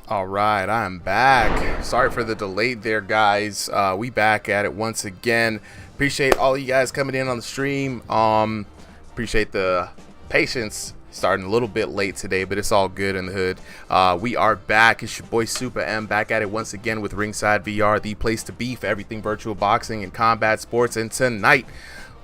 All right, I'm back. Sorry for the delay there, guys. We back at it once again. Appreciate all you guys coming in on the stream. Appreciate the patience. Starting a little bit late today, but it's all good in the hood. We are back. It's your boy Super M back at it once again with Ringside VR, the place to be for everything virtual boxing and combat sports. And tonight,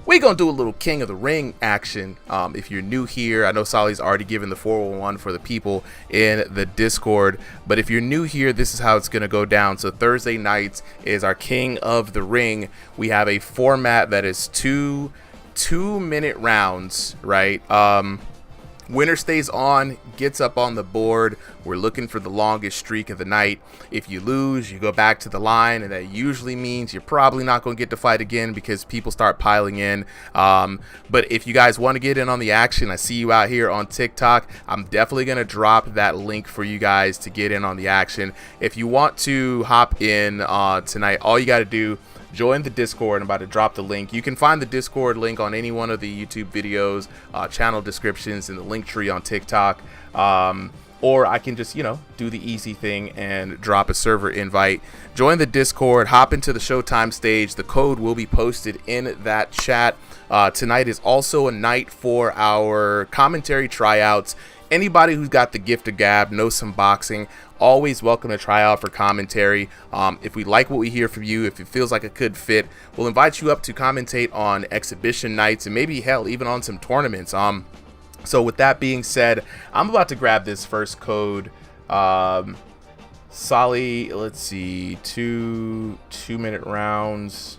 we're going to do a little King of the Ring action. If you're new here, I know Solly's already given the 411 for the people in the Discord. But if you're new here, this is how it's going to go down. So Thursday nights is our King of the Ring. We have a format that is two-minute rounds, right? Winner stays on, gets up on the board. We're looking for the longest streak of the night. If you lose, you go back to the line, and that usually means you're probably not going to get to fight again because people start piling in. But if you guys want to get in on the action, I see you out here on TikTok. I'm definitely going to drop that link for you guys to get in on the action. If you want to hop in tonight, all you got to do, join the Discord. I'm about to drop the link. You can find the Discord link on any one of the YouTube videos, channel descriptions, and the link tree on TikTok. Or I can just, do the easy thing and drop a server invite. Join the Discord, hop into the Showtime stage. The code will be posted in that chat. Tonight is also a night for our commentary tryouts. Anybody who's got the gift of gab, knows some boxing, always welcome to try out for commentary. If we like what we hear from you, if it feels like it could fit, we'll invite you up to commentate on exhibition nights and maybe, hell, even on some tournaments. So with that being said, I'm about to grab this first code. Solly, let's see, two-minute rounds.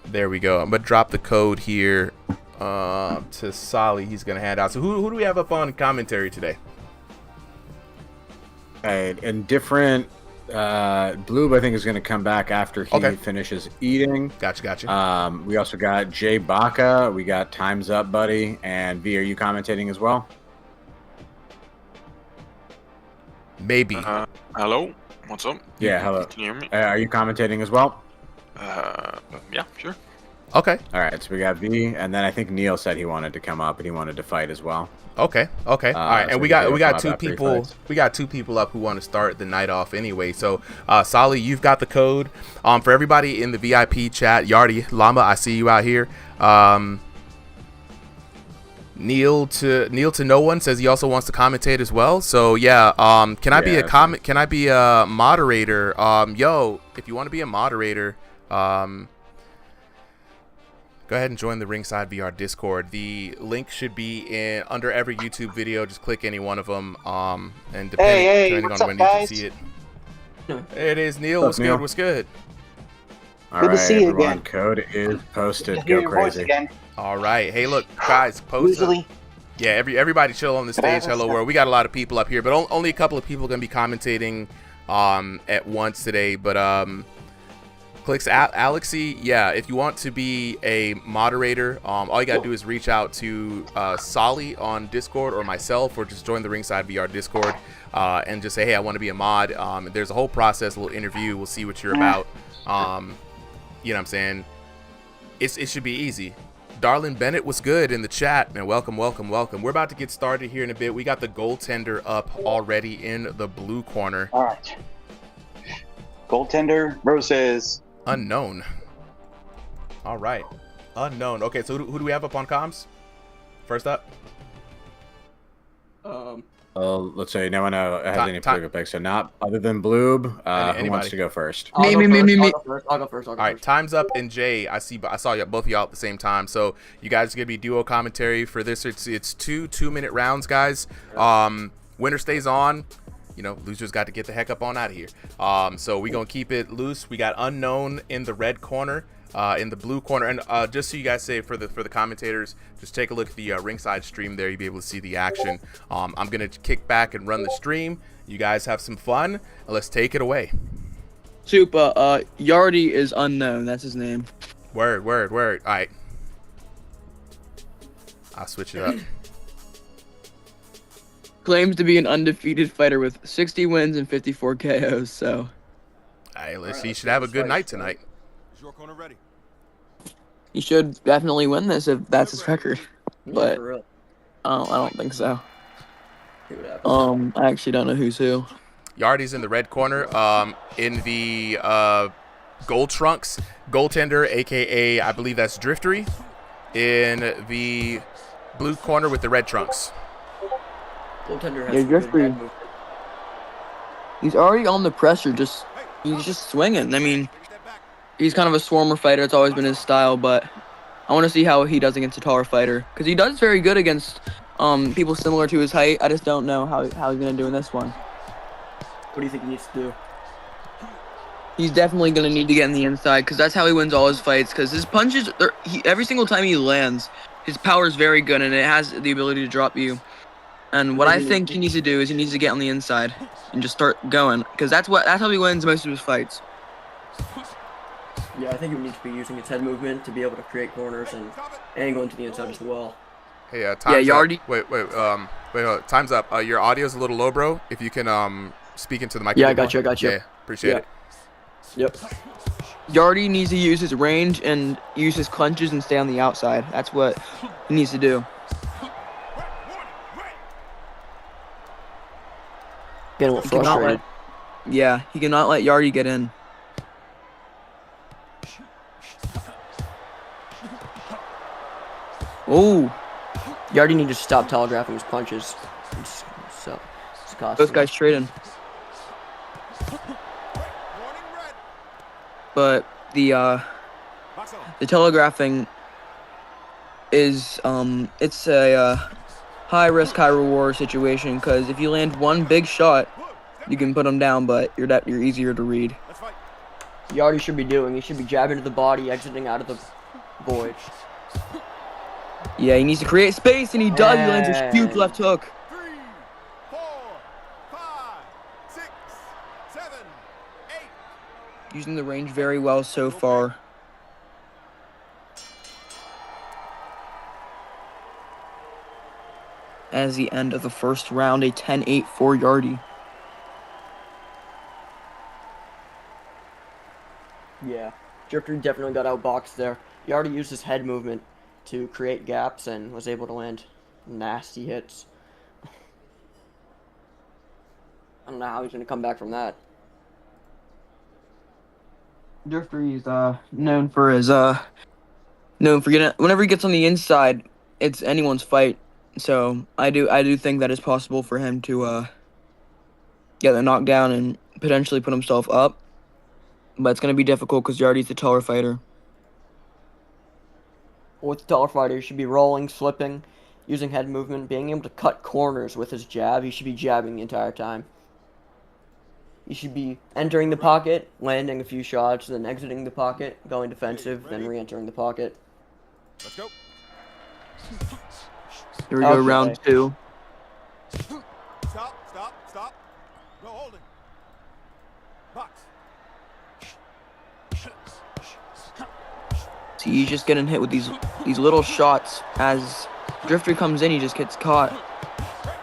There we go. I'm going to drop the code here to Solly. He's going to hand out. So who do we have up on commentary today? And different Bloob, I think, is going to come back after he finishes eating. Gotcha. We also got Jay Baca. We got Time's Up, buddy. And V, are you commentating as well? Maybe. Hello? What's up? Yeah, hello. Can you hear me? Are you commentating as well? Yeah, sure. Okay. All right, so we got V, and then I think Neil said he wanted to come up and he wanted to fight as well. Okay. All right, so and we got two people. We got two people up who want to start the night off anyway. So, Solly, you've got the code. For everybody in the VIP chat, Yardi Llama, I see you out here. Neil to no one says he also wants to commentate as well. So yeah, can I be a comment? Can I be a moderator? Yo, if you want to be a moderator, go ahead and join the Ringside VR Discord. The link should be in under every YouTube video. Just click any one of them. And depending on when you can see it. Hey, it is Neil. What's good? What's good? All right, to see you again. Code is posted. Go crazy. All right. Hey, look, guys, post. Yeah, everybody chill on the stage. Hello world. We got a lot of people up here, but only a couple of people are gonna be commentating at once today. But clicks Alexi, yeah, if you want to be a moderator, all you gotta do is reach out to Solly on Discord or myself, or just join the Ringside VR Discord and just say, hey, I want to be a mod. There's a whole process, a little interview. We'll see what you're about. You know what I'm saying? It should be easy. Darlin Bennett was good in the chat, and welcome. We're about to get started here in a bit. We got the goaltender up already in the blue corner. All right. Goaltender versus unknown. All right, unknown. Okay, so who do we have up on comms? First up. Let's say no one has any political picks, so not other than Bloob. Who wants to go first? Me. I'll go first. All right, time's up. And Jay, I saw you, both of y'all at the same time. So you guys are gonna be duo commentary for this. It's two-minute rounds, guys. Winner stays on. Losers got to get the heck up on out of here. So we're gonna keep it loose. We got unknown in the red corner. In the blue corner, and just so you guys say for the commentators, just take a look at the ringside stream there. You'll be able to see the action. I'm gonna kick back and run the stream. You guys have some fun, and let's take it away. Super. Yardi is unknown. That's his name. Word. All right, I'll switch it up. Claims to be an undefeated fighter with 60 wins and 54 KOs. So, he should have a good night tonight. Is your corner ready? He should definitely win this if that's his record. But I don't think so. I actually don't know who's who. Yardy's in the red corner. In the gold trunks, goaltender, aka I believe that's Driftery, in the blue corner with the red trunks. Goaltender has Yeah, some good Jeffrey. head movement. He's already on the presser. He's just swinging. I mean, he's kind of a swarmer fighter. It's always been his style, but I want to see how he does against a taller fighter, because he does very good against people similar to his height. I just don't know how he's gonna do in this one. What do you think he needs to do? He's definitely gonna need to get in the inside, because that's how he wins all his fights. Because his punches, every single time he lands, his power is very good, and it has the ability to drop you. And what I think he needs to do is he needs to get on the inside and just start going, because that's how he wins most of his fights. Yeah, I think he needs to be using his head movement to be able to create corners and go into the inside as well. Hey, time's Yardy. up. Wait, hold on. Time's up. Your audio's a little low, bro. If you can speak into the mic. Yeah, I got you. Yeah, appreciate it. Yep. Yardy needs to use his range and use his clenches and stay on the outside. That's what he needs to do. Getting a little frustrated. He cannot let Yardy get in. Oh, Yardy needs to stop telegraphing his punches. It's costing. both guys trading. But the telegraphing is it's a high risk, high reward situation, because if you land one big shot, you can put him down, but you're easier to read. Yardy should be doing. He should be jabbing to the body, exiting out of the void. Yeah, he needs to create space, and he does. He lands a huge left hook. 3, 4, 5, 6, 7, 8. Using the range very well so far. As the end of the first round, a 10-8 for Yardy. Yeah, Drifter definitely got outboxed there. Yardy used his head movement to create gaps and was able to land nasty hits. I don't know how he's gonna come back from that. Drifter is known for getting, whenever he gets on the inside, it's anyone's fight. So I do think that it's possible for him to get the knockdown and potentially put himself up. But it's gonna be difficult because Yardy's the taller fighter. With the taller fighter, he should be rolling, slipping, using head movement, being able to cut corners with his jab. He should be jabbing the entire time. He should be entering the pocket, landing a few shots, then exiting the pocket, going defensive, then re-entering the pocket. Let's go. Here we go, round two. Stop. No holding. Box. See, he's just getting hit with these little shots. As Drifter comes in, he just gets caught.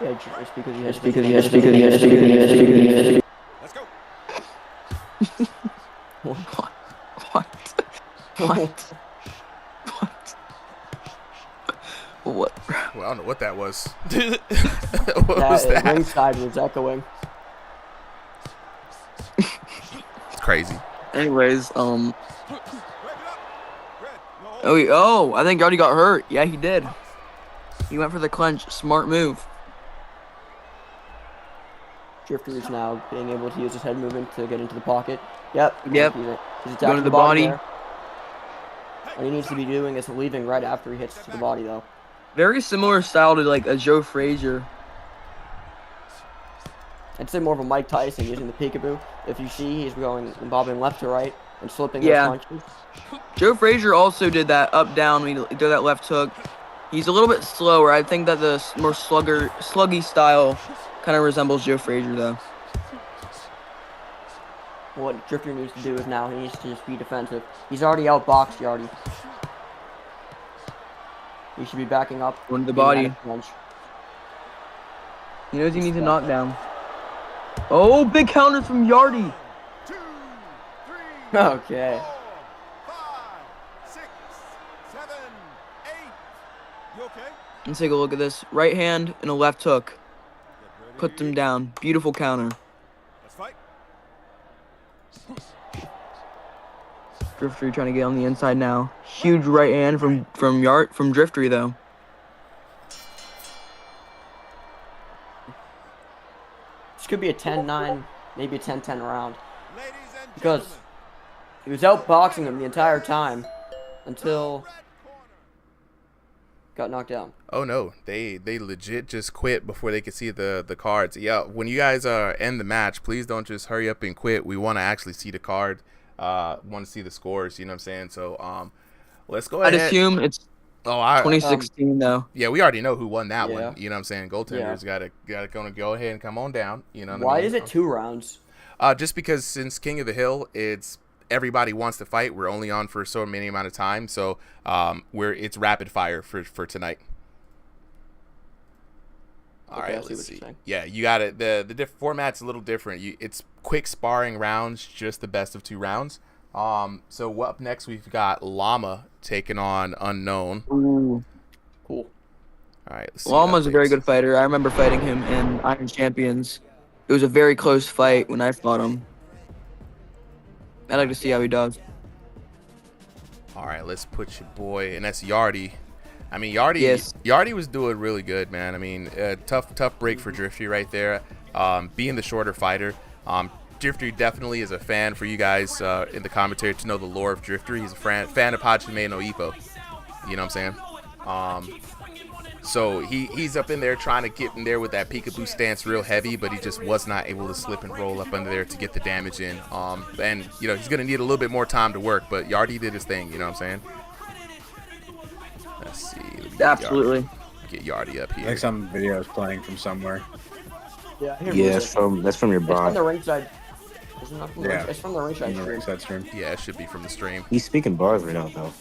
Yeah, just because he has. Let's go. What? Well, I don't know what that was. What was that? Ringside was echoing. It's crazy. Anyways, Break it up. Red. No holding. I think Yardy got hurt. Yeah, he did. He went for the clench. Smart move. Drifter is now being able to use his head movement to get into the pocket. Yep. Yep. He's Going to the body. there. What he needs to be doing is leaving right after he hits to the body, though. Very similar style to like a Joe Frazier. I'd say more of a Mike Tyson using the peekaboo. If you see, he's going and bobbing left to right and slipping Yeah. those punches. Joe Frazier also did that up down when he did that left hook. He's a little bit slower. I think that the more sluggy style kind of resembles Joe Frazier though. What Drifter needs to do is now he needs to just be defensive. He's already outboxed Yardy. He should be backing up. Going to the getting body. out of clinch. He knows he needs a knockdown. Oh, big counter from Yardy. 2, 3, Okay. 4, 5, 6, 7, 8. You okay? Let's take a look at this. Right hand and a left hook. Puts him down. Beautiful counter. Driftery trying to get on the inside now. Huge right hand from Driftery though. This could be a 10-9, maybe a 10-10 round. Ladies and Because gentlemen, he was outboxing him the entire time until got knocked down. Oh no, they legit just quit before they could see the cards. Yeah, when you guys end the match, please don't just hurry up and quit. We want to actually see the card. Want to see the scores. You know what I'm saying? So let's go ahead. I'd assume it's 2016 though. Yeah, we already know who won that Yeah. one. You know what I'm saying? Goaltenders gotta go ahead and come on down. You know what Why I mean? is it 2 rounds? Just because since King of the Hill, it's everybody wants to fight. We're only on for so many amount of time, so it's rapid fire for tonight. All Okay, I right, see let's what you're see. saying. Yeah, you got it. The format's a little different. It's quick sparring rounds, just the best of 2 rounds. So up next we've got Llama taking on Unknown. Ooh. Cool. All right, let's see Lama's a very updates. good fighter. I remember fighting him in Iron Champions. It was a very close fight when I fought him. I'd like to see how he does. All right, let's put your boy, and that's Yardy. I mean, Yardy, Yes. Yardy was doing really good, man. I mean, tough break for Drifty right there. Being the shorter fighter, Drifty definitely is a fan for you guys in the commentary to know the lore of Drifter. He's a fan of Hajime no Ippo. You know what I'm saying? So he's up in there trying to get in there with that peekaboo stance real heavy, but he just was not able to slip and roll up under there to get the damage in. And, you know, he's going to need a little bit more time to work, but Yardy did his thing, you know what I'm saying? Let's see. Let me get Absolutely. Get Yardy up I here. think some video is playing from somewhere. Yeah, I hear Yeah, music. that's from your It's from bot. the ringside. Isn't that from the Yeah. ringside? It's from the ringside In the stream. ringside stream. Yeah, it should be from the stream. He's speaking bars right now, though.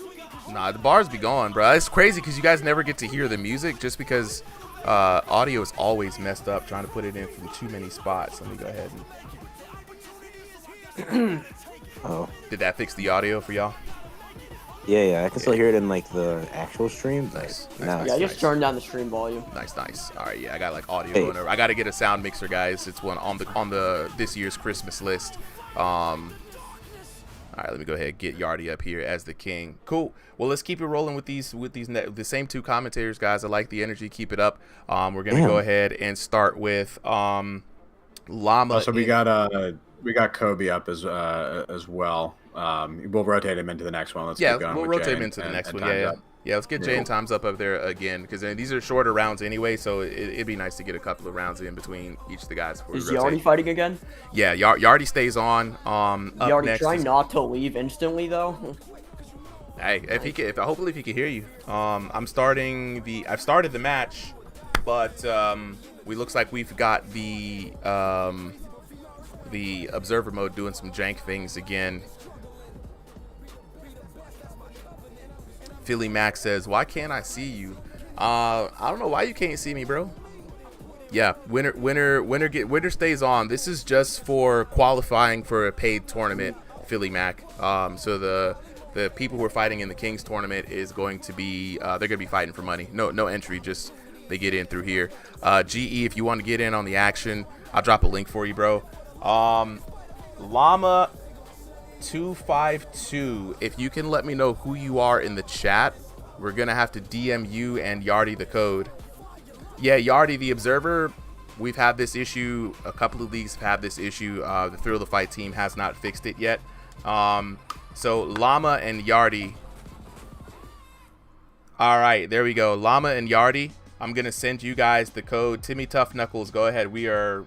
Nah, the bars be gone, bro. It's crazy because you guys never get to hear the music just because audio is always messed up trying to put it in from too many spots. Let me go ahead and... Oh, Did that fix the audio for y'all? yeah. I can still hear it in like the actual stream. but Nice. now Nice, Yeah, I it's- just turned down the stream volume. Nice. All right, yeah, I got like audio Hey. going over. I got to get a sound mixer, guys. It's one on the this year's Christmas list. All right, let me go ahead and get Yardy up here as the king. Cool. Well, let's keep it rolling with the same 2 commentators, guys. I like the energy. Keep it up. We're gonna go ahead and start with Llama. Also, we got Kobe up as well. We'll rotate him into the next one. Let's Yeah, keep going we'll with rotate Jay him into the and- next and one. Time's Yeah. Up. Yeah, let's get Jay and Time's up there again because these are shorter rounds anyway, so it'd be nice to get a couple of rounds in between each of the guys before Is we rotate. Yardy fighting again? Yeah, Yardy stays on. Up Yardy, next try is- not to leave instantly though. Hey, hopefully if he can hear you. I've started the match, but we looks like we've got the observer mode doing some jank things again. Philly Max says, "Why can't I see you?" I don't know why you can't see me, bro. Yeah, winner stays on. This is just for qualifying for a paid tournament, Philly Mac. So the people who are fighting in the Kings tournament is going to be they're going to be fighting for money. No entry, just they get in through here. GE, if you want to get in on the action, I'll drop a link for you, bro. Llama 252, if you can let me know who you are in the chat, we're gonna have to DM you and Yardy the code. Yeah, Yardy the observer, we've had this issue, a couple of leagues have had this issue. The Thrill of the Fight team has not fixed it yet. So Llama and Yardy, all right, there we go. Llama and Yardy, I'm gonna send you guys the code. Timmy Tough Knuckles, go ahead. We are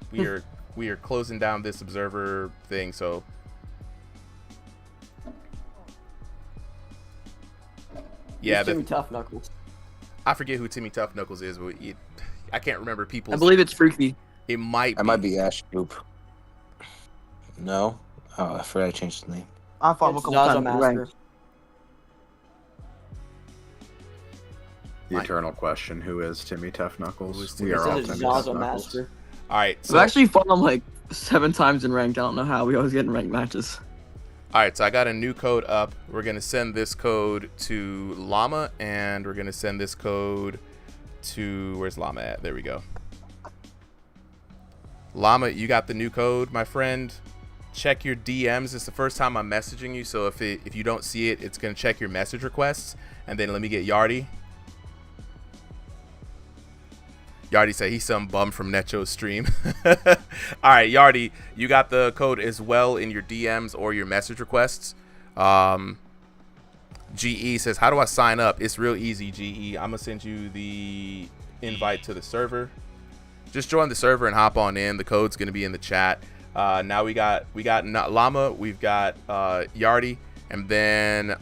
closing down this observer thing, so yeah, Timmy Tough Knuckles. I forget who Timmy Tough Knuckles is, but I can't remember people. I believe it's Freaky. It might. I might be Ash Scoop. No? Oh, I forgot I changed his name. I fought him a It's couple Zaza times. Master. Right. The eternal question: who is Timmy Tough Knuckles? Who is We Timmy are Tough all It's Timmy Zaza Tough Knuckles. Master. All right, I've so actually fought him like 7 times in ranked. I don't know how. We always get in ranked matches. all right, so I got a new code up. We're gonna send this code to Llama, and we're gonna send this code to where's Llama at? There we go. Llama, you got the new code, my friend. check your DMs. It's the first time I'm messaging you, so if you don't see it, it's gonna check your message requests. And then let me get Yardy. Yardy said he's some bum from Necho's stream. All right, Yardy, you got the code as well in your DMs or your message requests. GE says, how do I sign up? It's real easy, GE. I'm gonna send you the invite to the server. Just join the server and hop on in. The code's gonna be in the chat. Now we got Llama, we've got Yardy, and then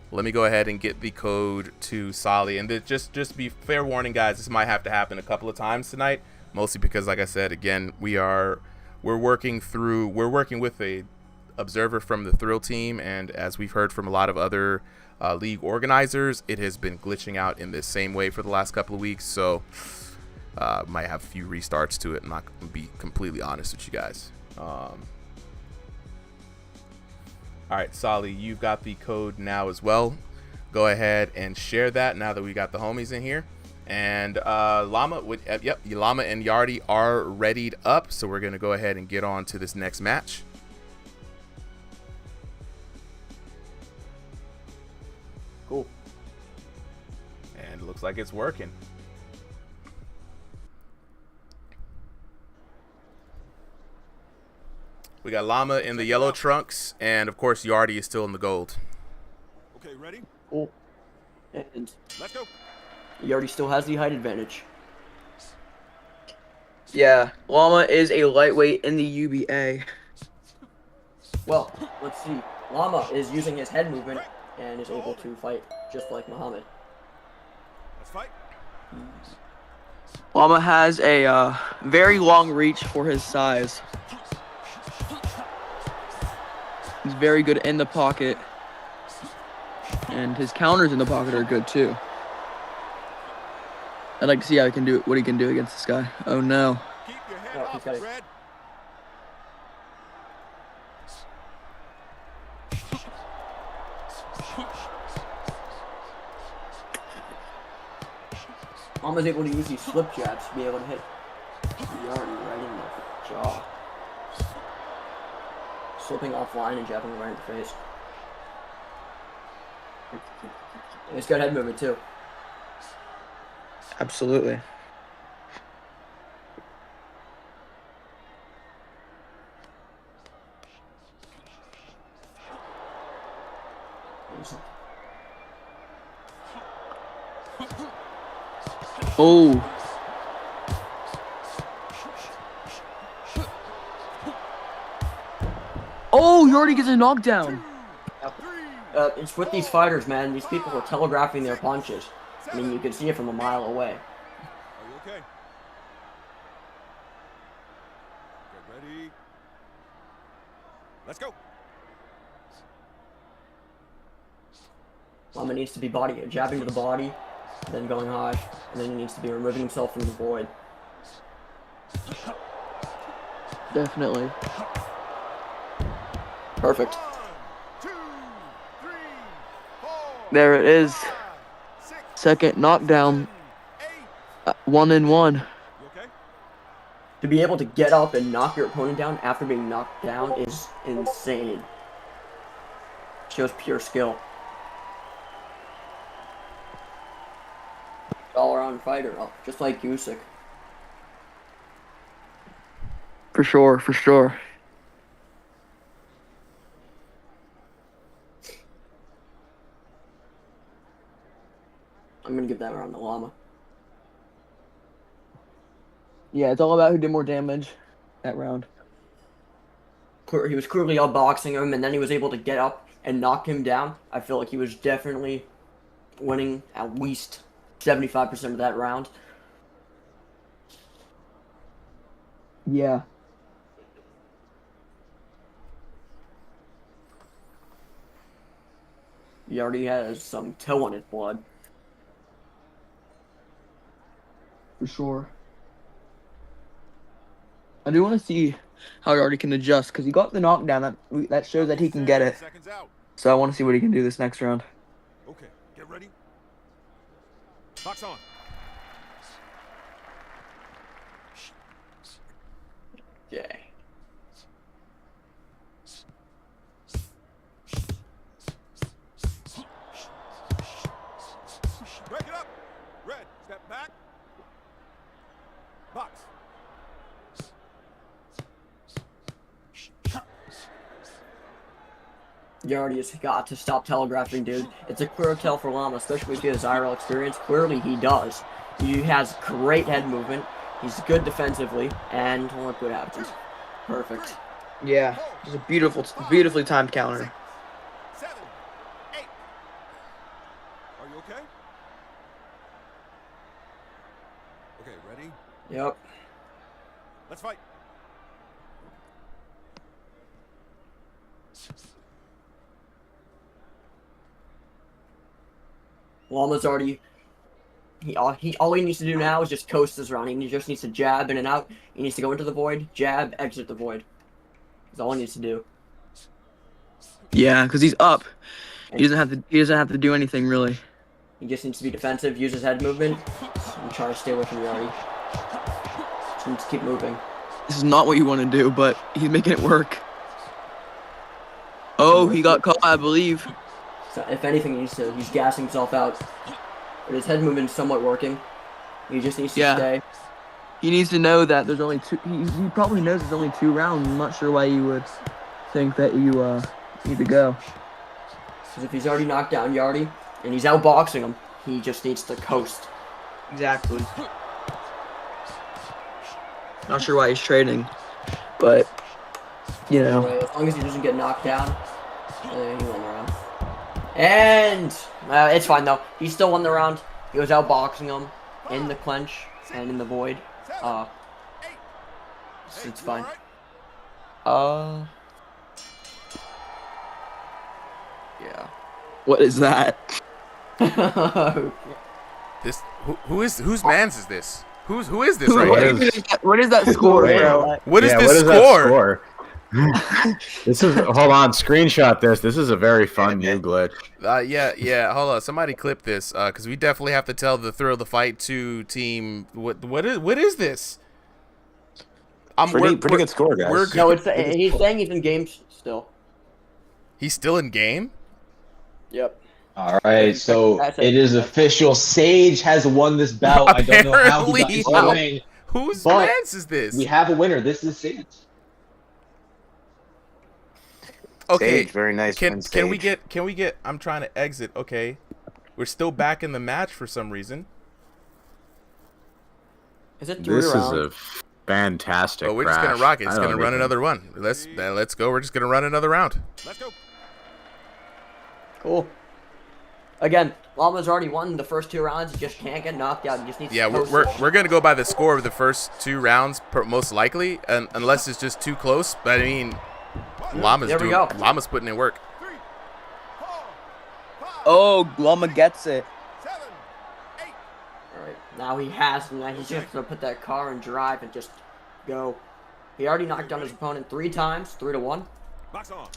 let me go ahead and get the code to Solly. And just be fair warning, guys, this might have to happen a couple of times tonight, mostly because, like I said, again, we're working with a observer from the Thrill team, and as we've heard from a lot of other league organizers, it has been glitching out in the same way for the last couple of weeks. So might have a few restarts to it. I'm not gonna be completely honest with you guys. All right, Solly, you've got the code now as well. Go ahead and share that now that we got the homies in here. And Llama and Yardy are readied up, so we're gonna go ahead and get on to this next match. Cool. And it looks like it's working. We got Llama in the yellow trunks, and of course Yardy is still in the gold. Okay, ready? Cool. And Let's go. he already still has the height advantage. Yeah, Llama is a lightweight in the UBA. Well, let's see. Llama is using his head movement and is able to fight just like Muhammad. Let's fight. Llama has a very long reach for his size. He's very good in the pocket, and his counters in the pocket are good too. I'd like to see how he can do what he can do against this guy. Oh no! Keep your head Oh, he's up, got it. Red. Llama's able to use these slip jabs to be able to hit Yardy right in the jaw. Slipping offline and jabbing right in the face. And he's got head movement too. Absolutely. Oh. Oh, Yardy gets a knockdown. It's with these fighters, man. These people are telegraphing their punches. I mean, you can see it from a mile away. Are you okay? Get ready. Let's go. Llama needs to be jabbing to the body, then going high, and then he needs to be removing himself from the void. Definitely. Perfect. 1, 2, 3, 4. There it is. 5, 6, Second knockdown. 8. 1-1. You okay? To be able to get up and knock your opponent down after being knocked down is insane. Shows pure skill. All-around fighter, just like Usyk. For sure, for sure. I'm gonna give that round to Llama. Yeah, it's all about who did more damage that round. He was clearly outboxing him, and then he was able to get up and knock him down. I feel like he was definitely winning at least 75% of that round. Yeah. He already has some toe in his blood. For sure. I do want to see how Yardy can adjust, because he got the knockdown. That shows that he can get it. Seconds out. So I want to see what he can do this next round. Okay, get ready. Box on. Okay. Box. Yardy has got to stop telegraphing, dude. It's a clear tell for Llama, especially if he has IRL experience. Clearly he does. He has great head movement. He's good defensively, and look what happens. Perfect. Yeah, it's a beautifully timed counter. 7, 8. Are you okay? Okay, ready? Yep. Let's fight. Llama's already. All he needs to do now is just coast this round. He just needs to jab in and out. He needs to go into the void, jab, exit the void. That's all he needs to do. Yeah, because he's up. He doesn't have to do anything really. He just needs to be defensive, use his head movement, and try to stay away from Yardy. Just needs to keep moving. This is not what you want to do, but he's making it work. Oh, he got caught, I believe. So if anything, he's gassing himself out. But his head movement is somewhat working. He just needs to stay. He needs to know that there's only two. He probably knows there's only 2 rounds. I'm not sure why you would think that you need to go. Because if he's already knocked down Yardy and he's outboxing him, he just needs to coast. Exactly. Not sure why he's trading, but you know. Anyway, as long as he doesn't get knocked down, he won the round. And it's fine though. He still won the round. He was outboxing him in the clinch and in the void. It's fine. Yeah. What is that? This whose man's is this? Who is this right What here? is- What is that score, bro? What is Yeah, this what is that score? score? This is hold on, screenshot this. This is a very fun new glitch. Yeah. Hold on, somebody clip this, because we definitely have to tell the Thrill the Fight 2 team what is this? Pretty good score, guys. No, he's saying he's in games still. He's still in game. Yep. All right, so That's it is official. Sage has won this bout. I don't know how he got this Apparently. winning. Whose But man's is this? We have a winner. This is Sage. Okay, Sage, very nice. Can win, we Sage. get? I'm trying to exit. Okay, we're still back in the match for some reason. Is it 3 This is rounds? a fantastic. But we're just gonna crash. rock it. It's I gonna don't run even- another one. Let's go. We're just gonna run another round. Let's go. Cool. Again, Llama's already won the first 2 rounds. He just can't get knocked out. He just needs Yeah, to coast we're gonna go by the score of the first 2 rounds, most likely, and unless it's just too close. But I mean, Llama's There we go. Llama's putting in work. 3, 4, 5, Oh, Llama gets it. 7, 8. Alright, now he has, and now he's just gonna put that car in drive and just go. He already knocked down his opponent 3 times, 3-1. Box on.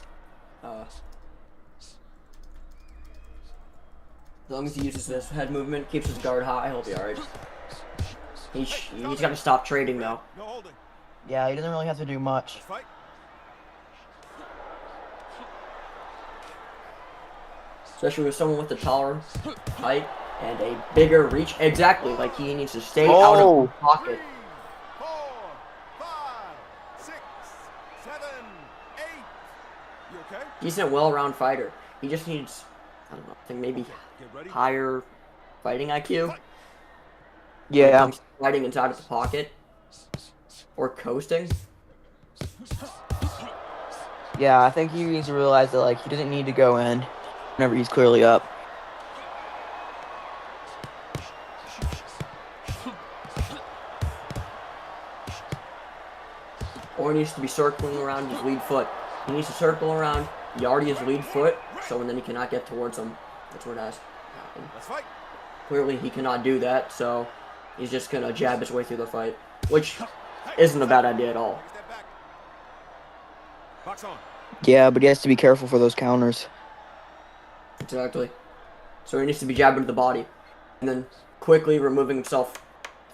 As long as he uses this head movement, keeps his guard high, he'll be alright. He's gotta stop trading though. No holding. Yeah, he doesn't really have to do much. Let's fight. Especially with someone with the taller height and a bigger reach. Exactly, like he needs to stay out Oh. of the pocket. 4, 5, 6, 7, 8. You okay? Decent, well-round fighter. He just needs, I don't know, I think maybe Get ready. higher fighting IQ. When it Yeah. comes to fighting inside of the pocket. Or coasting. Yeah, I think he needs to realize that like he doesn't need to go in whenever he's clearly up. Or he needs to be circling around his lead foot. He needs to circle around Yardy's lead foot, so then he cannot get towards him. That's what has happened. Let's fight. Clearly he cannot do that, so he's just gonna jab his way through the fight, which isn't a bad idea at all. Take a step back. Box on. Yeah, but he has to be careful for those counters. Exactly. So he needs to be jabbing to the body, and then quickly removing himself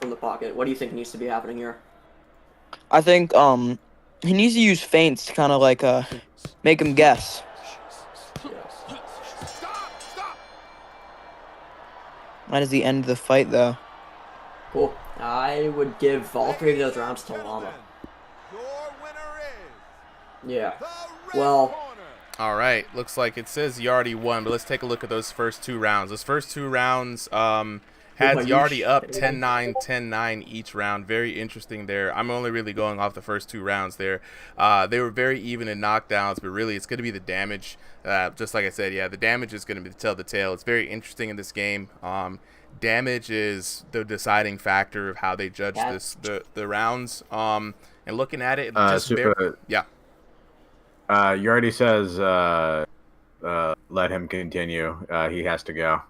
from the pocket. What do you think needs to be happening here? I think he needs to use feints to kind of like make him guess. Yeah. Stop! That is the end of the fight though. Cool. I would give all 3 of those rounds to Llama. Your winner is Yeah. the red Well, corner. All right, looks like it says Yardy won, but let's take a look at those first 2 rounds. Those first 2 rounds had Yardy up 10-9, 10-9 each round. Very interesting there. I'm only really going off the first 2 rounds there. They were very even in knockdowns, but really it's going to be the damage. Just like I said, yeah, the damage is going to tell the tale. It's very interesting in this game. Damage is the deciding factor of how they judge the rounds. And looking at it, just yeah. You already says let him continue. He has to go.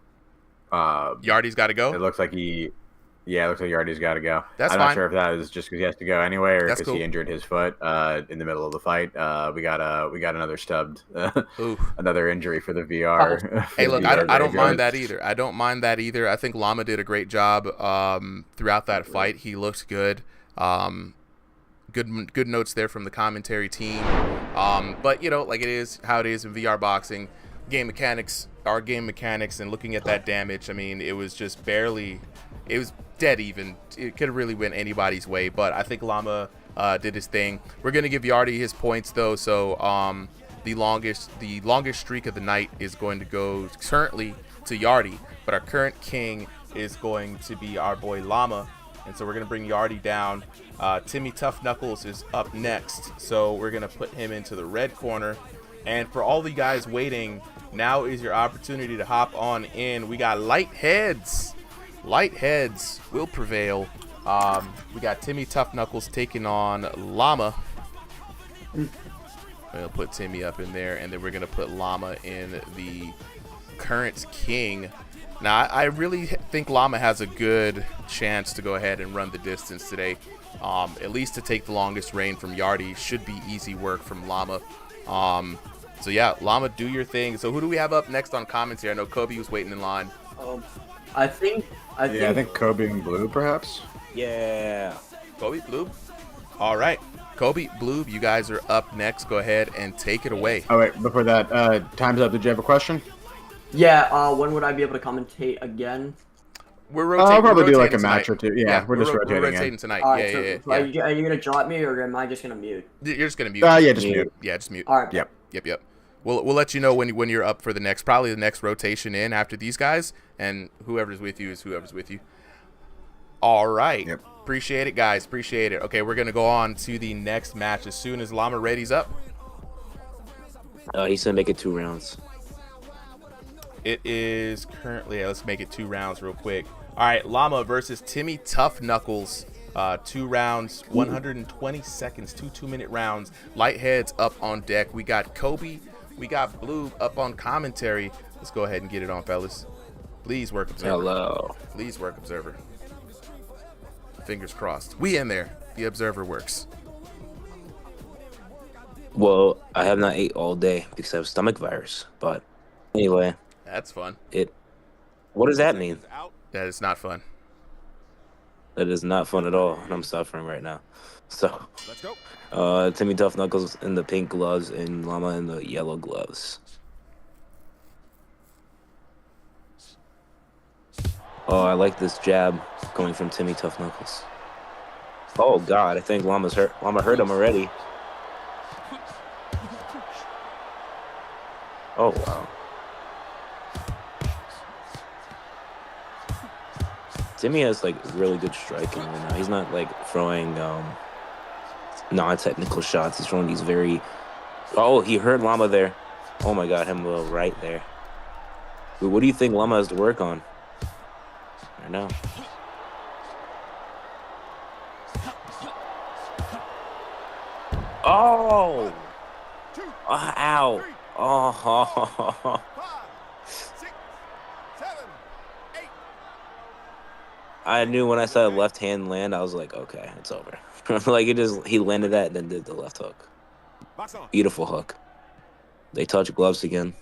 Yardy's got to go. It looks like it looks like Yardy's got to go. That's I'm fine. not sure if that is just because he has to go anyway, or That's because he injured his foot in the middle of the fight. We got another stubbed, another injury for the VR. Hey, look, I don't mind that either. I don't mind that either. I think Llama did a great job throughout that fight. He looked good. Good notes there from the commentary team. But you know, like it is how it is in VR boxing. Game mechanics are game mechanics, and looking at that damage, I mean, it was just barely. It was dead even. It could have really went anybody's way, but I think Llama did his thing. We're gonna give Yardy his points though, so the longest streak of the night is going to go currently to Yardy, but our current king is going to be our boy Llama, and so we're gonna bring Yardy down. Timmy Tough Knuckles is up next, so we're gonna put him into the red corner. And for all the guys waiting, now is your opportunity to hop on in. We got light heads. Light heads will prevail. We got Timmy Tough Knuckles taking on Llama. We'll put Timmy up in there, and then we're gonna put Llama in the current king. Now, I really think Llama has a good chance to go ahead and run the distance today. At least to take the longest reign from Yardy should be easy work from Llama. So yeah, Llama, do your thing. So who do we have up next on commentary? I know Kobe was waiting in line. I think Kobe and Blue, perhaps. Yeah. Kobe, Blue. All right, Kobe, Blue, you guys are up next. Go ahead and take it away. Oh wait, before that, time's up. Did you have a question? Yeah. When would I be able to commentate again? We're rotating. I'll probably do like a tonight. match or two. Yeah, we're just rotating. We're rotating tonight. All right, Yeah. Are you gonna drop me, or am I just gonna mute? You're just gonna mute. Yeah, just mute. Yeah, just mute. All right. Yep. We'll let you know when you're up for the next, probably the next rotation in after these guys, and whoever's with you is whoever's with you. All right. Yep. Appreciate it, guys. Appreciate it. Okay, we're gonna go on to the next match as soon as Llama Ready's up. He's gonna make it 2 rounds. It is currently. Let's make it 2 rounds real quick. All right, Llama versus Timmy Tough Knuckles. 2 rounds, 120 seconds, 2 2-minute rounds. Light heads up on deck. We got Kobe, we got Blue up on commentary. Let's go ahead and get it on, fellas. Please work, Observer. Hello. Please work, Observer. Fingers crossed. We in there. The Observer works. Well, I have not ate all day because I have stomach virus. But anyway, That's fun. What does that mean? That is not fun. That is not fun at all, and I'm suffering right now. So, Let's go. Timmy Tough Knuckles in the pink gloves and Llama in the yellow gloves. Oh, I like this jab going from Timmy Tough Knuckles. Oh God, I think Llama's hurt. Llama hurt him already. Oh wow. Timmy has like really good striking right now. He's not like throwing non-technical shots. He's throwing these very. Oh, he hurt Llama there. Oh my God, him a little right there. But what do you think Llama has to work on? I know. Oh! Ow! Oh! 5, 6, 7, 8. I knew when I saw a left hand land, I was like, okay, it's over. Like he landed that and then did the left hook. Box on. Beautiful hook. They touch gloves again.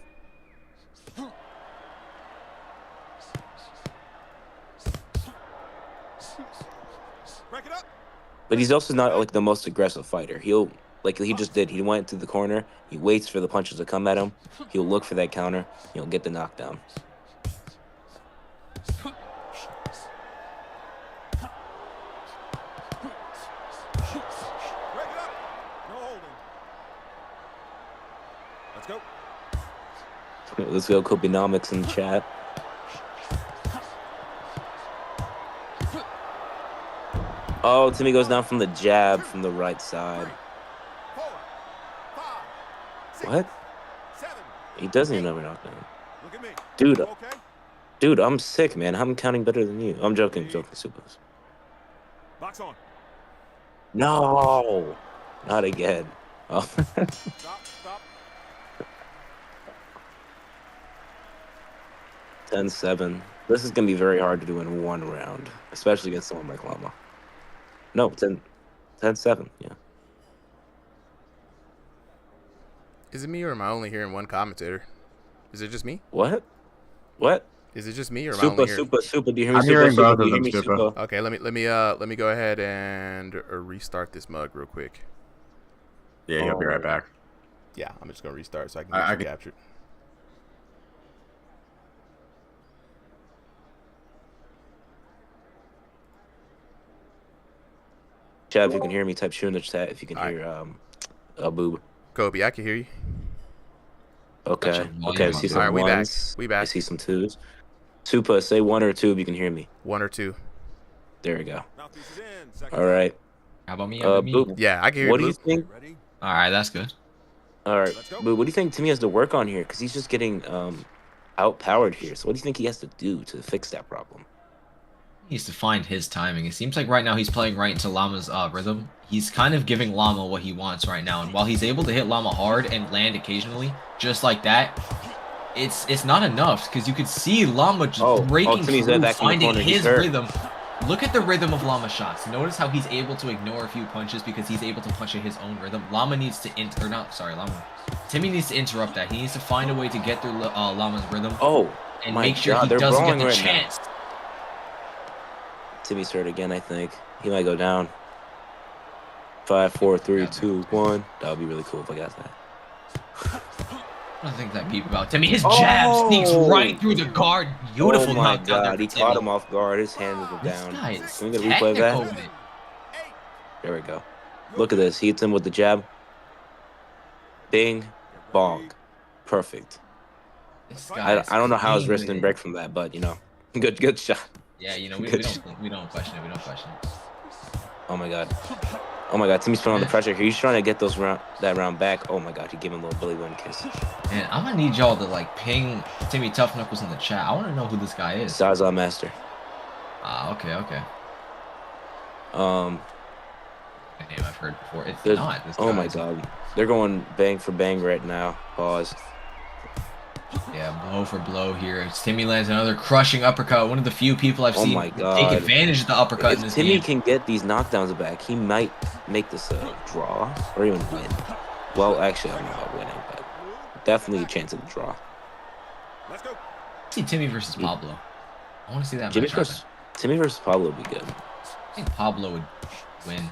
Break it up. But he's also not like the most aggressive fighter. He'll, like he just did, he went to the corner, he waits for the punches to come at him, he'll look for that counter, he'll get the knockdown. Let's go. Let's go, Kobenomics in the chat. Oh, Timmy goes down from the jab from the right side. 4, 5, 6, What? 7. He doesn't even have a knockdown. Look at me. Dude, You okay? dude, I'm sick, man. I'm counting better than you. I'm joking, Supers. Box on. No, not again. Oh. Stop. 10-7. This is going to be very hard to do in one round, especially against someone like Llama. No, 10-7, yeah. Is it me or am I only hearing one commentator? Is it just me? What? What? Is it just me or am I only hearing? Super. Do you hear me? I'm hearing both of them, Super? Okay, let me go ahead and restart this mug real quick. Yeah, he'll be right back. Yeah, I'm just gonna restart so I can get you captured. Chad, if you can hear me, type "shoe" in the chat. If you can hear Boob. Kobe, I can hear you. Okay. Gotcha. Okay. I see some All right, we back. ones. We back. I see some twos. Super, say 1 or 2 if you can hear me. 1 or 2. There we go. Mouthpiece is in. Second All right. How about me? How about me? Boob. Yeah, I can hear What do you. you think? Ready? All right, that's good. All right, Let's go. Boob. What do you think Timmy has to work on here? Because he's just getting outpowered here. So what do you think he has to do to fix that problem? He needs to find his timing. It seems like right now he's playing right into Llama's rhythm. He's kind of giving Llama what he wants right now, and while he's able to hit Llama hard and land occasionally, just like that, it's not enough because you could see Llama just breaking Timmy's through, back in the finding corner. He's his hurt. rhythm. Look at the rhythm of Llama shots. Notice how he's able to ignore a few punches because he's able to punch at his own rhythm. Llama needs to Timmy needs to interrupt that. He needs to find a way to get through Llama's rhythm. And make sure he doesn't get the chance. Timmy's hurt again, I think. He might go down. 5, 4, 3, 2, 1. That would be really cool if I got that. I don't think that peep about Timmy. His jab sneaks right through the guard. Beautiful Oh my knockdown. God, he caught him off guard. His hands were down. This guy is Can we get a replay of that? technical with it. There we go. Look at this. He hits him with the jab. Bing, bong. Perfect. This guy I don't know how his is wrist clean didn't with break from that, but, you know, good shot. Yeah, you know, we don't question it. We don't question it. Oh my God. Oh my God, Timmy's putting on the pressure here. He's trying to get that round back. Oh my God, he gave him a little Billy Wynn kiss. Man, I'm gonna need y'all to like ping Timmy Tough Knuckles in the chat. I want to know who this guy is. Zaza Master. Okay. A name I've heard before. It's not. This Oh my guy's- God. They're going bang for bang right now. Pause. Yeah, blow for blow here. Timmy lands another crushing uppercut. One of the few people I've seen my God. take advantage of the uppercut in If this Timmy game. can get these knockdowns back, he might make this a draw or even win. Well, actually, I don't know about winning, but definitely a chance of a draw. Let's go. See Timmy versus Pablo. I want to see that Timmy match happen. Timmy versus Pablo would be good. I think Pablo would win,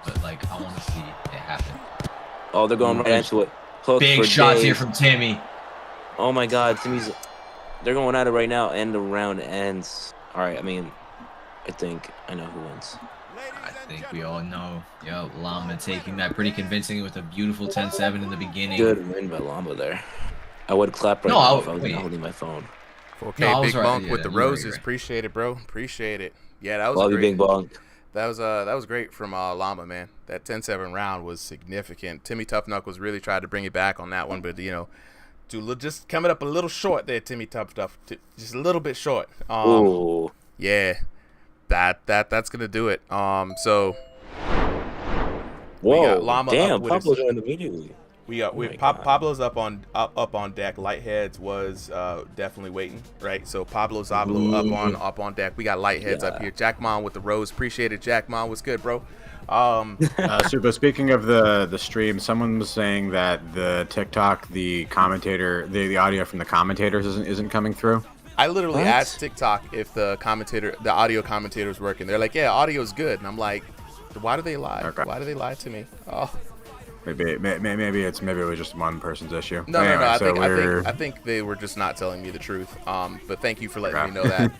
but like I want to see it happen. Oh, they're going right into it. Hook Big for shots Dave. here from Timmy. Oh my God, they're going at it right now, and the round ends. All right, I think I know who wins. I think we all know. Yo, Llama taking that pretty convincingly with a beautiful 10-7 in the beginning. Good win by Llama there. I would clap right No, now I if I was wait. not holding my phone. Okay, No, I was Big right. Bunk Yeah, with the you were right, roses. you're right. Appreciate it, bro. Appreciate it. Yeah, that was Love you, great. Big Bong. That was great from Llama, man. That 10-7 round was significant. Timmy Tough Knuckles really tried to bring it back on that one, but just coming up a little short there, Timmy Tough Stuff. Just a little bit short. Ooh. Yeah, that's gonna do it. So Whoa, we got Llama damn, up with Pablo his- joined immediately. Oh my God. Pablo's up on deck. Lightheads was definitely waiting, right? So Pablo Zablo up on deck. We got Lightheads up here. Jack Mon with the rose. Appreciate it, Jack Mon. What's good, bro? Super. Speaking of the stream, someone was saying that the TikTok, the commentator, the audio from the commentators isn't coming through. I literally asked TikTok if the audio commentator was working. They're like, yeah, audio's good, and I'm like, why do they lie? Okay. Why do they lie to me? Oh. Maybe it was just one person's issue. No, But no, anyway, no. I think they were just not telling me the truth. But thank you for letting me know that.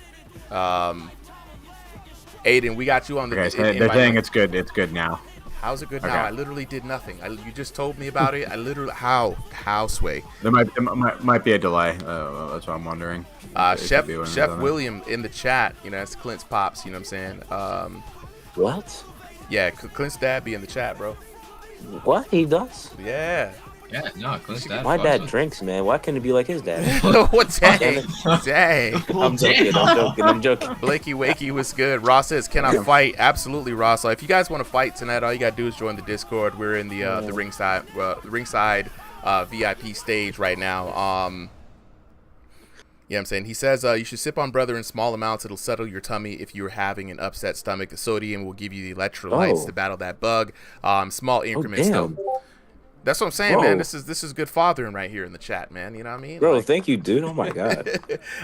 Aiden, we got you on the. Okay, so they're saying it's good. It's good now. How's it good Okay. now? I literally did nothing. You just told me about it. I literally how Sway. There might be a delay. That's what I'm wondering. It Chef could be one of Chef those. William in the chat. You know, that's Clint's pops. You know what I'm saying? What? Yeah, Clint's dad be in the chat, bro. What he does? Yeah. Yeah, no, Clint's dad. My fucks dad with- drinks, man. Why can't it be like his dad? What dang? Dang. I'm joking. I'm joking. I'm joking. Blakey Wakey was good. Ross says, "Can I fight?" Absolutely, Ross. If you guys want to fight tonight, all you gotta do is join the Discord. We're in the ringside VIP stage right now. Yeah, I'm saying he says you should sip on brother in small amounts. It'll settle your tummy if you're having an upset stomach. The sodium will give you the electrolytes to battle that bug. Small increments though. That's what I'm saying, Bro. man. This is good fathering right here in the chat, man. You know what I mean? Bro, Like- thank you, dude. Oh my god.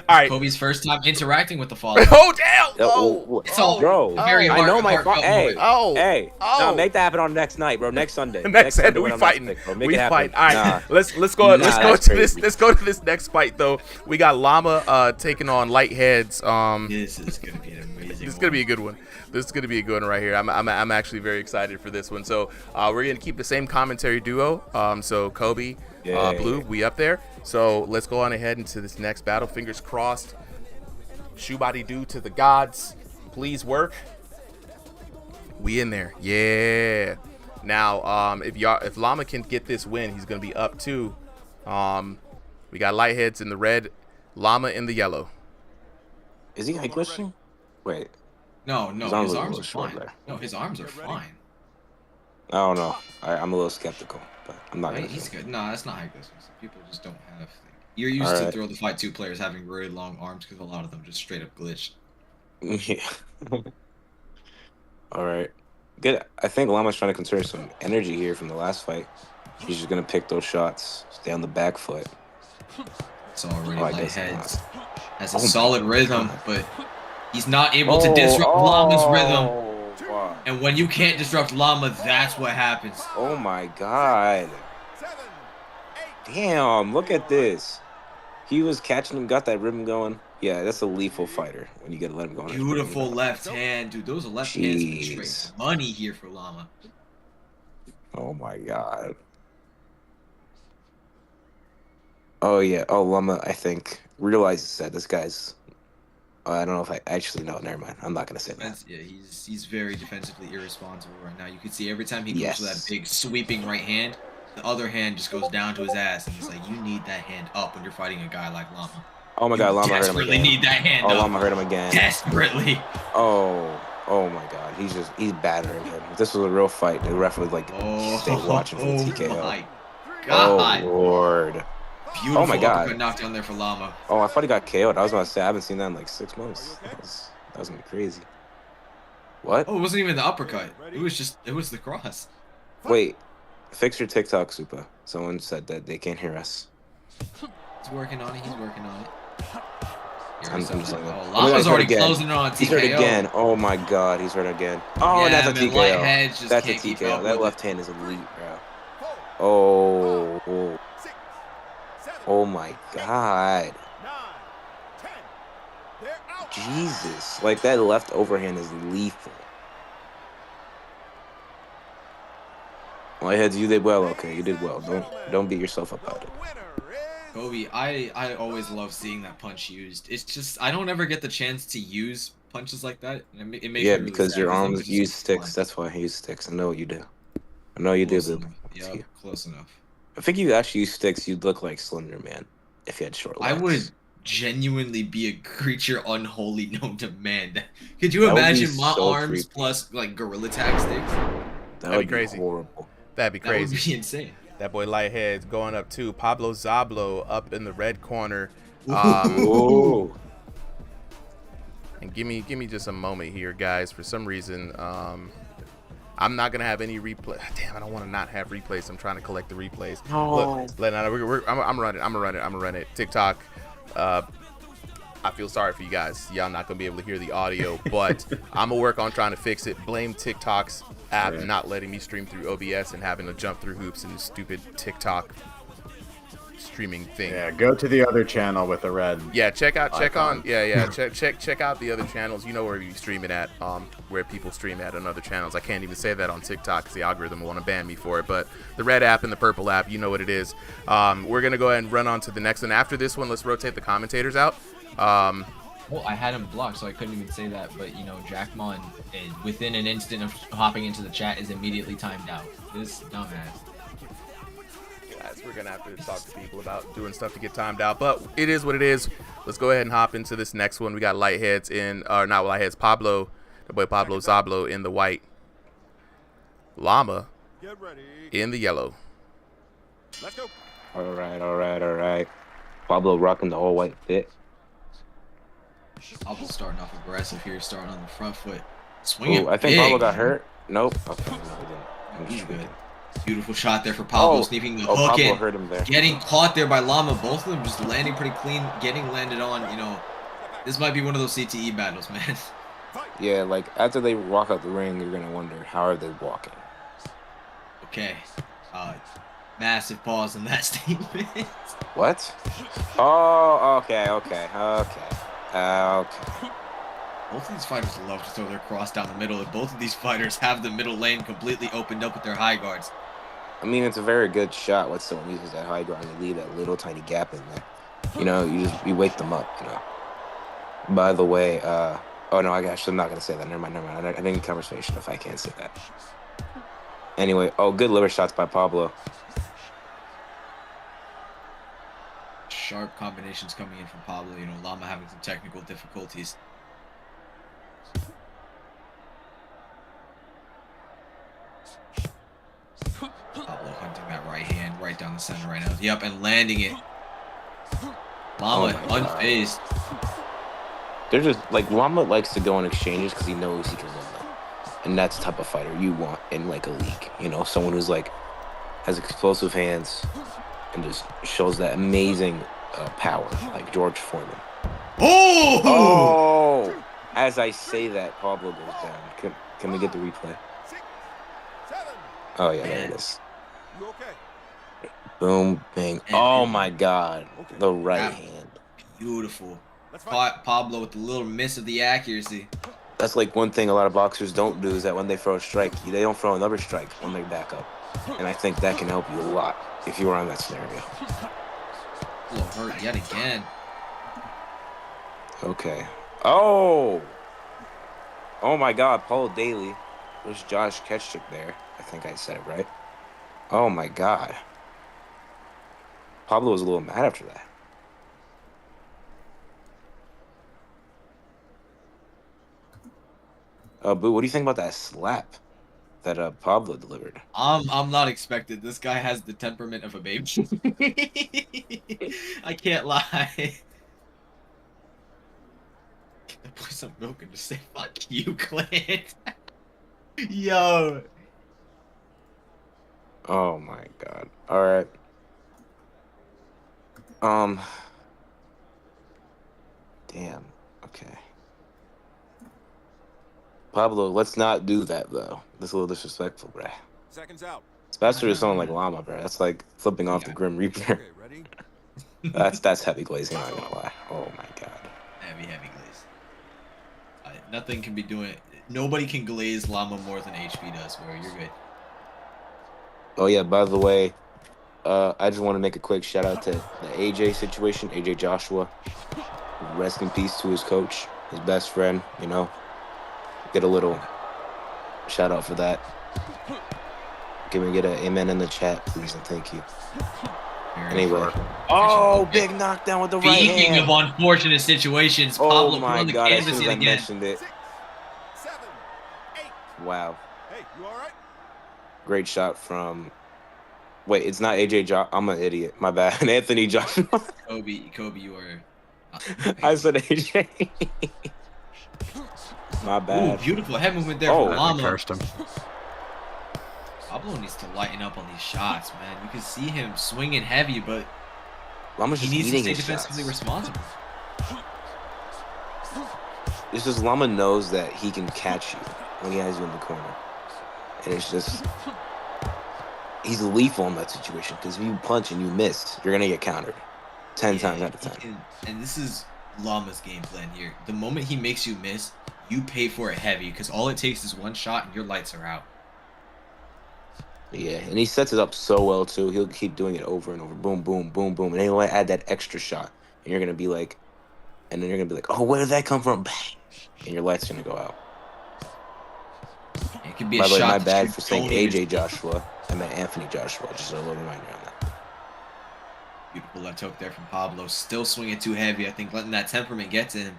All right. Kobe's first time interacting with the father. Oh damn! Oh, It's all bro. very I know my heartfelt Hey, moment. oh, hey. oh. No, make that happen on next night, bro. Next Sunday. Next Sunday Sunday we when I'm fighting. not sick, bro. Make We it happen. fight. All right, Nah. let's go. Nah, let's go that's to this. crazy. Let's go to this next fight though. We got Llama taking on Lightheads. This is gonna be an amazing. This is gonna be a good one. This is gonna be a good one right here. I'm actually very excited for this one. So we're gonna keep the same commentary duo. So Kobe, Blue, we up there. So let's go on ahead into this next battle. Fingers crossed. Shoe body do to the gods. Please work. We in there. Yeah. Now if Llama can get this win, he's gonna be up 2. We got Lightheads in the red, Llama in the yellow. Is he high glitching? Wait. No, His his arms are a arms little are short fine. there. No, his arms are fine. I don't know. I'm a little skeptical, but I'm not Right? gonna. He's say. good. No, that's not high distance. People just don't have. You're used to Alright. throw the fight 2 players having really long arms because a lot of them just straight up glitch. Yeah. All right. Good. I think Llama's trying to conserve some energy here from the last fight. He's just gonna pick those shots, stay on the back foot. It's already Oh, I light guess heads. not. Has a Oh my solid rhythm, God. but he's not able to disrupt Llama's rhythm. Wow. And when you can't disrupt Llama, that's what happens. Oh my god. 7, 8. Damn, look at this. He was catching him, got that rhythm going. Yeah, that's a lethal fighter when you get to let him go. on his Beautiful rhythm. left hand, dude. Those left hands are Jeez. straight money here for Llama. Oh my god. Oh yeah. Oh, Llama, I think, realizes that this guy's. I don't know if I actually know. Never mind. I'm not gonna say that. Yeah, he's very defensively irresponsible right now. You can see every time he goes Yes. for that big sweeping right hand, the other hand just goes down to his ass, and he's like, "You need that hand up when you're fighting a guy like Llama. Oh my god, Llama hurt him Desperately again. need that hand Oh, up. Llama hurt him again. Desperately. Oh my god. He's battering him. If this was a real fight, the ref would like stay watching for the TKO. my Oh god. lord. Beautiful oh my God. uppercut knockdown there for Llama. Oh, I thought he got KO'd. I was about to say I haven't seen that in like 6 months. That was gonna be crazy. What? Oh, it wasn't even the uppercut. It was the cross. Wait. Fix your TikTok, Supa. Someone said that they can't hear us. He's working on it. He's working on it. I'm just like, oh, oh my God, Llama's he's hurt already again. closing it on TKO. He's hurt again. Oh my god, he's hurt again. Oh, Yeah, that's a man, light TKO. heads just That's a can't keep TKO. up That with left it. hand is elite, bro. Oh. 6, 7, Oh my god. 9, 10. They're out. Jesus. Like that left overhand is lethal. Lightheads, you did well. Okay, you did well. Don't beat yourself up about it. The winner is Kobe, I always love seeing that punch used. It's just I don't ever get the chance to use punches like that. It makes me Yeah, really because sad your they arms just use fly. sticks. That's why I use sticks. I know what you do. I know you do, Close boo. enough. Yep, close enough. I think you actually use sticks, you'd look like Slender Man if you had short I legs. would genuinely be a creature unholy known to man. Could you That would be imagine my so arms creepy. plus like gorilla tag sticks? That That'd would be crazy. horrible. That'd be That would crazy. be insane. That boy Lightheads going up 2. Pablo Zablo up in the red corner. Ooh. And give me just a moment here, guys. For some reason, I'm not gonna have any replay. Damn, I don't want to not have replays. I'm trying to collect the replays. No. Look, I'm running. I'm gonna run it. TikTok. I feel sorry for you guys. Y'all not gonna be able to hear the audio, but I'm gonna work on trying to fix it. Blame TikTok's app not letting me stream through OBS and having to jump through hoops and stupid TikTok streaming thing. Yeah, go to the other channel with the red. Yeah, check out icon. check out the other channels. You know where you stream it at, where people stream at on other channels. I can't even say that on TikTok because the algorithm will want to ban me for it. But the red app and the purple app, you know what it is. We're gonna go ahead and run on to the next one. After this one, let's rotate the commentators out. Well, I had him blocked, so I couldn't even say that. But, you know, Jackmon, within an instant of hopping into the chat, is immediately timed out. This dumbass. Guys, we're going to have to talk to people about doing stuff to get timed out. But it is what it is. Let's go ahead and hop into this next one. We got Lightheads in, or not Lightheads, Pablo, the boy Pablo Zablo in the white. Llama Get ready. in the yellow. Let's go. All right. Pablo rocking the all white fit. Pablo starting off aggressive here, starting on the front foot. Swinging Ooh, I think big. Pablo got hurt. Nope. Okay, no, he didn't. He's good. Beautiful shot there for Pablo, sneaking the hook Pablo in. hurt him there. Getting caught there by Llama. Both of them just landing pretty clean, getting landed on. You know, this might be one of those CTE battles, man. Yeah, like after they walk out the ring, you're gonna wonder how are they walking. Okay. Massive pause in that statement. What? Oh, okay. Both of these fighters love to throw their cross down the middle, and both of these fighters have the middle lane completely opened up with their high guards. I mean, it's a very good shot when someone uses that high guard and they leave that little tiny gap in there. You know, you wake them up, you know. By the way, oh no, I'm not gonna say that. Never mind. I didn't conversation if I can't say that. Anyway, good liver shots by Pablo. Sharp combinations coming in from Pablo. You know, Llama having some technical difficulties. Pablo hunting that right hand right down the center right now. Yep, and landing it. Llama unfazed. They're just like Llama likes to go on exchanges because he knows he can win them, and that's the type of fighter you want in like a league. You know, someone who's like has explosive hands and just shows that amazing power, like George Foreman. Oh! As I say that, Pablo goes down. Can we get the replay? 6, 7. Oh yeah, there it is. You okay? Boom, bang. Oh my God, the right hand. Beautiful. Let's fight. Pablo with a little miss of the accuracy. That's like one thing a lot of boxers don't do is that when they throw a strike, they don't throw another strike when they back up. And I think that can help you a lot if you were on that scenario. Pablo hurt yet again. Okay. Oh my God, Paul Daly. There's Josh Ketchuk there. I think I said it right. Oh my God. Pablo was a little mad after that. Boo, what do you think about that slap that Pablo delivered? I'm not expected. This guy has the temperament of a baby. I can't lie. Put some milk and just say fuck you, Clint. Yo. Oh my God. All right. Damn. Okay. Pablo, let's not do that though. That's a little disrespectful, bruh. Seconds out. Especially to someone like Llama, bruh. That's like flipping off the Grim Reaper. Okay, ready? That's heavy glazing, I'm not gonna lie. Oh my God. Heavy glaze. Nothing can be doing. Nobody can glaze Llama more than HP does, bro. You're good. Oh yeah, by the way, I just want to make a quick shout out to the AJ situation, AJ Joshua. Rest in peace to his coach, his best friend, you know. Get a little shout out for that. Can we get an amen in the chat, please, and thank you. Anyway. Oh, big knockdown with the right hand. Speaking of unfortunate situations, Pablo Oh put my on the God, as canvas soon as yet I again. mentioned it. 6, 7, 8. Wow. Hey, you all right? Great shot from... Wait, it's not AJ Joshua. I'm an idiot. My bad. Anthony Joshua. Kobe, you are. I said AJ. My bad. Ooh, beautiful head movement there Oh, from I Llama. cursed him. Pablo needs to lighten up on these shots, man. You can see him swinging heavy, but Llama's he just needs to eating stay his defensively shots. responsible. It's just Llama knows that he can catch you when he has you in the corner. And it's just... he's lethal in that situation because if you punch and you miss, you're gonna get countered 10 times out of 10. And this is Llama's game plan here. The moment he makes you miss, you pay for it heavy because all it takes is one shot and your lights are out. Yeah, and he sets it up so well too. He'll keep doing it over and over. Boom, boom, boom, boom, and he'll add that extra shot, and you're gonna be like, oh, where did that come from? Bang, and your light's gonna go out. It could be By a the way, shot. my that bad you for saying don't even- AJ Joshua. I meant Anthony Joshua. Just a little reminder on that. Beautiful left hook there from Pablo. Still swinging too heavy. I think letting that temperament get to him.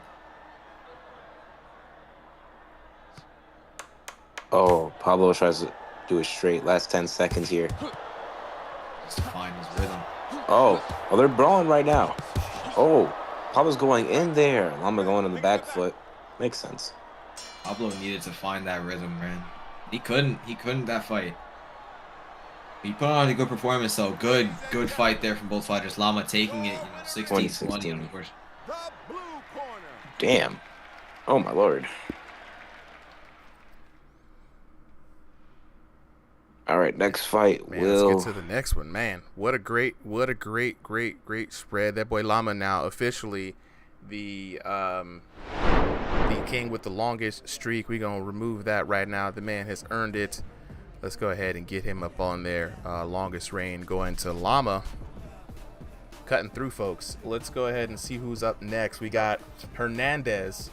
Oh, Pablo tries to do it straight. Last 10 seconds here. Just to find his rhythm. Oh, they're brawling right now. Oh, Pablo's going in there. Llama going on the back foot. Makes sense. Pablo needed to find that rhythm, man. He couldn't that fight. He put on a good performance, though. Good fight there from both fighters. Llama taking it, 16-20, of course. The blue corner. Damn. Oh, my Lord. All right, next fight. Man, let's get to the next one, man. What a great spread. That boy Llama now officially the king with the longest streak. We're gonna remove that right now. The man has earned it. Let's go ahead and get him up on there. Longest reign going to Llama. Cutting through, folks. Let's go ahead and see who's up next. We got Hernandez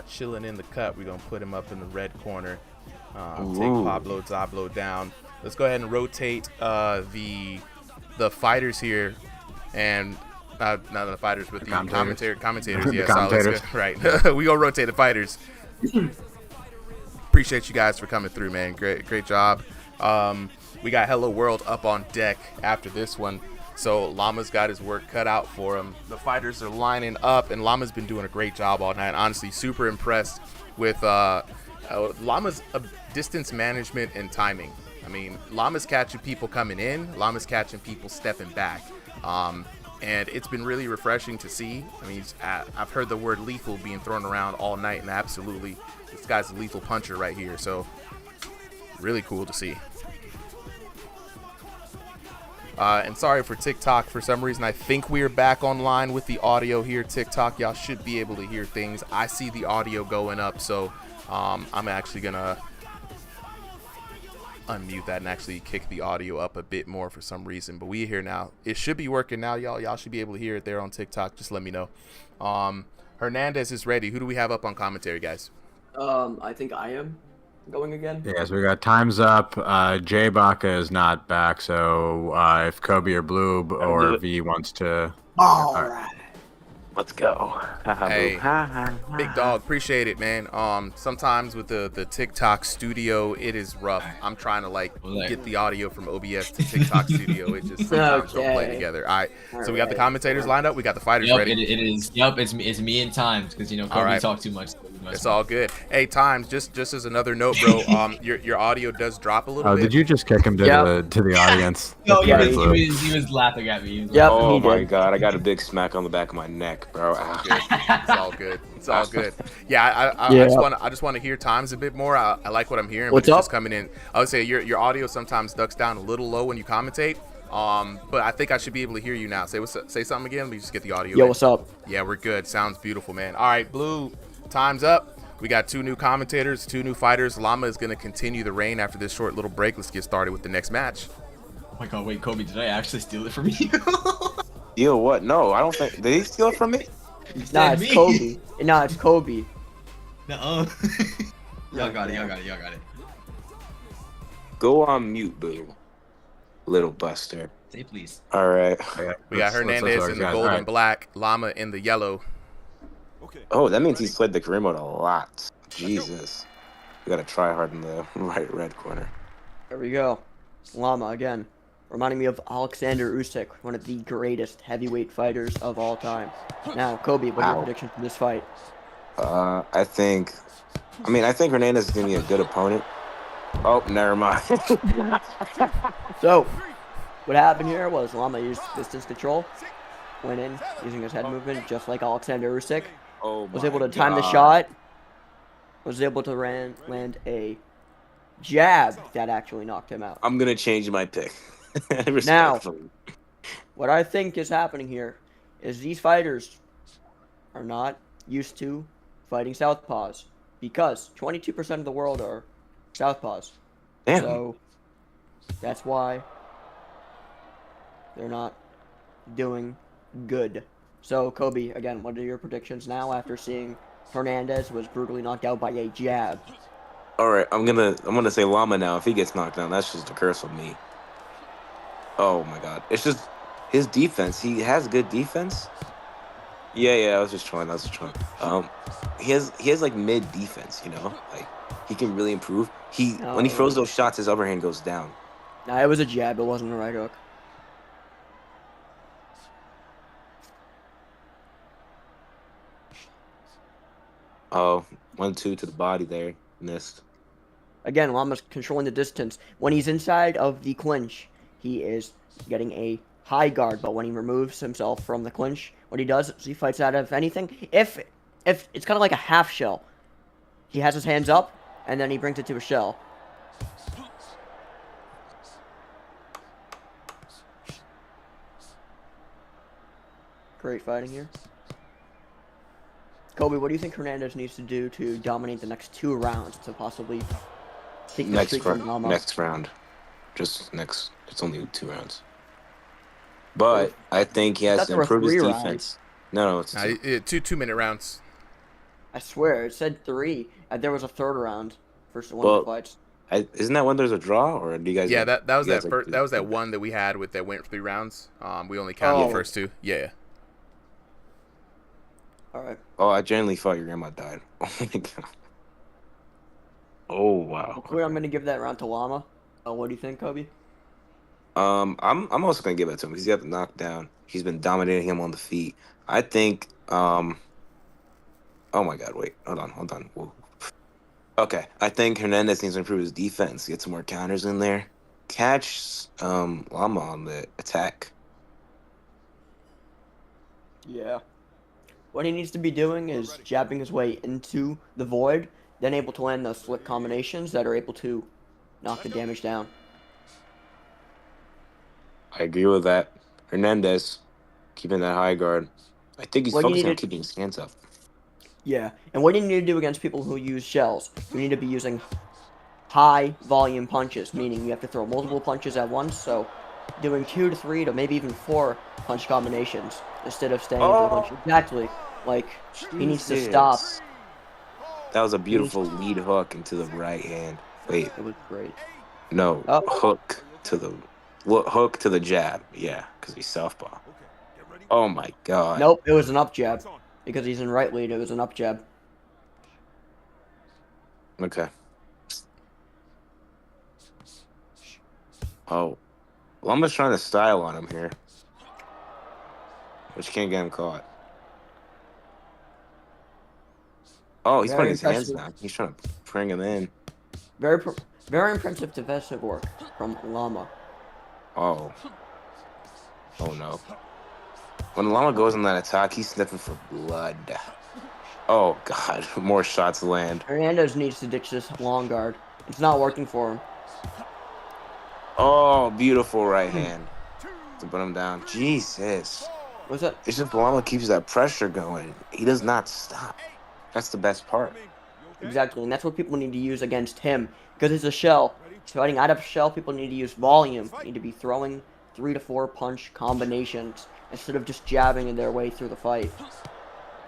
chilling in the cut. We're gonna put him up in the red corner. Take Pablo Zablo down. Let's go ahead and rotate the fighters here, and not the fighters, but the commentators. Yes, commentators. Right. We gonna rotate the fighters. Appreciate you guys for coming through, man. Great job. We got Hello World up on deck after this one, so Llama's got his work cut out for him. The fighters are lining up, and Llama's been doing a great job all night. Honestly, super impressed with Llama's distance management and timing. I mean, Llama's catching people coming in, Llama's catching people stepping back. And it's been really refreshing to see. I mean, I've heard the word lethal being thrown around all night, and absolutely, this guy's a lethal puncher right here. So, really cool to see. And sorry for TikTok. For some reason, I think we're back online with the audio here. TikTok, y'all should be able to hear things. I see the audio going up, so I'm actually gonna unmute that and actually kick the audio up a bit more for some reason. But we're here now. It should be working now, y'all. Y'all should be able to hear it there on TikTok. Just let me know. Hernandez is ready. Who do we have up on commentary, guys? I think I am going again. Yeah, so we got time's up. Jay Baca is not back, so if Kobe or Blue or V wants to. All right. Let's go. Hey, big dog, appreciate it, man. Sometimes with the TikTok studio, it is rough. I'm trying to get the audio from OBS to TikTok studio. It just sometimes don't play together. All right, so we got the commentators lined up. We got the fighters ready. It is. Yep, it's me and Times because Kobe talk too much. It's all good. Hey, Times, just as another note, bro. Your audio does drop a little bit. Did you just kick him to the audience? No, he was laughing at me. Oh my God, I got a big smack on the back of my neck, bro. It's all good. It's all good. Yeah, I just want to hear Times a bit more. I like what I'm hearing. What's but it's up? just coming in. I would say your audio sometimes ducks down a little low when you commentate. But I think I should be able to hear you now. Say something again. Let me just get the audio. Yo, in. what's up? Yeah, we're good. Sounds beautiful, man. All right, Blue, time's up. We got 2 new commentators, 2 new fighters. Llama is going to continue the reign after this short little break. Let's get started with the next match. Oh my God, wait, Kobe, did I actually steal it from you? Steal what? No, I don't think. Did he steal it from me? Nah, it's Kobe. Nah, it's Kobe. Nuh-uh. Y'all got it. Go on mute, boo. Little buster. Say please. All right. We got Hernandez in the gold and black, Llama in the yellow. Okay. Oh, that means he's played the career mode a lot. Jesus. We got to try hard in the right red corner. There we go. Llama again. Reminding me of Alexander Usyk, one of the greatest heavyweight fighters of all time. Now, Kobe, what are your predictions for this fight? I think Hernandez is going to be a good opponent. Oh, never mind. So, what happened here was Llama used distance control, went in using his head movement, just like Alexander Usyk. Oh, Was able to time the shot, was able to land a jab that actually knocked him out. I'm gonna change my pick. Now, Respectfully. what I think is happening here is these fighters are not used to fighting southpaws because 22% of the world are southpaws. Damn. So that's why they're not doing good. So Kobe, again, what are your predictions now after seeing Hernandez was brutally knocked out by a jab? All right, I'm gonna say Llama now. If he gets knocked down, that's just a curse of me. Oh my God, it's just his defense. He has good defense. Yeah, I was just trying. He has like mid defense. You know, like he can really improve. When he throws those shots, his upper hand goes down. Nah, it was a jab. It wasn't a right hook. Oh, 1-2 to the body there. Missed. Again, Llama's controlling the distance. When he's inside of the clinch, he is getting a high guard. But when he removes himself from the clinch, what he does is he fights out of anything. If it's kind of like a half shell. He has his hands up, and then he brings it to a shell. Great fighting here. Kobe, what do you think Hernandez needs to do to dominate the next 2 rounds to possibly take the streak from Llama? Next round. Just next. It's only 2 rounds. But I think he has to improve his defense. No, it's 2 2-minute rounds. I swear, it said 3, and there was a 3rd round for one of the fights. Isn't that when there's a draw, or do you guys? Yeah, that was that one that we had that went 3 rounds. We only counted the first 2. Yeah. All right. Oh, I genuinely thought your grandma died. Oh my God. Oh wow. I'm gonna give that round to Llama. What do you think, Kobe? I'm also gonna give it to him because he got the knockdown. He's been dominating him on the feet. I think. Oh my God! Wait, hold on. Whoa. Okay, I think Hernandez needs to improve his defense, get some more counters in there, catch Llama on the attack. Yeah. What he needs to be doing is jabbing his way into the void, then able to land those slick combinations that are able to knock the damage down. I agree with that. Hernandez keeping that high guard. I think he's focusing on keeping his hands up. Yeah, and what you need to do against people who use shells, you need to be using high volume punches, meaning you have to throw multiple punches at once, so doing 2 to 3 to maybe even 4 punch combinations instead of staying into a punch. Exactly. Like, he needs to stop. That was a beautiful lead hook into the right hand. Wait. It was great. No, hook to the jab. Yeah, because he's southpaw. Oh my God. Nope, it was an up jab. Because he's in right lead, it was an up jab. Okay. Oh. Llama's trying to style on him here. Which can't get him caught. Oh, he's putting his hands down. He's trying to bring him in. Very impressive defensive work from Llama. Oh. Oh no. When Llama goes on that attack, he's sniffing for blood. Oh God, more shots land. Hernandez needs to ditch this long guard. It's not working for him. Oh, beautiful right hand to put him down. Jesus. What's that? It's just Llama keeps that pressure going. He does not stop. That's the best part. Exactly, and that's what people need to use against him. Because it's a shell. So fighting out of a shell, people need to use volume. They need to be throwing 3 to 4 punch combinations instead of just jabbing in their way through the fight.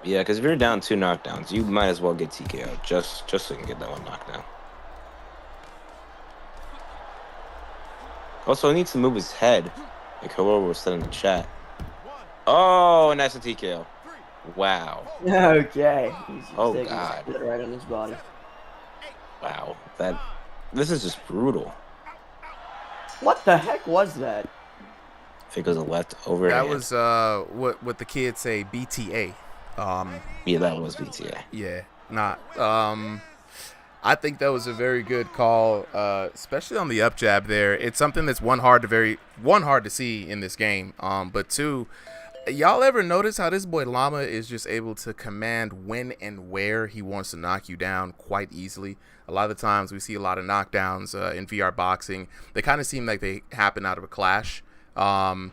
Yeah, because if you're down 2 knockdowns, you might as well get TKO just so you can get that one knockdown. Also, he needs to move his head, like whoever was said in the chat. Oh, and that's a TKO. Wow. Okay. Oh God. Right on his body. Wow. This is just brutal. What the heck was that? I think it was a left over. That was what the kids say, BTA. Yeah, that was BTA. Yeah, not. I think that was a very good call, especially on the up jab there. It's something that's hard to see in this game. But 2, y'all ever notice how this boy Llama is just able to command when and where he wants to knock you down quite easily? A lot of the times we see a lot of knockdowns in VR boxing. They kind of seem like they happen out of a clash. But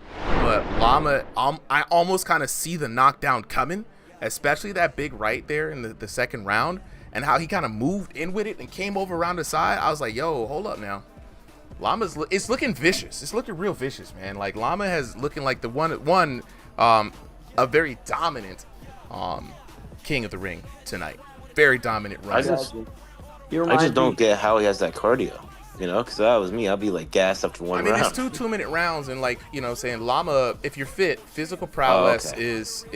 Llama, I almost kind of see the knockdown coming, especially that big right there in the second round, and how he kind of moved in with it and came over around the side. I was like, yo, hold up now. Llama's it's looking vicious. It's looking real vicious, man. Like Llama has looking like the one a very dominant king of the ring tonight. Very dominant run. I just don't get how he has that cardio. You know, because if that was me, I'd be like gassed after one round. It's 2 2-minute rounds, and like, you know, saying Llama, if you're fit, physical prowess is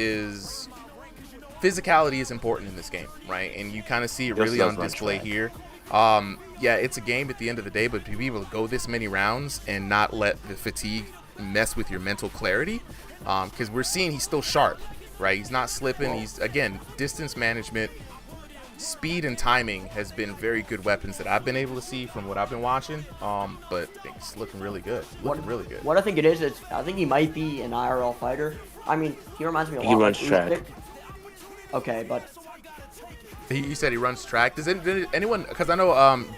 physicality is important in this game, right? And you kind of see it really on display here. Yeah, it's a game at the end of the day, but to be able to go this many rounds and not let the fatigue mess with your mental clarity, because we're seeing he's still sharp, right? He's not slipping. He's, again, distance management, speed and timing has been very good weapons that I've been able to see from what I've been watching. But it's looking really good. Really good. What I think it is, I think he might be an IRL fighter. I mean, he reminds me a lot. He runs track. Okay, but he said he runs track. Does anyone? Because I know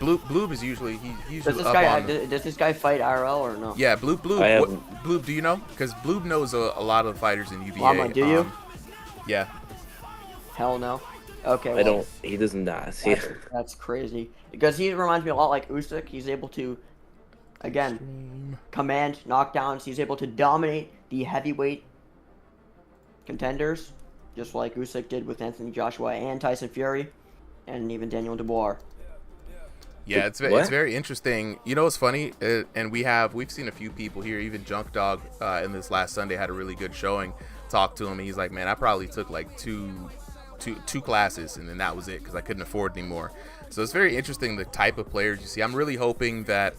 Bloob is usually he's does this guy fight IRL or no? Yeah, Bloob. Bloob, do you know? Because Bloob knows a lot of fighters in UVA. Llama, do you? Yeah. Hell no. Okay. I don't. He doesn't die. That's crazy. Because he reminds me a lot like Usyk. He's able to, again, command knockdowns. He's able to dominate the heavyweight contenders, just like Usyk did with Anthony Joshua and Tyson Fury, and even Daniel Dubois. Yeah, it's very interesting. You know what's funny? And we've seen a few people here. Even Junk Dog in this last Sunday had a really good showing. Talked to him. He's like, man, I probably took like two classes, and then that was it because I couldn't afford anymore. So it's very interesting the type of players you see. I'm really hoping that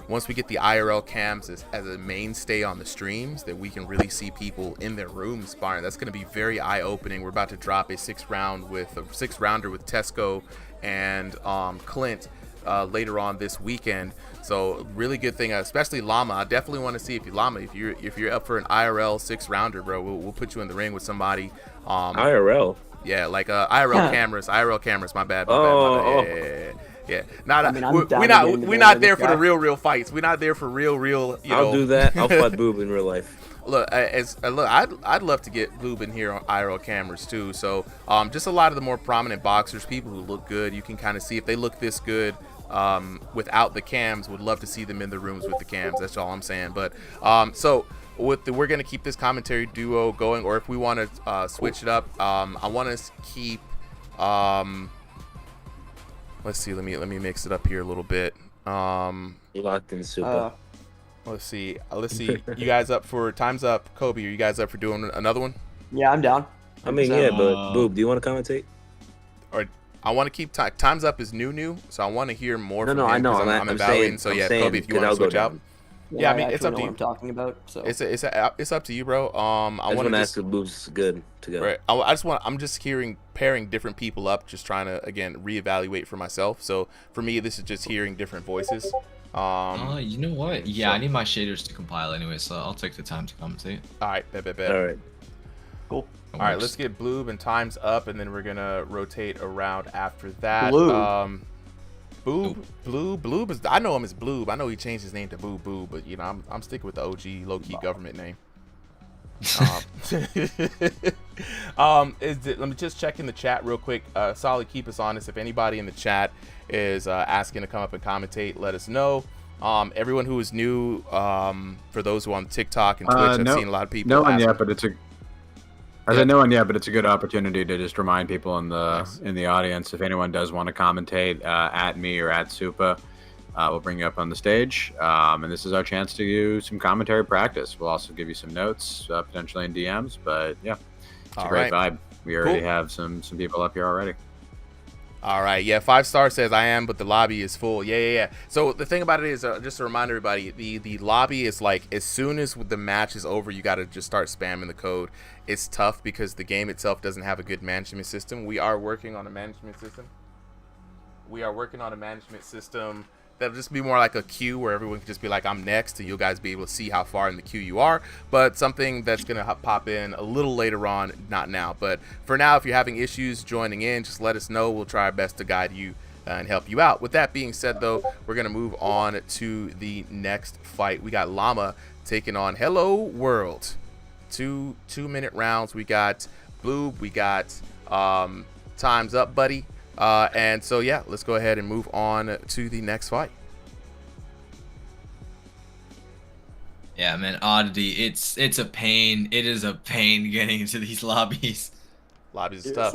once we get the IRL cams as a mainstay on the streams, that we can really see people in their rooms sparring. That's going to be very eye-opening. We're about to drop a six rounder with Tesco and Clint later on this weekend. So really good thing, especially Llama. I definitely want to see if you're up for an IRL 6-rounder, bro. We'll put you in the ring with somebody. IRL. Yeah, like IRL cameras. IRL cameras. My bad. Yeah. We're not there for the real fights. We're not there for real. I'll do that. I'll fight Boob in real life. Look, I'd love to get Boob in here on IRL cameras too. So, just a lot of the more prominent boxers, people who look good, you can kind of see if they look this good without the cams. Would love to see them in the rooms with the cams. That's all I'm saying. But we're gonna keep this commentary duo going, or if we want to switch it up, I want us to keep. Let's see. Let me mix it up here a little bit. Locked in super. Let's see. You guys up for time's up? Kobe, are you guys up for doing another one? Yeah, I'm down. I mean, yeah, but Boob, do you want to commentate? Or I want to keep time's up is new, so I want to hear more. No, I know. I'm evaluating. So yeah, Kobe, if you want to switch out. Yeah, I mean, it's up to you. What I'm talking about. So it's up to you, bro. I want to ask if Boob's good together. Right. I'm just pairing different people up, just trying to again reevaluate for myself. So for me, this is just hearing different voices. You know what? Yeah, I need my shaders to compile anyway, so I'll take the time to commentate. All right, bet. All right. Cool. All right, let's get Bloob and time's up, and then we're gonna rotate around after that. Bloob is. I know him as Bloob. I know he changed his name to Boo, but you know I'm sticking with the OG low-key government name. Let me just check in the chat real quick. Solid, keep us honest. If anybody in the chat is asking to come up and commentate, let us know. Everyone who is new, for those who are on TikTok and Twitch, I've seen a lot of people. No one yet, but it's a good opportunity to just remind people in the audience, if anyone does want to commentate at me or at Supa, we'll bring you up on the stage, and this is our chance to do some commentary practice. We'll also give you some notes, potentially in DMs, but yeah, it's a great vibe. We already have some people up here already. All right, yeah, 5-star says I am, but the lobby is full. Yeah. So the thing about it is, just to remind everybody, the lobby is like, as soon as the match is over, you got to just start spamming the code. It's tough because the game itself doesn't have a good management system. We are working on a management system. that'll just be more like a queue where everyone can just be like, I'm next, and you guys be able to see how far in the queue you are. But something that's going to pop in a little later on, not now. But for now, if you're having issues joining in, just let us know. We'll try our best to guide you and help you out. With that being said, though, we're going to move on to the next fight. We got Llama taking on Hello World. Two-minute rounds. We got Blue. We got Time's Up, buddy. And so, yeah, let's go ahead and move on to the next fight. Yeah, man, Oddity, it's a pain. It is a pain getting into these lobbies. Lobbies is tough.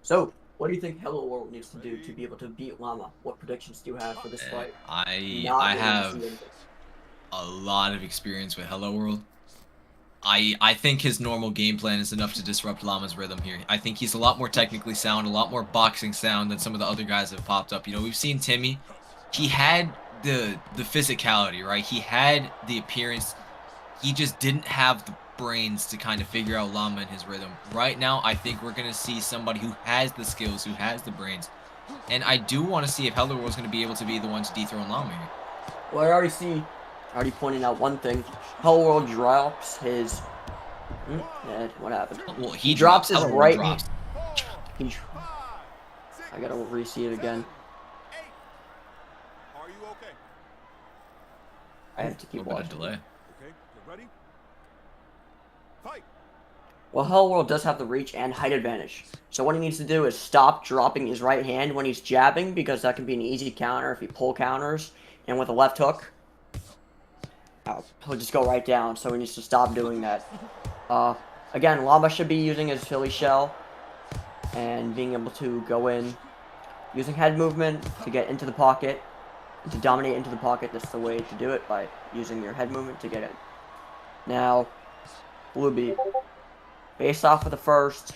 So, what do you think Hello World needs to do to be able to beat Llama? What predictions do you have for this fight? I have a lot of experience with Hello World. I think his normal game plan is enough to disrupt Llama's rhythm here. I think he's a lot more technically sound, a lot more boxing sound than some of the other guys that have popped up. You know, we've seen Timmy. He had the physicality, right? He had the appearance. He just didn't have the brains to kind of figure out Llama and his rhythm. Right now, I think we're going to see somebody who has the skills, who has the brains. And I do want to see if Hello World's going to be able to be the one to dethrone Llama here. Well, I already pointed out one thing. Hello World drops his... what happened? Well, he drops his right... I gotta re-see it again. Are you okay? I have to keep watching. Okay, you ready? Fight. Well, Hello World does have the reach and height advantage. So what he needs to do is stop dropping his right hand when he's jabbing, because that can be an easy counter if he pull counters. And with a left hook, he'll just go right down, so he needs to stop doing that. Again, Llama should be using his Philly shell and being able to go in, using head movement to get into the pocket, and to dominate into the pocket. That's the way to do it, by using your head movement to get in. Now, Bluebeat, based off of the first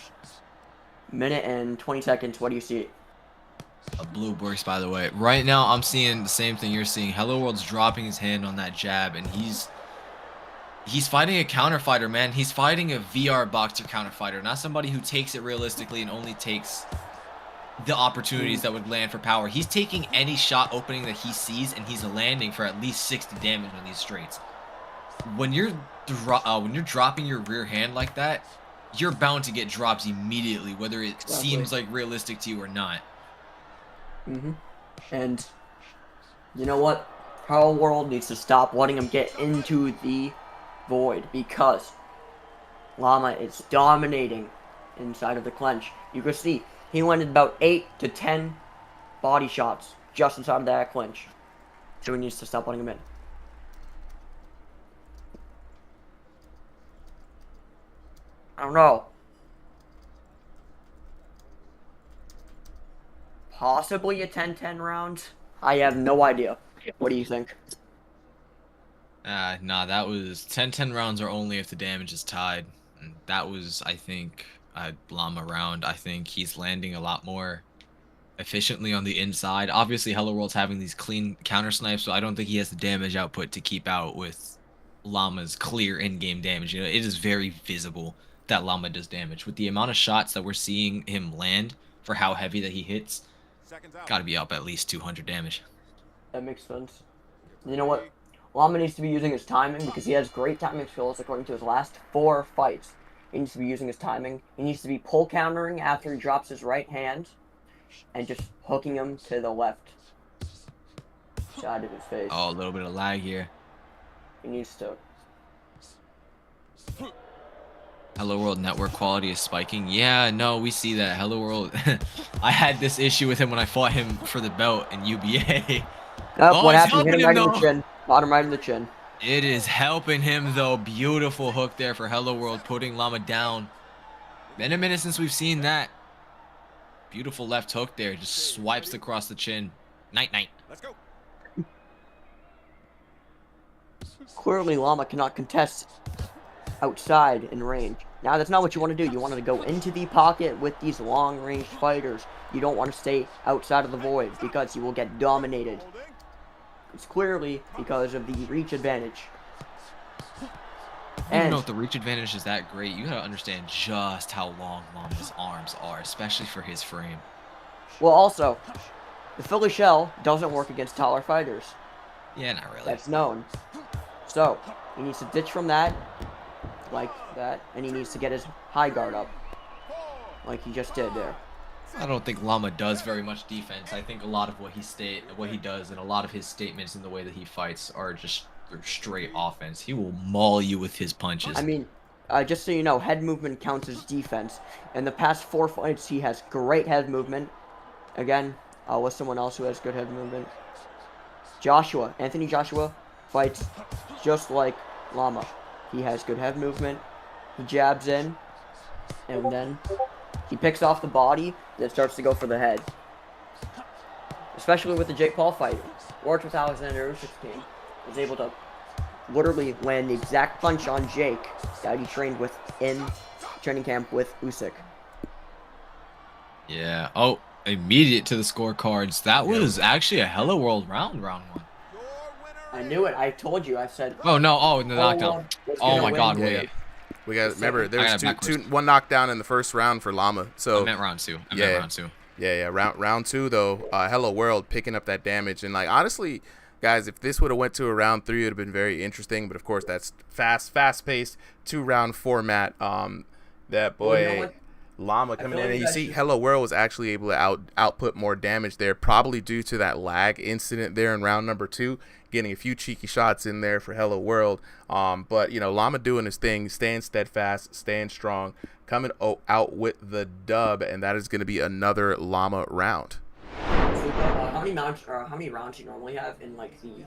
minute and 20 seconds, what do you see? Blue works, by the way. Right now, I'm seeing the same thing you're seeing. Hello World's dropping his hand on that jab, and he's fighting a counter fighter, man. He's fighting a VR boxer counter fighter, not somebody who takes it realistically and only takes the opportunities that would land for power. He's taking any shot opening that he sees, and he's landing for at least 60 damage on these straights. When you're dropping your rear hand like that, you're bound to get drops immediately, whether it seems like realistic to you or not. And you know what? Hello World needs to stop letting him get into the void, because Llama is dominating inside of the clinch. You can see he landed about 8 to 10 body shots just inside of that clinch. So he needs to stop letting him in. I don't know. Possibly a 10-10 round? I have no idea. What do you think? Nah, that was 10-10 rounds are only if the damage is tied. And that was, I think, a Llama round. I think he's landing a lot more efficiently on the inside. Obviously, Hello World's having these clean counter snipes, so I don't think he has the damage output to keep out with Llama's clear in-game damage. You know, it is very visible that Llama does damage. With the amount of shots that we're seeing him land for how heavy that he hits, gotta be up at least 200 damage. That makes sense. You know what? Llama needs to be using his timing, because he has great timing skills according to his last 4 fights. He needs to be using his timing. He needs to be pull countering after he drops his right hand and just hooking him to the left side of his face. Oh, a little bit of lag here. He needs to. Hello World network quality is spiking. Yeah, no, we see that. Hello World. I had this issue with him when I fought him for the belt in UBA. Oh, what happened? Hit him right in the chin. Bottom right in the chin. It is helping him, though. Beautiful hook there for Hello World, putting Llama down. Been a minute since we've seen that. Beautiful left hook there. Just swipes across the chin. Night-night. Let's go. Clearly, Llama cannot contest outside in range. Now, that's not what you want to do. You want to go into the pocket with these long-range fighters. You don't want to stay outside of the void, because you will get dominated. It's clearly because of the reach advantage. I don't know if the reach advantage is that great. You gotta understand just how long Llama's arms are, especially for his frame. Well, also, The Philly shell doesn't work against taller fighters. Yeah, not really. That's known. So, he needs to ditch from that, like that, and he needs to get his high guard up, like he just did there. I don't think Llama does very much defense. I think a lot of what he does, and a lot of his statements in the way that he fights are just straight offense. He will maul you with his punches. I mean, just so you know, head movement counts as defense. In the past 4 fights, he has great head movement. Again, with someone else who has good head movement. Anthony Joshua fights just like Llama. He has good head movement. He jabs in, and then he picks off the body, then starts to go for the head. Especially with the Jake Paul fight. Worked with Alexander Usyk's team. Was able to literally land the exact punch on Jake that he trained with in training camp with Usyk. Yeah. Oh, immediate to the scorecards. That was actually a Hello World round one. I knew it. I told you. I said. Oh no! Oh, the knockdown. Oh my God! Wait. We got. Remember, there was one knockdown in the first round for Llama. So I meant round 2. Round 2. Yeah. Round 2 though. Hello World picking up that damage, and like honestly, guys, if this would have went to a round 3, it would have been very interesting. But of course, that's fast-paced 2-round format. That boy. Llama coming in, and you see Hello World was actually able to output more damage there, probably due to that lag incident there in round number 2, getting a few cheeky shots in there for Hello World. But you know, Llama doing his thing, staying steadfast, staying strong, coming out with the dub, and that is going to be another Llama round. How many rounds do you normally have in like the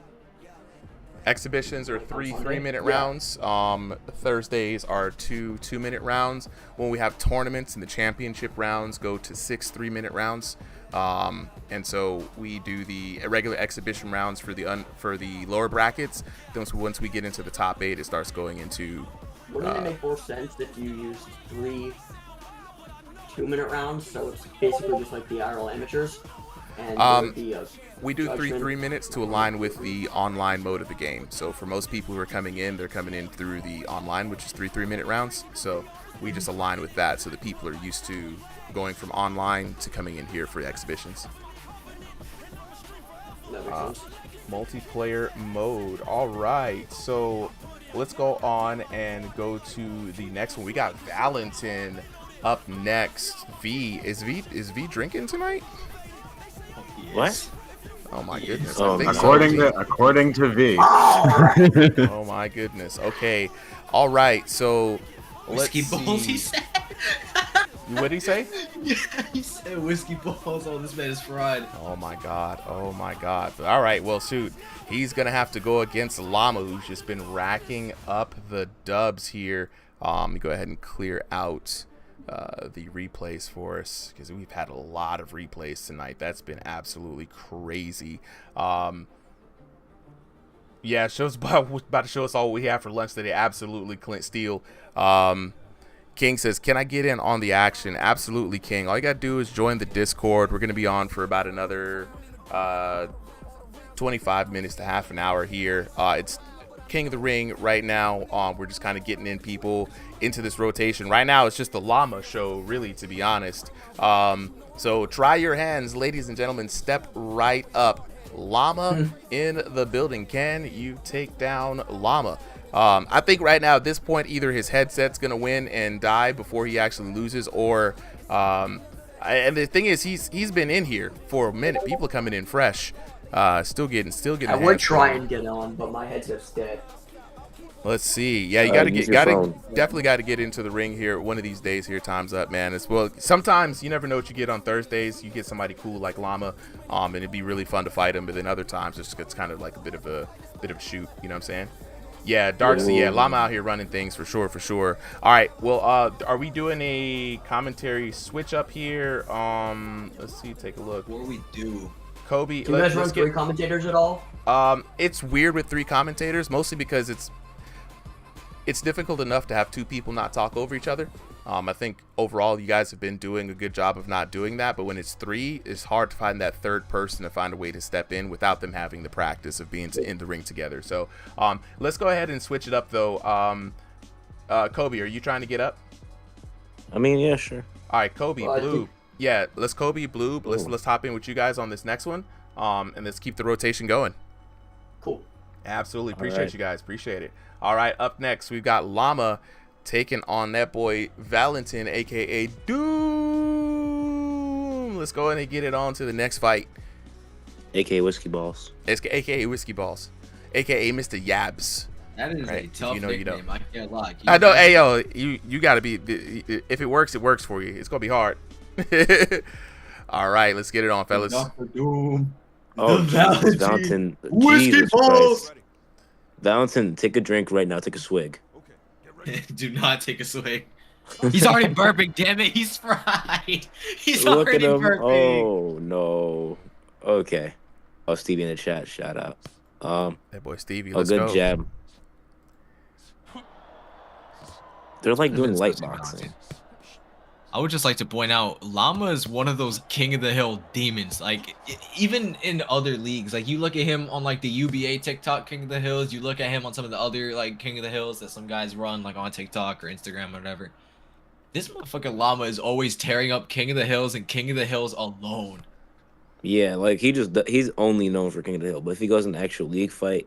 exhibitions are 3-minute rounds. Thursdays are 2-minute rounds. When we have tournaments and the championship rounds go to 6 3-minute rounds. And so we do the regular exhibition rounds for the lower brackets. Then once we get into the top 8, it starts going into. Wouldn't it make more sense if you used 3 2-minute rounds? So it's basically just like the IRL amateurs. And we do 3 minutes to align with the online mode of the game. So for most people who are coming in, they're coming in through the online, which is 3-minute rounds. So we just align with that, so the people are used to going from online to coming in here for exhibitions. Multiplayer mode. All right, so let's go on and go to the next one. We got Valentin up next. Is V drinking tonight? What? Oh my goodness! According to V. Oh my goodness. Okay. All right. So whiskey balls. He said. What did he say? Yeah, he said whiskey balls. Oh, this man is fried. Oh my god. All right. Well, shoot. He's gonna have to go against Llama, who's just been racking up the dubs here. Let me go ahead and clear out the replays for us, because we've had a lot of replays tonight. That's been absolutely crazy. Yeah, show's about to show us all what we have for lunch today. Absolutely, Clint Steele. King says, can I get in on the action? Absolutely, King. All you gotta do is join the Discord. We're gonna be on for about another 25 minutes to half an hour here. It's King of the Ring right now. We're just kind of getting in people into this rotation. Right now, it's just the Llama show, really, to be honest. So try your hands, ladies and gentlemen. Step right up. Llama in the building. Can you take down Llama? I think right now at this point, either his headset's gonna win and die before he actually loses, or and the thing is, he's been in here for a minute. People coming in fresh. Still getting. I would try and get on, but my headset's dead. Let's see. Yeah, you definitely got to get into the ring here one of these days. Here, time's up, man. Sometimes you never know what you get on Thursdays. You get somebody cool like Llama, and it'd be really fun to fight him. But then other times, it's kind of like a bit of a shoot. You know what I'm saying? Yeah, Darksy. Yeah, Llama out here running things for sure. All right. Well, are we doing a commentary switch up here? Let's see. Take a look. What do we do? Kobe. Do you guys run 3 commentators at all? It's weird with 3 commentators, mostly because it's difficult enough to have 2 people not talk over each other. I think overall you guys have been doing a good job of not doing that, but when it's 3, it's hard to find that third person to find a way to step in without them having the practice of being in the ring together. So let's go ahead and switch it up though. Kobe, are you trying to get up? I mean, yeah, sure. All right, Kobe, Blue. yeah, let's Kobe Blue. Ooh. Let's hop in with you guys on this next one. And let's keep the rotation going. Cool. Absolutely. All Appreciate right. you guys. Appreciate it. All right. Up next, we've got Llama taking on that boy Valentin, aka Doom. Let's go ahead and get it on to the next fight. AK Whiskey Balls. It's aka Whiskey Balls, aka Mr. Yabs. That is Right, a if tough you know, you know. nickname. I can't lie. I know. Hey yo, you gotta be. If it works for you. It's gonna be hard. All right, let's get it on, fellas. Dr. Doom. Oh, Valentin. Valentin. Whiskey Jesus balls. Christ. Valentin, take a drink right now. Take a swig. Okay, get ready. Do not take a swig. He's already burping. Damn it, he's fried. He's Look at already him. burping. Oh no. Okay. Oh, Stevie in the chat. Shout out. That boy Stevie. A Let's good go. jab. They're like doing Could've light been boxing. Valentin. I would just like to point out, Llama is one of those king of the hill demons. Like, even in other leagues, like you look at him on like the UBA TikTok King of the Hills, you look at him on some of the other like King of the Hills that some guys run like on TikTok or Instagram or whatever. This motherfucking Llama is always tearing up King of the Hills and King of the Hills alone. Yeah, like he's only known for King of the Hill, but if he goes in an actual league fight,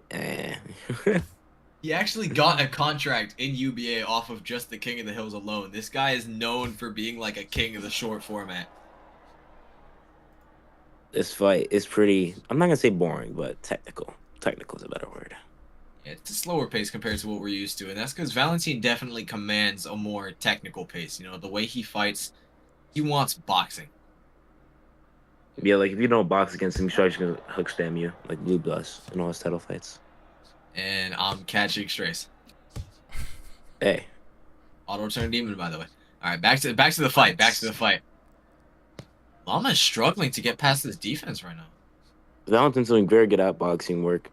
He actually got a contract in UBA off of just the King of the Hills alone. This guy is known for being like a king of the short format. this fight is pretty. I'm not gonna say boring, but technical. Technical is a better word. Yeah, it's a slower pace compared to what we're used to, and that's because Valentin definitely commands a more technical pace. You know, the way he fights, he wants boxing. Yeah, like if you don't box against him, he's gonna hook slam you like Blue does in all his title fights. And I'm catching strays. Hey, Auto turn demon, by the way. All right, back to the fight. Back to the fight. Llama is struggling to get past this defense right now. Valentin's doing very good outboxing work.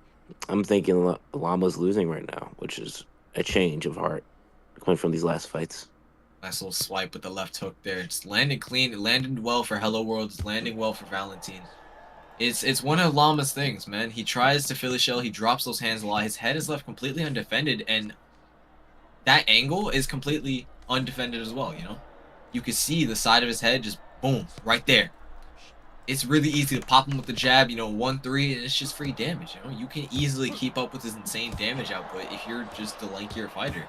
I'm thinking Llama's losing right now, which is a change of heart coming from these last fights. Nice little swipe with the left hook there. It's landed clean. It landed well for Hello World. It's landing well for Valentin. It's one of Llama's things, man. He tries to Philly shell. He drops those hands a lot. His head is left completely undefended, and that angle is completely undefended as well, you know? You can see the side of his head just, boom, right there. It's really easy to pop him with the jab, you know, 1-3, and it's just free damage, you know? You can easily keep up with his insane damage output if you're just the lankier fighter.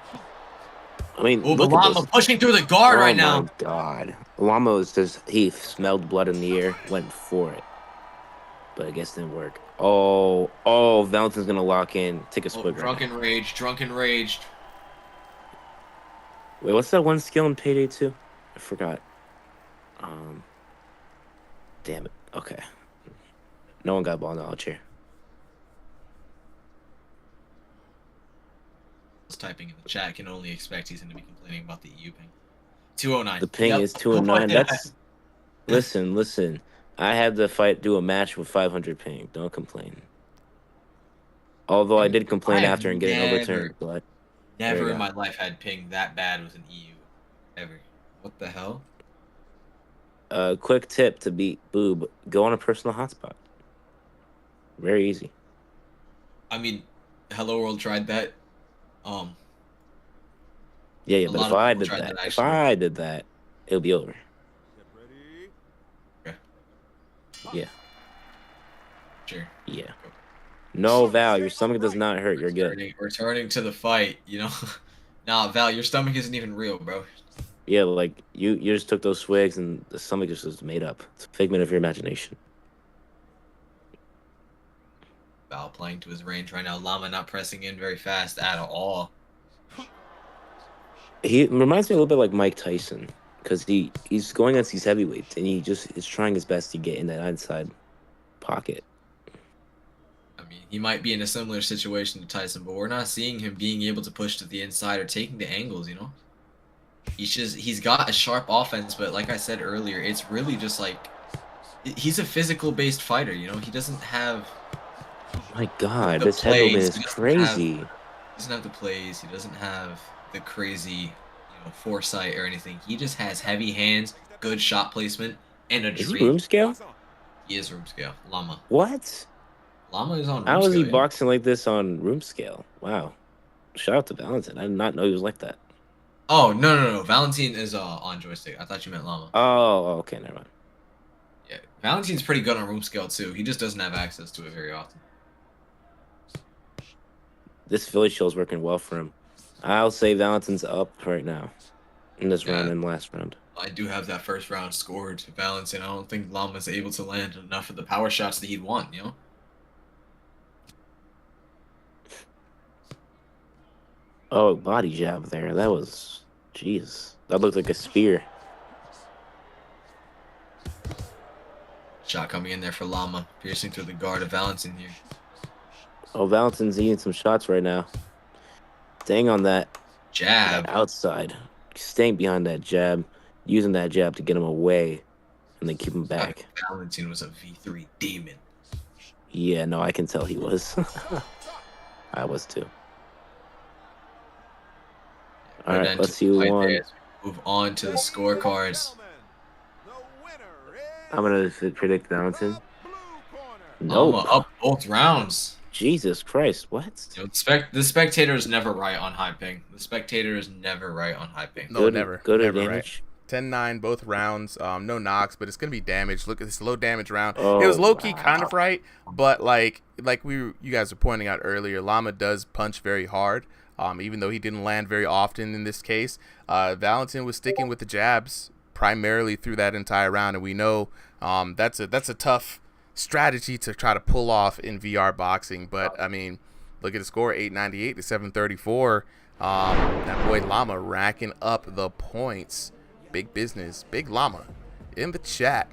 I mean, Oh, but look at Llama this. pushing through the guard right now. Oh my god. Llama was just, he smelled blood in the air, went for it. But I guess it didn't work. Oh, Valentin's gonna lock in. Take a Oh, swig. drunken rage, drunken rage. Wait, what's that one skill in Payday 2? I forgot. Damn it. Okay. No one got ball knowledge here. Typing in the chat can only expect he's going to be complaining about the EU ping. 209. The ping Yep. is 209. That's listen. I had the fight do a match with 500 ping. Don't complain. Although I did complain I have after and get it overturned, but there Never you in go. my life had ping that bad with an EU. Ever. What the hell? Quick tip to beat Boob: go on a personal hotspot. Very easy. I mean, Hello World tried that. Yeah, A but lot if of I people did tried that, that, if actually. I did that, it'll be over. Get ready. Okay. Yeah, Sure. yeah. No, Val, your stomach does not hurt. You're good. Returning to the fight, you know? Nah, Val, your stomach isn't even real, bro. Yeah, like you just took those swigs and the stomach just was made up. It's a figment of your imagination. Val playing to his range right now. Llama not pressing in very fast at all. He reminds me a little bit like Mike Tyson because he's going against these heavyweights and he just is trying his best to get in that inside pocket. I mean, he might be in a similar situation to Tyson, but we're not seeing him being able to push to the inside or taking the angles, you know? He's got a sharp offense, but like I said earlier, it's really just like, he's a physical based fighter, you know? He doesn't have My God, the this head movement plays, is he doesn't crazy. he doesn't have the plays, he doesn't have the crazy, you know, foresight or anything. He just has heavy hands, good shot placement, and a Is he dream. room scale? He is room scale. Llama. What? Llama is on room How is scale. he yeah. boxing like this on room scale? Wow. Shout out to Valentin. I did not know he was like that. Oh, no. Valentin is on joystick. I thought you meant Llama. Oh, okay, never mind. Valentine's pretty good on room scale too. He just doesn't have access to it very often. This Philly show's working well for him. I'll say Valentine's up right now in this round and last round. I do have that first round scored to Valentine. I don't think Llama's able to land enough of the power shots that he'd want, you know? Oh, body jab there. That was... Jeez. That looked like a spear. Shot coming in there for Llama, piercing through the guard of Valentine here. Oh, Valentine's eating some shots right now. Staying on that jab. Outside. Staying behind that jab. Using that jab to get him away. And then keep him back. Valentine was a V3 demon. Yeah, no, I can tell he was. I was too. All right, let's see who won. Move on to the scorecards. I'm going to predict Valentine. Nope. Up both rounds. Jesus Christ, what? You know, the spectator is never right on high ping. The spectator is never right on high ping. No, never. Good never advantage. Right. 10-9 both rounds. No knocks, but it's gonna be damage. Look at this low damage round. It was low key kind of right, but like you guys were pointing out earlier, Llama does punch very hard. Even though he didn't land very often in this case, Valentine was sticking with the jabs primarily through that entire round, and we know that's a tough strategy to try to pull off in VR boxing. But I mean, look at the score, 898 to 734. That boy Llama racking up the points. Big business, big Llama in the chat.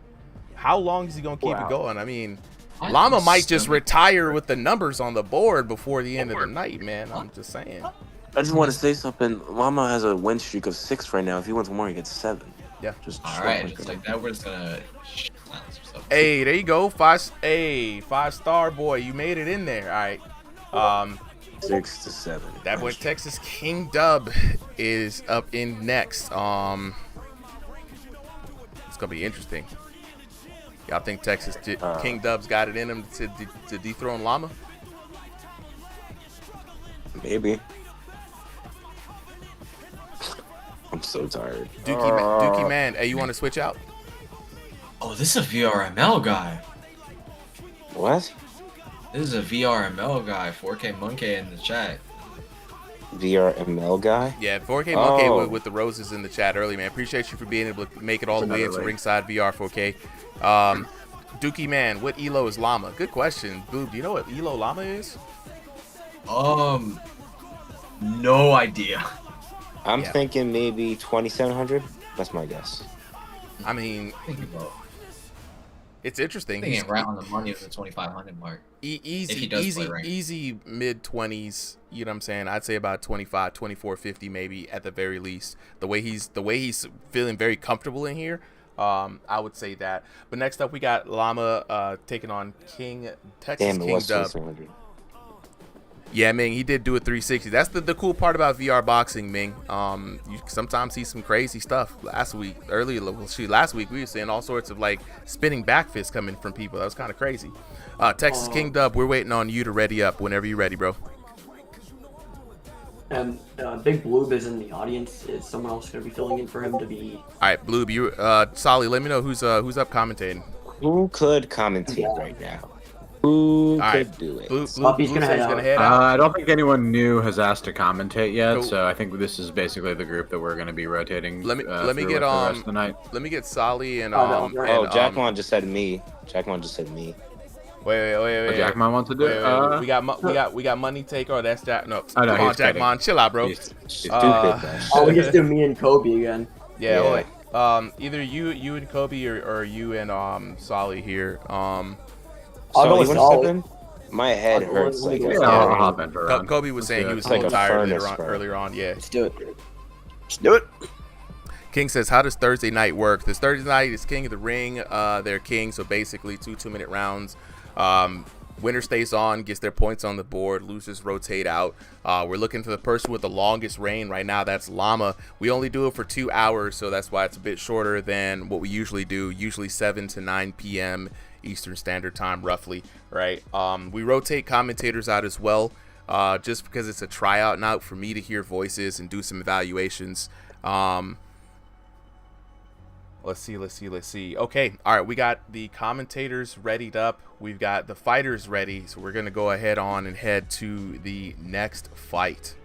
How long is he gonna keep it going? I mean, Llama might just retire with the numbers on the board before the end of the night, man. I'm just saying. I just want to say something. Llama has a win streak of 6 right now. If he wins more, he gets 7. Yeah. All right, just like that, we're just gonna. Hey, there you go, 5-star boy. You made it in there. All right. 6 to 7. That boy Texas King Dub is up in next. It's gonna be interesting. Y'all think Texas King Dub's got it in him to dethrone Llama? Maybe. I'm so tired. Dookie man, hey, you want to switch out? Oh, this is a VRML guy. What? This is a VRML guy. 4K Monkey in the chat. VRML guy? Yeah, 4K Monkey with the roses in the chat early, man. Appreciate you for being able to make it all the way into Ringside VR 4K. Dookie man, what elo is Llama? Good question. Boob, do you know what elo Llama is? No idea. I'm thinking maybe 2,700. That's my guess. I mean, it's interesting. He's right on the money of the 2,500 mark. Easy mid 20s. You know what I'm saying? I'd say about 25, 24.50 maybe at the very least. The way he's feeling very comfortable in here. I would say that. But next up, we got Llama taking on Texas King Dub. Yeah, Ming, he did do a 360. That's the cool part about VR boxing, Ming. You sometimes see some crazy stuff. Last week we were seeing all sorts of like spinning back fists coming from people. That was kind of crazy. Texas King Dub, we're waiting on you to ready up whenever you're ready, bro. Big Bloob is in the audience. Is someone else going to be filling in for him to be? All right, Bloob, you, Solly, let me know who's up commentating. Who could commentate right now? Who could do it? Blue gonna head out. I don't think anyone new has asked to commentate yet, so I think this is basically the group that we're going to be rotating. Let me get the rest of the night. Let me get Solly and Jackmon just said me. Jackmon just said me. Wait. Jackmon wants to do it. We got money taker. Oh, that's Jack. No, oh, no, come on, Jackmon, chill out, bro. He's stupid. We just do me and Kobe again. Yeah. Either you and Kobe or you and Solly here. I'll go with Solly. My head hurts. Like I'll hop in for a round. Kobe was saying he was a like little tired earlier on. Yeah. Let's do it. King says, how does Thursday night work? This Thursday night is King of the Ring. They're king, so basically 2-minute rounds. Winner stays on, gets their points on the board. Losers rotate out. We're looking for the person with the longest reign right now. That's Llama. We only do it for 2 hours, so that's why it's a bit shorter than what we usually do. Usually 7 to 9 p.m. Eastern Standard Time, roughly, right? We rotate commentators out as well, just because it's a tryout night for me to hear voices and do some evaluations. Let's see. Okay, all right, we got the commentators readied up. We've got the fighters ready, so we're going to go ahead on and head to the next fight.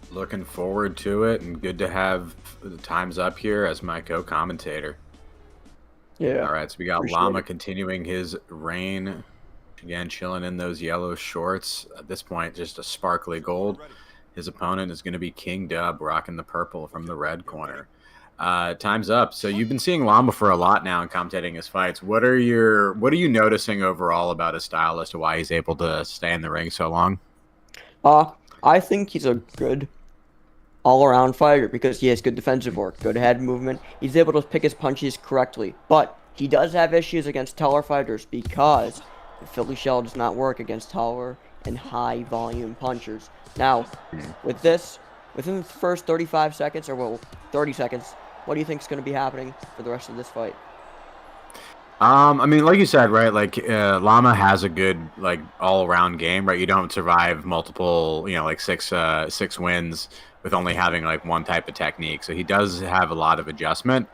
Looking forward to it, and good to have the Time's Up here as my co-commentator. Yeah. All right, so we got Appreciate Llama it. continuing his reign. Again, chilling in those yellow shorts. At this point, just a sparkly gold. His opponent is going to be King Dub, rocking the purple from the red corner. Time's up. So you've been seeing Llama for a lot now and commentating his fights. What are you noticing overall about his style as to why he's able to stay in the ring so long? I think he's a good all-around fighter because he has good defensive work, good head movement. He's able to pick his punches correctly, but he does have issues against taller fighters because the Philly shell does not work against taller and high-volume punchers. Now, with this, within the first 35 seconds, or well, 30 seconds, what do you think is going to be happening for the rest of this fight? I mean, like you said, right? Like Llama has a good like all-around game, right? You don't survive multiple, like six wins with only having like one type of technique. So he does have a lot of adjustment.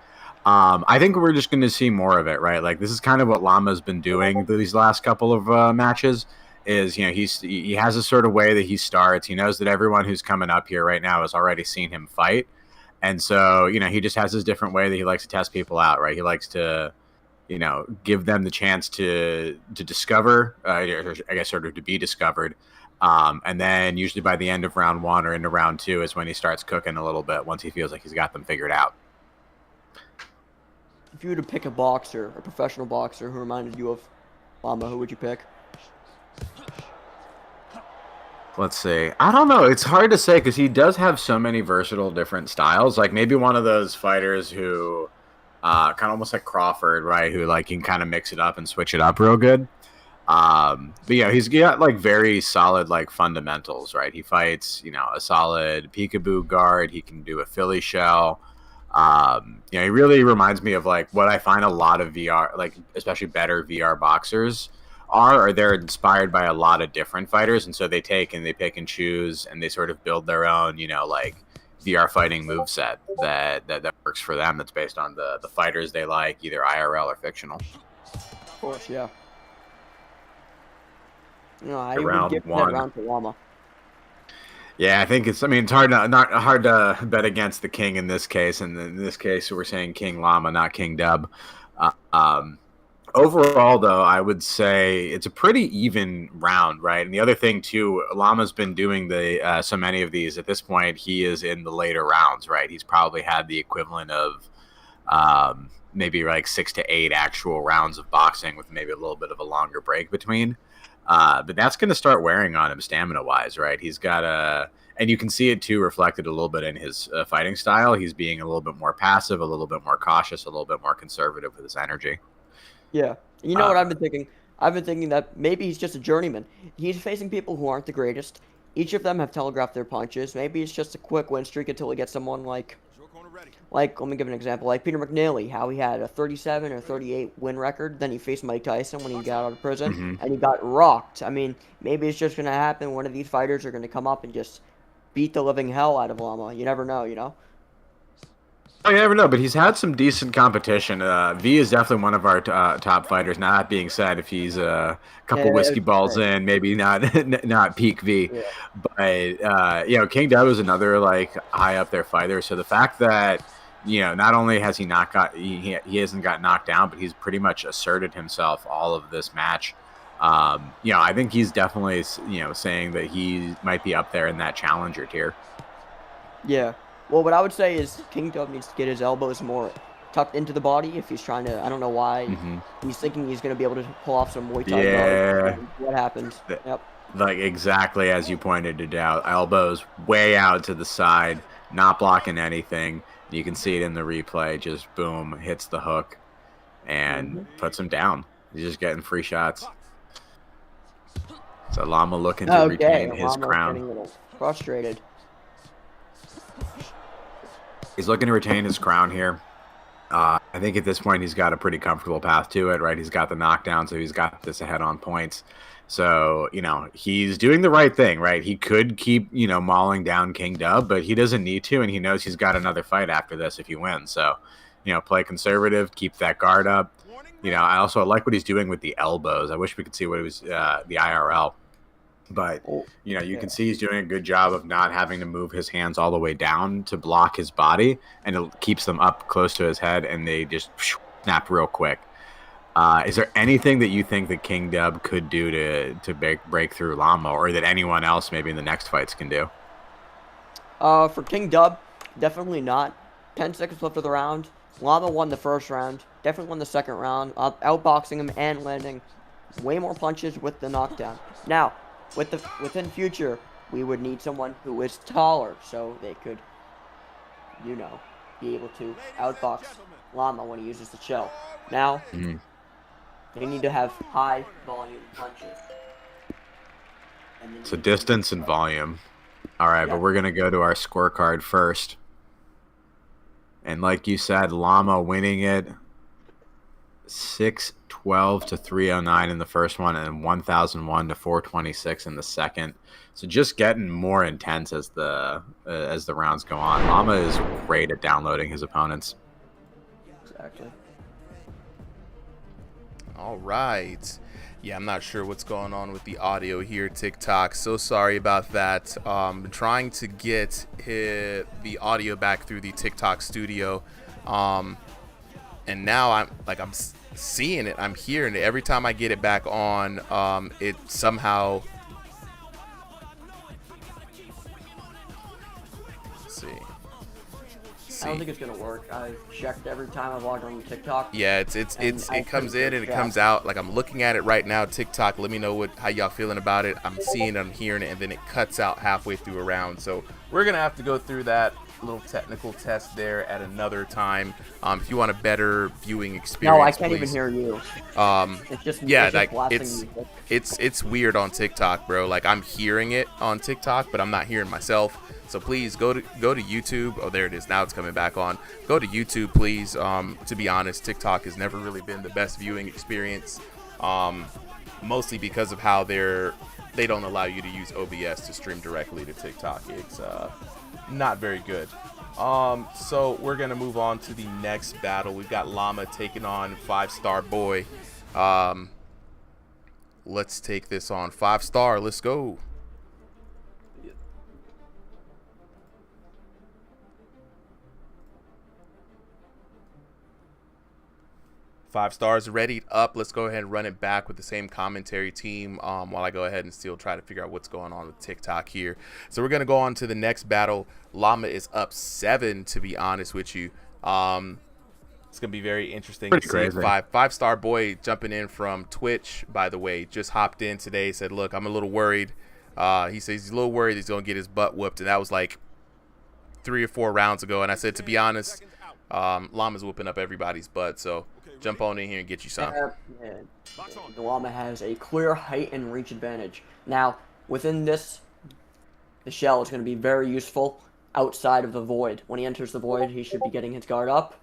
I think we're just going to see more of it, right? Like this is kind of what Llama's been doing these last couple of matches. Is he has a sort of way that he starts. He knows that everyone who's coming up here right now has already seen him fight, and so he just has this different way that he likes to test people out, right? He likes to give them the chance to discover, or I guess sort of to be discovered. And then usually by the end of round 1 or into round 2 is when he starts cooking a little bit once he feels like he's got them figured out. If you were to pick a boxer, a professional boxer who reminded you of Llama, who would you pick? Let's see. I don't know. It's hard to say because he does have so many versatile different styles. Like maybe one of those fighters who kind of almost like Crawford, right? Who like can kind of mix it up and switch it up real good. But he's got like very solid like fundamentals, right? He fights, a solid peekaboo guard. He can do a Philly shell. He really reminds me of like what I find a lot of VR, like especially better VR boxers are they're inspired by a lot of different fighters, and so they take and they pick and choose and they sort of build their own, like VR fighting moveset that works for them. That's based on the fighters they like, either IRL or fictional. Of course, yeah. I Round would give that one. round to Llama. Yeah, I think it's hard not hard to bet against the king in this case, and in this case we're saying King Llama, not King Dub. Overall, though, I would say it's a pretty even round, right? And the other thing too, Llama's been doing so many of these at this point. He is in the later rounds, right? He's probably had the equivalent of maybe like 6 to 8 actual rounds of boxing with maybe a little bit of a longer break between. But that's going to start wearing on him stamina-wise, right? He's got and you can see it too reflected a little bit in his fighting style. He's being a little bit more passive, a little bit more cautious, a little bit more conservative with his energy. Yeah. You know what I've been thinking? I've been thinking that maybe he's just a journeyman. He's facing people who aren't the greatest. Each of them have telegraphed their punches. Maybe it's just a quick win streak until he gets someone like, let me give an example, like Peter McNeely, how he had a 37 or 38 win record. Then he faced Mike Tyson when he got out of prison, and he got rocked. I mean, maybe it's just going to happen. One of these fighters are going to come up and just beat the living hell out of Llama. You never know, Oh, you never know, but he's had some decent competition. V is definitely one of our top fighters. Now, that being said, if he's a couple whiskey balls in, maybe not peak V. Yeah. But, King Dub is another, like, high up there fighter. So the fact that, not only has he he hasn't got knocked down, but he's pretty much asserted himself all of this match. I think he's definitely, saying that he might be up there in that challenger tier. Yeah. Well, what I would say is King Dub needs to get his elbows more tucked into the body if he's trying to. I don't know why he's thinking he's going to be able to pull off some Muay Thai. Yeah. What happens? Yep. Like exactly as you pointed it out, elbows way out to the side, not blocking anything. You can see it in the replay. Just boom, hits the hook and puts him down. He's just getting free shots. So Llama looking to retain his Llama's crown. getting a little frustrated. He's looking to retain his crown here. I think at this point he's got a pretty comfortable path to it, right? He's got the knockdown, so he's got this ahead on points. So, he's doing the right thing, right? He could keep, mauling down King Dub, but he doesn't need to, and he knows he's got another fight after this if he wins. So, play conservative, keep that guard up. I also like what he's doing with the elbows. I wish we could see what it was, the IRL. But, you can see he's doing a good job of not having to move his hands all the way down to block his body, and it keeps them up close to his head, and they just snap real quick. Is there anything that you think that King Dub could do to break through Llama, or that anyone else maybe in the next fights can do? For King Dub, definitely not. 10 seconds left of the round. Llama won the first round. Definitely won the second round. Outboxing him and landing way more punches with the knockdown. Now, within future, we would need someone who is taller so they could, be able to outbox Llama when he uses the shell. Now, they need to have high volume punches. So distance and volume. All right, but we're going to go to our scorecard first. And like you said, Llama winning it 612 to 309 in the first one, and 1001 to 426 in the second. So just getting more intense as the rounds go on. Llama is great at downloading his opponents. Exactly. All right. Yeah, I'm not sure what's going on with the audio here, TikTok. So sorry about that. Been trying to get the audio back through the TikTok studio. And now I'm seeing it. I'm hearing it. Every time I get it back on, it somehow... Let's see. I don't think it's gonna work. I've checked every time I've logged on TikTok. Yeah, it comes in and it comes out. Like, I'm looking at it right now. TikTok, let me know how y'all feeling about it. I'm seeing it, I'm hearing it, and then it cuts out halfway through a round. So we're gonna have to go through that little technical test there at another time. If you want a better viewing experience, no, I can't please. even hear you. It's just it's weird on TikTok, bro. Like, I'm hearing it on TikTok, but I'm not hearing myself. So please go to YouTube. Oh, there it is. Now it's coming back on. Go to YouTube, please. To be honest, TikTok has never really been the best viewing experience. Mostly because of how they don't allow you to use OBS to stream directly to TikTok. It's not very good. So we're gonna move on to the next battle. We've got Llama taking on 5-Star Boy. Let's take this on. 5-Star, let's go. 5-Stars ready up. Let's go ahead and run it back with the same commentary team while I go ahead and still try to figure out what's going on with TikTok here. So we're going to go on to the next battle. Llama is up 7, to be honest with you. It's going to be very interesting to see. 5-Star Boy jumping in from Twitch, by the way, just hopped in today, said, look, I'm a little worried. He says he's a little worried he's going to get his butt whooped, and that was like 3 or 4 rounds ago. And I said, to be honest, Llama's whooping up everybody's butt, so jump on in here and get you some. The Llama has a clear height and reach advantage. Now, within this, the shell is going to be very useful outside of the void. When he enters the void, he should be getting his guard up.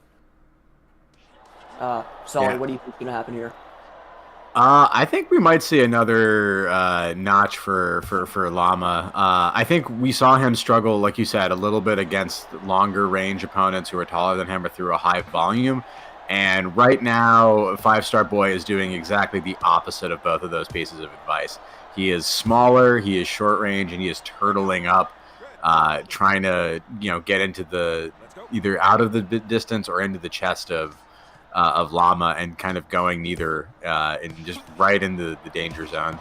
Sully, what do you think is going to happen here? I think we might see another notch for Llama. I think we saw him struggle, like you said, a little bit against longer range opponents who are taller than him or through a high volume. And right now, 5-Star Boy is doing exactly the opposite of both of those pieces of advice. He is smaller, he is short range, and he is turtling up, trying to get into the either out of the distance or into the chest of Llama, and kind of going neither and just right into the danger zone.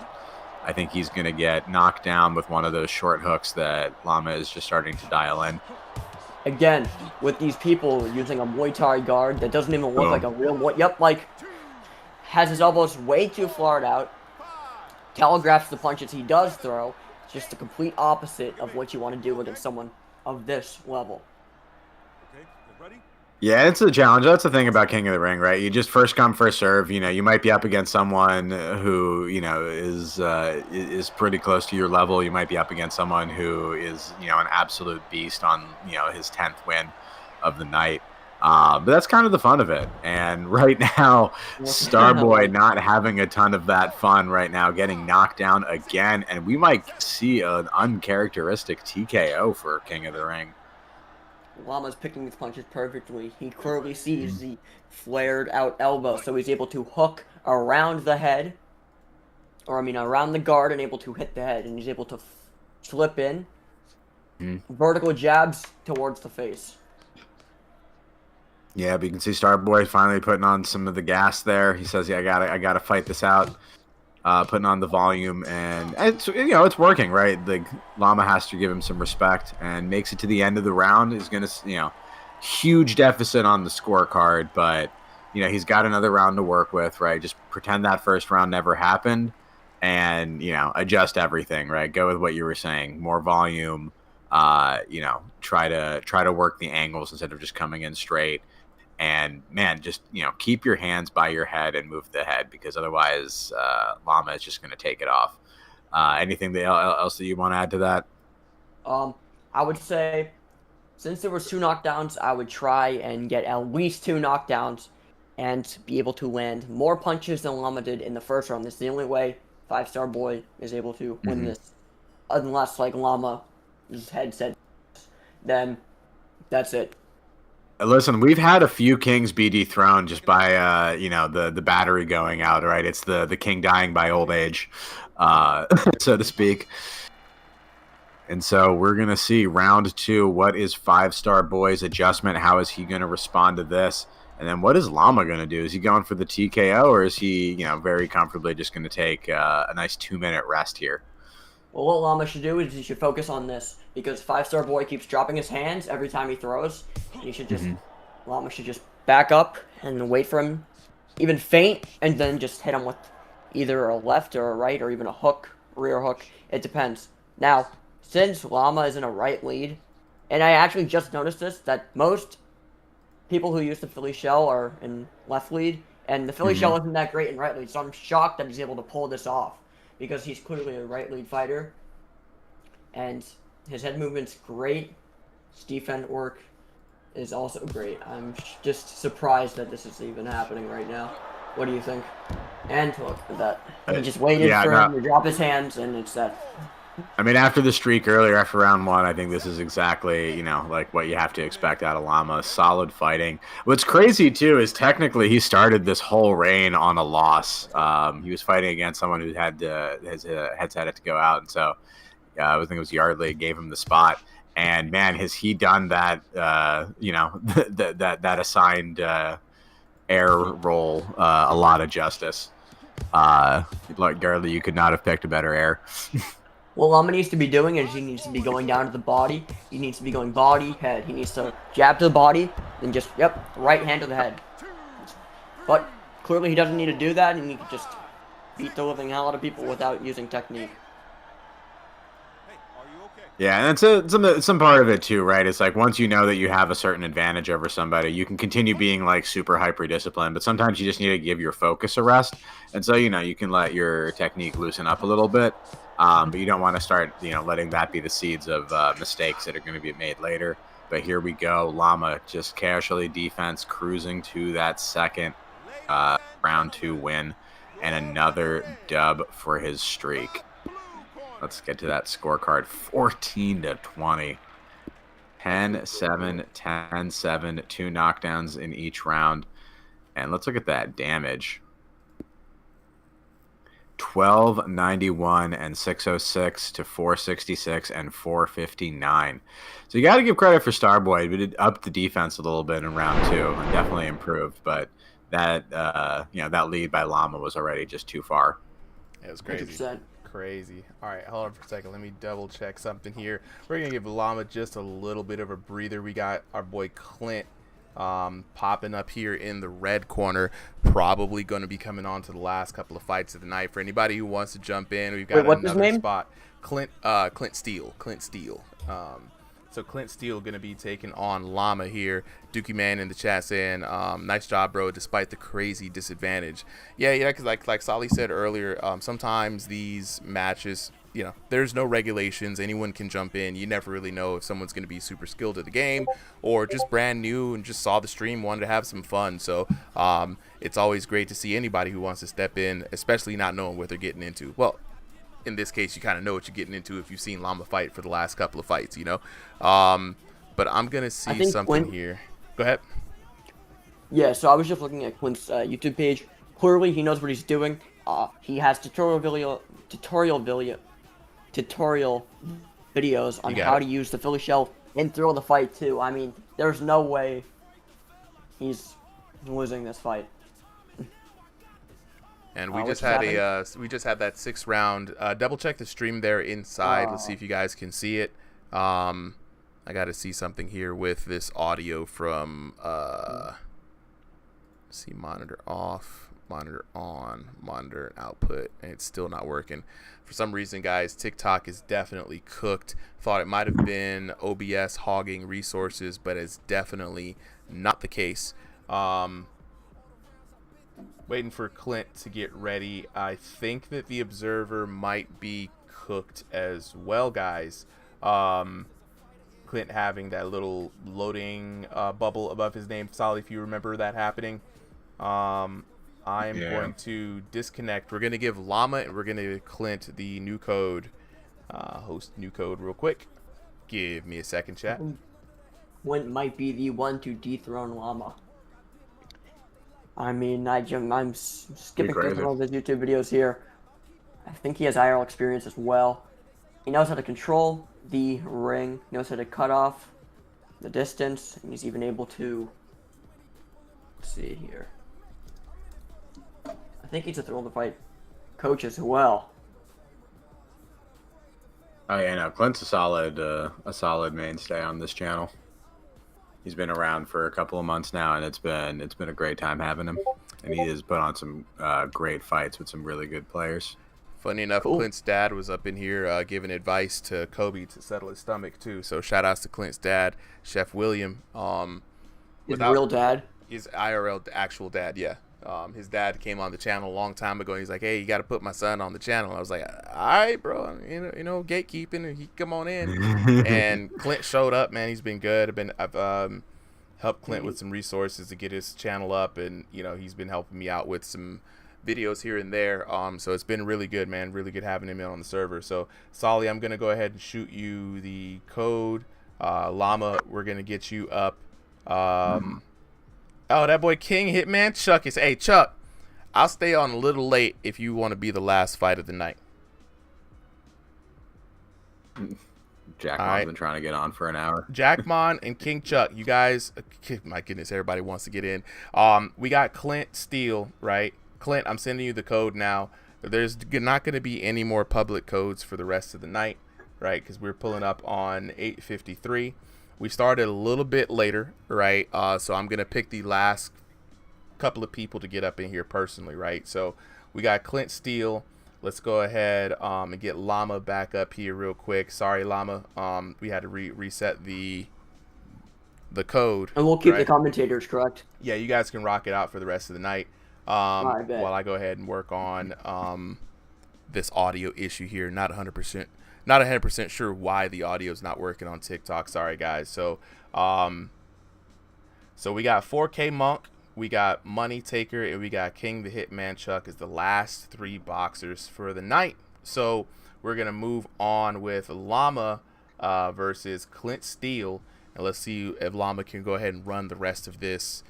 I think he's going to get knocked down with one of those short hooks that Llama is just starting to dial in. Again, with these people using a Muay Thai guard that doesn't even look like a real Muay... Yep, like, has his elbows way too flared out, telegraphs the punches he does throw. It's just the complete opposite of what you want to do against someone of this level. Yeah, it's a challenge. That's the thing about King of the Ring, right? You just first come, first serve. You might be up against someone who, is pretty close to your level. You might be up against someone who is, an absolute beast on, his 10th win of the night. But that's kind of the fun of it. And right now, Starboy not having a ton of that fun right now, getting knocked down again. And we might see an uncharacteristic TKO for King of the Ring. Llama's picking his punches perfectly. He clearly sees the flared out elbow, so he's able to hook around the head, or I mean around the guard, and able to hit the head, and he's able to slip in vertical jabs towards the face. Yeah, but you can see Starboy finally putting on some of the gas there. He says, "Yeah, I gotta fight this out." Putting on the volume, and it's it's working, right? The Llama has to give him some respect, and makes it to the end of the round. Is gonna huge deficit on the scorecard, but he's got another round to work with, right? Just pretend that first round never happened, and adjust everything, right? Go with what you were saying, more volume. Try to work the angles instead of just coming in straight. And man, just keep your hands by your head and move the head, because otherwise Llama is just going to take it off. Anything else that you want to add to that? I would say, since there were 2 knockdowns, I would try and get at least 2 knockdowns and be able to land more punches than Llama did in the first round. This is the only way 5-star boy is able to win this, unless like Llama's head said, then that's it. Listen, we've had a few kings be dethroned just by the battery going out, right? It's the king dying by old age, so to speak. And so we're gonna see round 2. What is 5-star boy's adjustment? How is he gonna respond to this? And then what is Llama gonna do? Is he going for the TKO, or is he very comfortably just gonna take a nice 2-minute rest here? Well, what Llama should do is he should focus on this, because 5-star boy keeps dropping his hands every time he throws. And he should just Llama should just back up and wait for him, even feint, and then just hit him with either a left or a right, or even a hook, rear hook. It depends. Now, since Llama is in a right lead, and I actually just noticed this, that most people who use the Philly shell are in left lead, and the Philly shell isn't that great in right lead, so I'm shocked that he's able to pull this off, because he's clearly a right lead fighter, and his head movement's great. His defense work is also great. I'm just surprised that this is even happening right now. What do you think? And look at that. He just waited for him to drop his hands, and it's that. I mean, after the streak earlier, after round 1, I think this is exactly, like what you have to expect out of Llama. Solid fighting. What's crazy, too, is technically he started this whole reign on a loss. He was fighting against someone who had his heads had it to go out, and so I think it was Yardley gave him the spot. And man, has he done that? That assigned air role a lot of justice. Like Yardley, you could not have picked a better air. What Llama needs to be doing is he needs to be going down to the body. He needs to be going body, head. He needs to jab to the body, then just, right hand to the head. But clearly he doesn't need to do that, and he can just beat the living hell out of people without using technique. Yeah, and it's some part of it too, right? It's like once you know that you have a certain advantage over somebody, you can continue being like super hyper disciplined, but sometimes you just need to give your focus a rest. And so, you can let your technique loosen up a little bit, but you don't want to start, letting that be the seeds of mistakes that are going to be made later. But here we go. Llama just casually defense, cruising to that second round 2 win, and another dub for his streak. Let's get to that scorecard. 14-20. 10-7, 10-7, 2 knockdowns in each round. And let's look at that damage. 1291 and 606 to 466 and 459. So you got to give credit for Starboy. We did up the defense a little bit in round 2 and definitely improved, but that that lead by Llama was already just too far. It was crazy. 100%. Crazy. All right, hold on for a second. Let me double check something here. We're gonna give Llama just a little bit of a breather. We got our boy Clint popping up here in the red corner, probably going to be coming on to the last couple of fights of the night. For anybody who wants to jump in, we've got another spot. Clint Steele. So Clint Steele going to be taking on Llama here. Dookie Man in the chat saying, nice job, bro, despite the crazy disadvantage. Yeah, because like Solly said earlier, sometimes these matches you know, there's no regulations. Anyone can jump in. You never really know if someone's going to be super skilled at the game or just brand new and just saw the stream, wanted to have some fun. So it's always great to see anybody who wants to step in, especially not knowing what they're getting into. Well, in this case, you kind of know what you're getting into if you've seen Llama fight for the last couple of fights, you know. But I'm going to see something here. Go ahead. Yeah, so I was just looking at Clint's YouTube page. Clearly, he knows what he's doing. He has tutorial videos on how to use the Philly shell and throw the fight too. I mean, there's no way he's losing this fight. And we just had that 6th round. Double check the stream there inside. Let's see if you guys can see it. I got to see something here with this audio from. See, monitor off, monitor on, monitor output, and it's still not working. For some reason, guys, TikTok is definitely cooked. Thought it might have been OBS hogging resources, but it's definitely not the case. Waiting for Clint to get ready. I think that the observer might be cooked as well, guys. Clint having that little loading bubble above his name. Solly, if you remember that happening. I am going to disconnect. We're going to give Llama and we're going to give Clint the new code. Host new code real quick. Give me a second, chat. Clint might be the one to dethrone Llama. I mean, I'm skipping through all the YouTube videos here. I think he has IRL experience as well. He knows how to control the ring, knows how to cut off the distance, and he's even able to, let's see here. I think he's a thrill to fight coach as well. Oh yeah, no, Clint's a solid mainstay on this channel. He's been around for a couple of months now, and it's been a great time having him. And he has put on some great fights with some really good players. Funny enough, Clint's dad was up in here giving advice to Kobe to settle his stomach too. So shout outs to Clint's dad, Chef William. His real dad? His IRL actual dad, yeah. His dad came on the channel a long time ago. And he's like, "Hey, you got to put my son on the channel." I was like, "All right, bro. You know, gatekeeping, and he come on in." And Clint showed up, man. He's been good. I've helped Clint with some resources to get his channel up, and you know, he's been helping me out with some videos here and there. So it's been really good, man. Really good having him in on the server. So Solly, I'm gonna go ahead and shoot you the code. Llama, we're gonna get you up. Oh, that boy King Hitman Chuck is. Hey Chuck, I'll stay on a little late if you want to be the last fight of the night. Jackmon's been trying to get on for an hour. Jackmon and King Chuck, you guys, my goodness, everybody wants to get in. We got Clint Steele, right? Clint, I'm sending you the code now. There's not going to be any more public codes for the rest of the night, right? Because we're pulling up on 8:53. We started a little bit later, right? So I'm going to pick the last couple of people to get up in here personally, right? So we got Clint Steele. Let's go ahead and get Llama back up here real quick. Sorry, Llama. We had to reset the code. And we'll keep the commentators, correct? Yeah, you guys can rock it out for the rest of the night. While I go ahead and work on this audio issue here. Not 100% sure why the audio is not working on TikTok. Sorry, guys. So we got 4K Monk. We got Money Taker, and we got King the Hitman Chuck as the last 3 boxers for the night. So we're going to move on with Llama versus Clint Steele. And let's see if Llama can go ahead and run the rest of this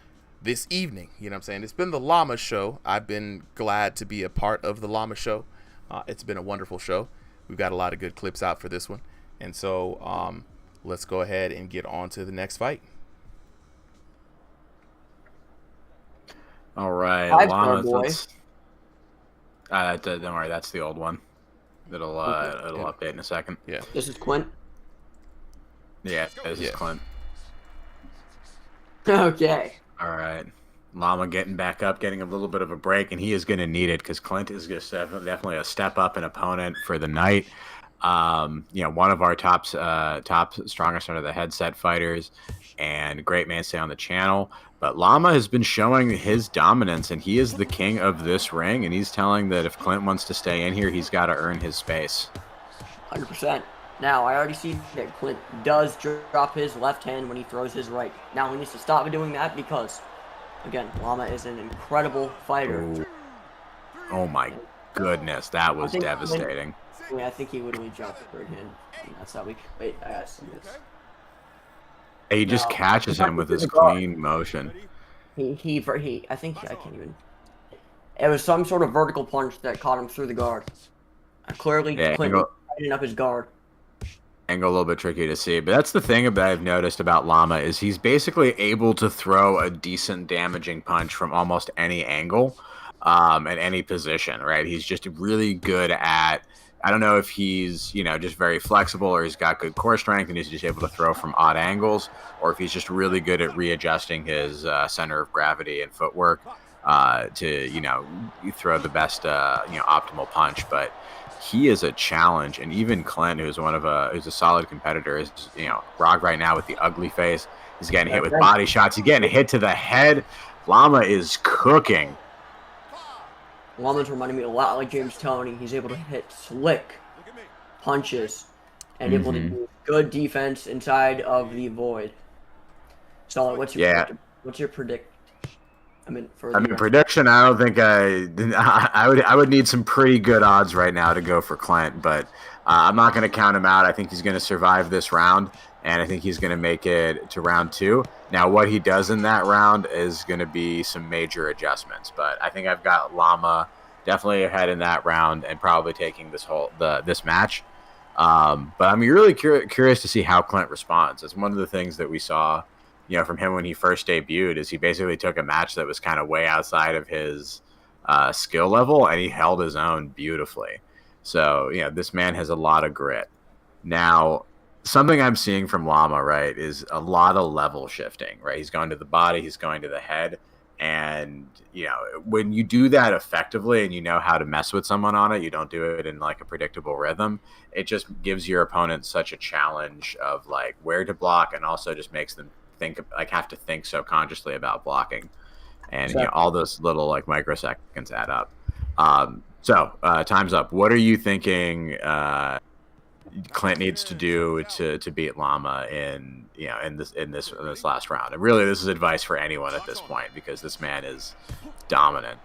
evening. You know what I'm saying? It's been the Llama show. I've been glad to be a part of the Llama show. It's been a wonderful show. We've got a lot of good clips out for this one. And so let's go ahead and get on to the next fight. All right, Llama. Don't worry, that's the old one. It'll update in a second. Yeah. This is Clint. Yeah, this is Clint. Okay. All right. Llama getting back up, getting a little bit of a break, and he is going to need it because Clint is just definitely a step up an opponent for the night. One of our top strongest under the headset fighters and great mainstay on the channel. But Llama has been showing his dominance, and he is the king of this ring, and he's telling that if Clint wants to stay in here, he's got to earn his space. 100%. Now, I already see that Clint does drop his left hand when he throws his right. Now, he needs to stop doing that because, again, Llama is an incredible fighter. Ooh. Oh my goodness, that was devastating. I think he literally dropped the third hand. That's how we. Wait, I gotta see this. He just catches him with his clean motion. I think I can't even. It was some sort of vertical punch that caught him through the guard. Clearly, Clint tightened up his guard. Angle a little bit tricky to see, but that's the thing that I've noticed about Llama is he's basically able to throw a decent damaging punch from almost any angle, at any position, right? He's just really good at, I don't know if he's, just very flexible or he's got good core strength and he's just able to throw from odd angles, or if he's just really good at readjusting his center of gravity and footwork to, throw the best, optimal punch. But he is a challenge, and even Clint, who's a solid competitor, is Rog right now with the ugly face. He's getting hit with body shots. He's getting hit to the head. Llama is cooking. Llama's reminding me a lot like James Toney. He's able to hit slick punches and able to do good defense inside of the void. So, what's your predict? Prediction. I don't think I would need some pretty good odds right now to go for Clint, but I'm not going to count him out. I think he's going to survive this round, and I think he's going to make it to round 2. Now, what he does in that round is going to be some major adjustments, but I think I've got Llama definitely ahead in that round and probably taking this match. But I'm really curious to see how Clint responds. It's one of the things that we saw from him when he first debuted, is he basically took a match that was kind of way outside of his skill level, and he held his own beautifully. So, this man has a lot of grit. Now, something I'm seeing from Llama, right, is a lot of level shifting, right? He's going to the body, he's going to the head, and, when you do that effectively and you know how to mess with someone on it, you don't do it in, like, a predictable rhythm, it just gives your opponent such a challenge of, like, where to block, and also just makes them have to think so consciously about blocking, and all those little microseconds add up. So time's up. What are you thinking Clint needs to do to beat Llama in this last round? And really, this is advice for anyone at this point, because this man is dominant.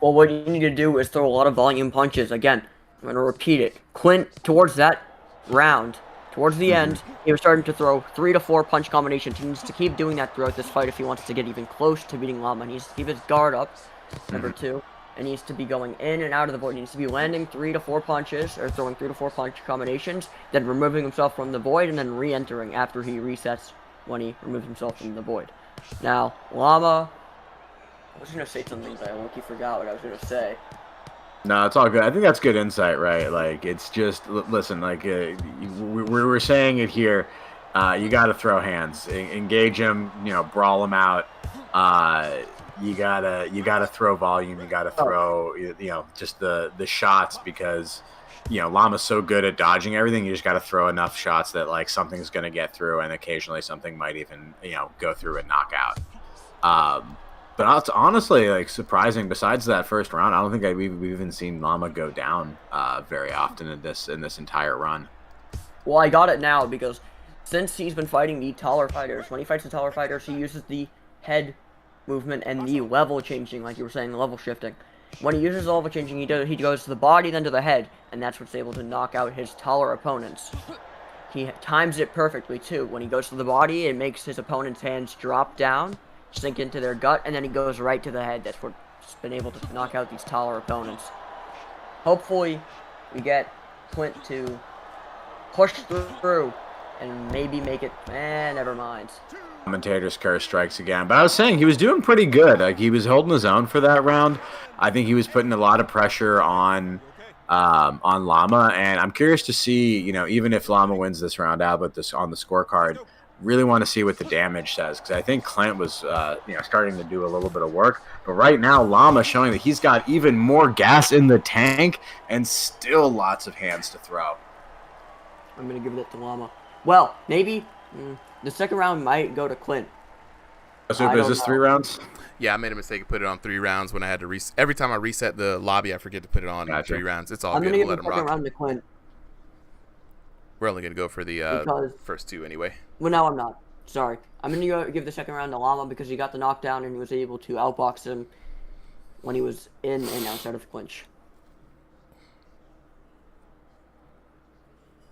Well, what you need to do is throw a lot of volume punches. Again, I'm going to repeat it. Clint, towards that round, towards the end, he was starting to throw 3 to 4 punch combinations. He needs to keep doing that throughout this fight if he wants to get even close to beating Llama. He needs to keep his guard up, number 2, and he needs to be going in and out of the void. He needs to be landing 3 to 4 punches, or throwing 3 to 4 punch combinations, then removing himself from the void, and then re-entering after he resets when he removes himself from the void. Now, Llama, I was going to say something, but I low-key forgot what I was going to say. No, it's all good. I think that's good insight, right? Like, it's just, listen, like, we're saying it here. You got to throw hands, engage him, brawl him out. You gotta throw volume. You gotta throw, just the shots, because, Llama's so good at dodging everything. You just gotta throw enough shots that, like, something's gonna get through, and occasionally something might even, go through and knock out. But it's honestly, like, surprising. Besides that first round, I don't think we've even seen Llama go down very often in this entire run. Well, I got it now because since he's been fighting the taller fighters, when he fights the taller fighters, he uses the head movement and the level changing, like you were saying, the level shifting. When he uses the level changing, he goes to the body, then to the head, and that's what's able to knock out his taller opponents. He times it perfectly too. When he goes to the body, it makes his opponent's hands drop down, sink into their gut, and then he goes right to the head. That's what's been able to knock out these taller opponents. Hopefully, we get Clint to push through and maybe make it. Never mind. Commentator's curse strikes again. But I was saying he was doing pretty good. Like, he was holding his own for that round. I think he was putting a lot of pressure on Llama, and I'm curious to see, even if Llama wins this round out, but this on the scorecard, really want to see what the damage says, because I think Clint was, starting to do a little bit of work. But right now, Llama showing that he's got even more gas in the tank and still lots of hands to throw. I'm going to give it to Llama. Well, maybe the second round might go to Clint. So is this 3 rounds? Yeah, I made a mistake and put it on 3 rounds when I had to every time I reset the lobby, I forget to put it on 3 rounds. It's all I'm good. going to We'll give let the him second rock. round to Clint. We're only gonna go for the because first two anyway. well, no, I'm not. Sorry, I'm gonna go give the second round to Llama because he got the knockdown and he was able to outbox him when he was in and outside of the clinch.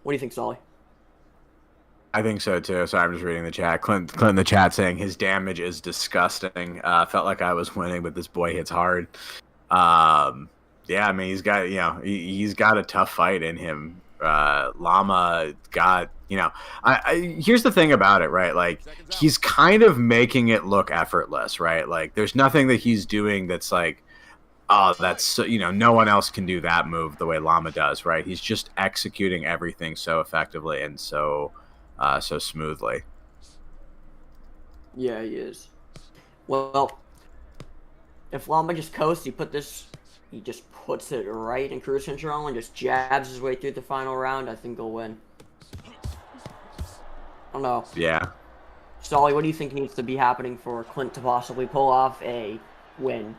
What do you think, Solly? I think so too. So I'm just reading the chat. Clint in the chat saying his damage is disgusting. Felt like I was winning, but this boy hits hard. Yeah, I mean he's got he's got a tough fight in him. Llama got here's the thing about it, right? Like he's kind of making it look effortless, right? Like there's nothing that he's doing that's like, oh, that's so, no one else can do that move the way Llama does, right? He's just executing everything so effectively and so smoothly. Yeah, he is. Well, if Llama just coasts, he just puts it right in cruise control and just jabs his way through the final round, I think he'll win. I don't know. Yeah. Solly, what do you think needs to be happening for Clint to possibly pull off a win?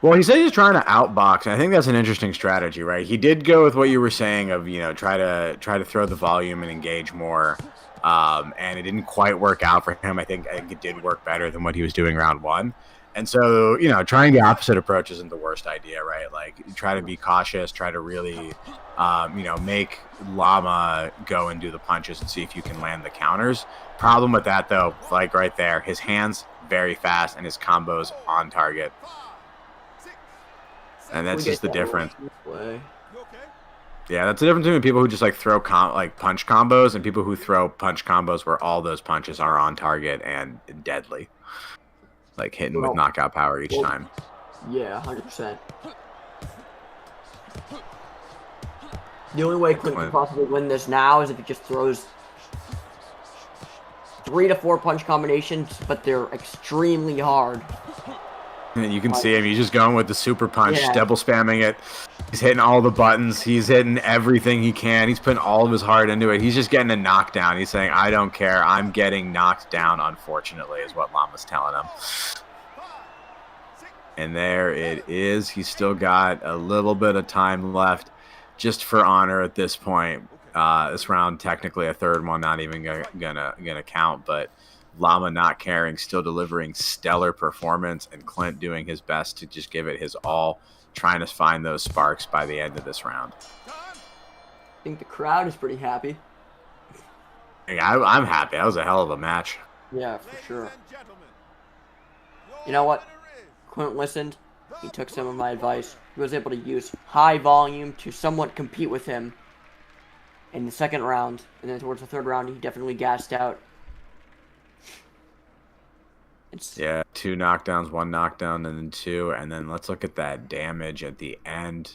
Well, he said he's trying to outbox, and I think that's an interesting strategy, right? He did go with what you were saying of, try to throw the volume and engage more, and it didn't quite work out for him. I think it did work better than what he was doing round one. And so, trying the opposite approach isn't the worst idea, right? Like, try to be cautious, try to really, make Llama go and do the punches and see if you can land the counters. Problem with that, though, like right there, his hands very fast and his combos on target. And that's just the difference. Yeah, that's the difference between people who just like throw punch combos and people who throw punch combos where all those punches are on target and deadly. Like hitting with knockout power each time. Yeah, 100%. The only way Clint can possibly win this now is if he just throws 3 to 4 punch combinations, but they're extremely hard. And you can see him. He's just going with the super punch, double spamming it. He's hitting all the buttons. He's hitting everything he can. He's putting all of his heart into it. He's just getting a knockdown. He's saying, I don't care. I'm getting knocked down, unfortunately, is what Llama's telling him. And there it is. He's still got a little bit of time left just for honor at this point. This round, technically a third one, not even gonna count, but Llama not caring, still delivering stellar performance, and Clint doing his best to just give it his all, trying to find those sparks by the end of this round. I think the crowd is pretty happy. I'm happy. That was a hell of a match. Yeah, for sure. You know what? Clint listened. He took some of my advice. He was able to use high volume to somewhat compete with him in the second round. And then towards the third round, he definitely gassed out. Yeah, 2 knockdowns, 1 knockdown, and then 2. And then let's look at that damage at the end.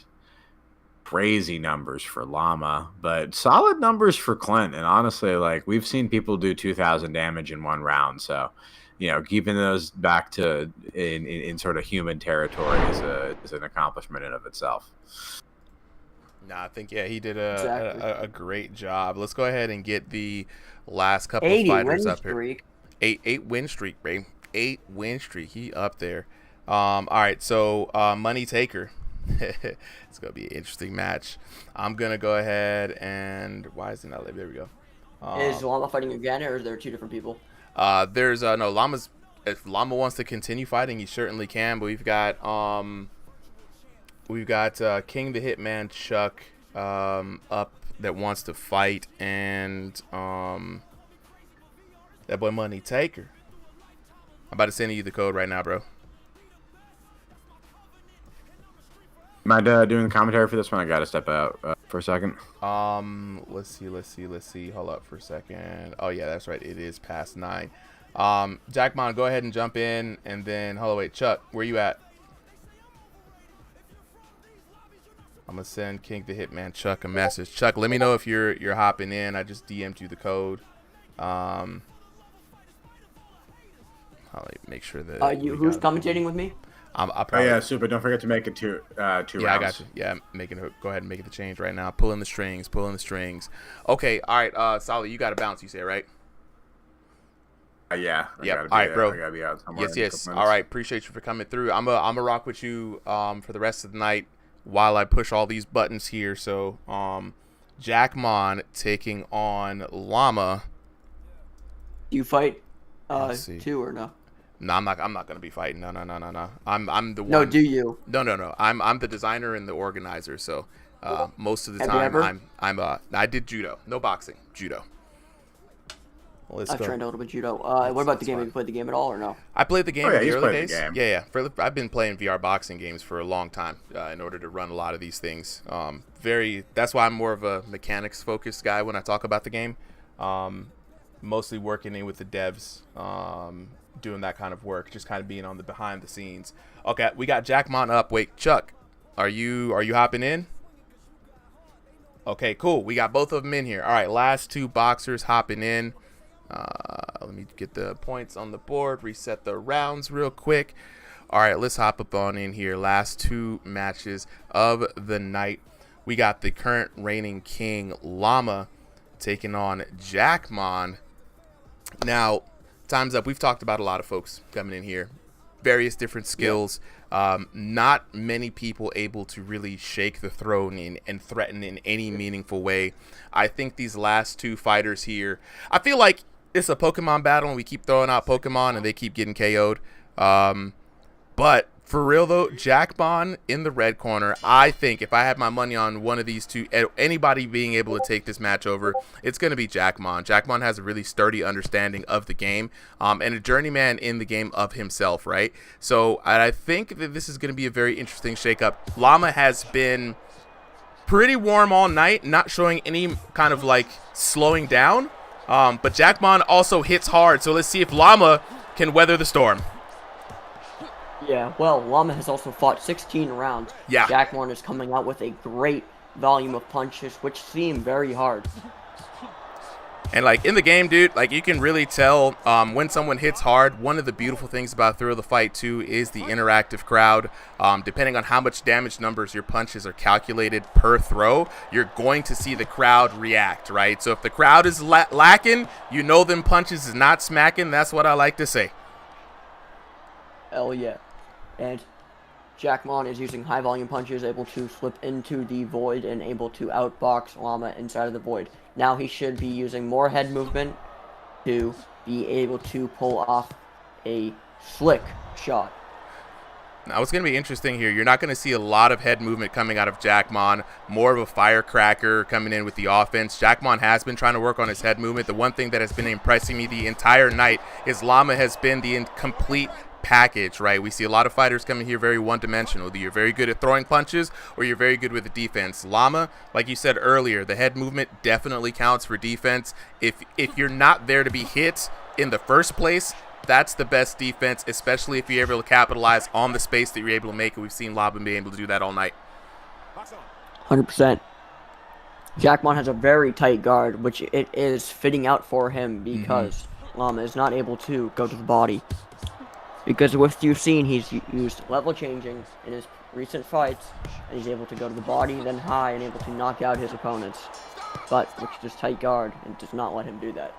Crazy numbers for Llama, but solid numbers for Clint. And honestly, like, we've seen people do 2,000 damage in 1 round. So, keeping those back to in sort of human territory is an accomplishment in of itself. Nah, I think, he did a great job. Let's go ahead and get the last couple of fighters up here. 8 win streak, babe. 8 win streak. He up there. All right, so Money Taker. It's gonna be an interesting match. I'm gonna go ahead and why is it not live? There we go. Is Llama fighting again, or is there 2 different people? There's no Llama's. If Llama wants to continue fighting, he certainly can. But we've got King the Hitman Chuck up that wants to fight, and that boy Money Taker. I'm about to send you the code right now, bro. Am I doing the commentary for this one? I gotta step out for a second. Let's see. Hold up for a second. Oh yeah, that's right. It is past 9. Jackmon, go ahead and jump in, and then wait, Chuck, where you at? I'm gonna send King the Hitman Chuck a message. Chuck, let me know if you're hopping in. I just DM'd you the code. I'll make sure that. Who's commentating with me? I'll probably, yeah, super. Don't forget to make it 2 rounds. Yeah, I got you. Yeah, go ahead and make the change right now. Pulling the strings. Okay, all right. Solly, you got to bounce. You say, right? Yeah. Yeah. All right, bro. I gotta be out somewhere. Yes. All right. Appreciate you for coming through. I'm a rock with you for the rest of the night while I push all these buttons here. So Jackmon taking on Llama. Do you fight Let's see. 2 or no? No, I'm not gonna be fighting. No. I'm the one. No, do you? No. I'm the designer and the organizer. So most of the Have you time ever? I did judo, no boxing, judo. Let's I've go. trained a little bit judo. What about the game? Have you played the game at all or no? I played the game Oh, yeah, in the he's early played the days. game. Yeah. I've been playing VR boxing games for a long time in order to run a lot of these things. That's why I'm more of a mechanics focused guy when I talk about the game. Mostly working in with the devs, doing that kind of work, just kind of being on the behind the scenes. Okay, we got Jackmon up. Wait, Chuck, are you hopping in? Okay, cool. We got both of them in here. All right, last 2 boxers hopping in. Let me get the points on the board, reset the rounds real quick. All right, let's hop up on in here. Last 2 matches of the night. We got the current reigning king, Llama, taking on Jackmon. Now, time's up. We've talked about a lot of folks coming in here. Various different skills. Not many people able to really shake the throne and threaten in any meaningful way. I think these last 2 fighters here, I feel like it's a Pokemon battle and we keep throwing out Pokemon and they keep getting KO'd. But for real though, Jackmon in the red corner, I think if I had my money on one of these 2, anybody being able to take this match over, it's going to be Jackmon. Jackmon has a really sturdy understanding of the game and a journeyman in the game of himself, right? So I think that this is going to be a very interesting shakeup. Llama has been pretty warm all night, not showing any kind of like slowing down. But Jackmon also hits hard, so let's see if Llama can weather the storm. Yeah, well, Llama has also fought 16 rounds. Yeah. Jackmon is coming out with a great volume of punches, which seem very hard. And like in the game, dude, like you can really tell when someone hits hard. One of the beautiful things about Thrill of the Fight 2 is the interactive crowd. Depending on how much damage numbers your punches are calculated per throw, you're going to see the crowd react, right? So if the crowd is lacking, you know them punches is not smacking. That's what I like to say. Hell yeah. And Jackmon is using high volume punches, able to slip into the void and able to outbox Llama inside of the void. Now he should be using more head movement to be able to pull off a slick shot. Now it's going to be interesting here. You're not going to see a lot of head movement coming out of Jackmon, more of a firecracker coming in with the offense. Jackmon has been trying to work on his head movement. The one thing that has been impressing me the entire night is Llama has been the incomplete package, right? We see a lot of fighters coming here very one-dimensional. You're very good at throwing punches or you're very good with the defense. Llama, like you said earlier, the head movement definitely counts for defense. If you're not there to be hit in the first place, that's the best defense, especially if you're able to capitalize on the space that you're able to make, and we've seen Llama be able to do that all night. 100%. Jackmon has a very tight guard, which it is fitting out for him because Llama is not able to go to the body. Because with you've seen, he's used level changing in his recent fights, and he's able to go to the body, then high, and able to knock out his opponents. But with just tight guard, it does not let him do that.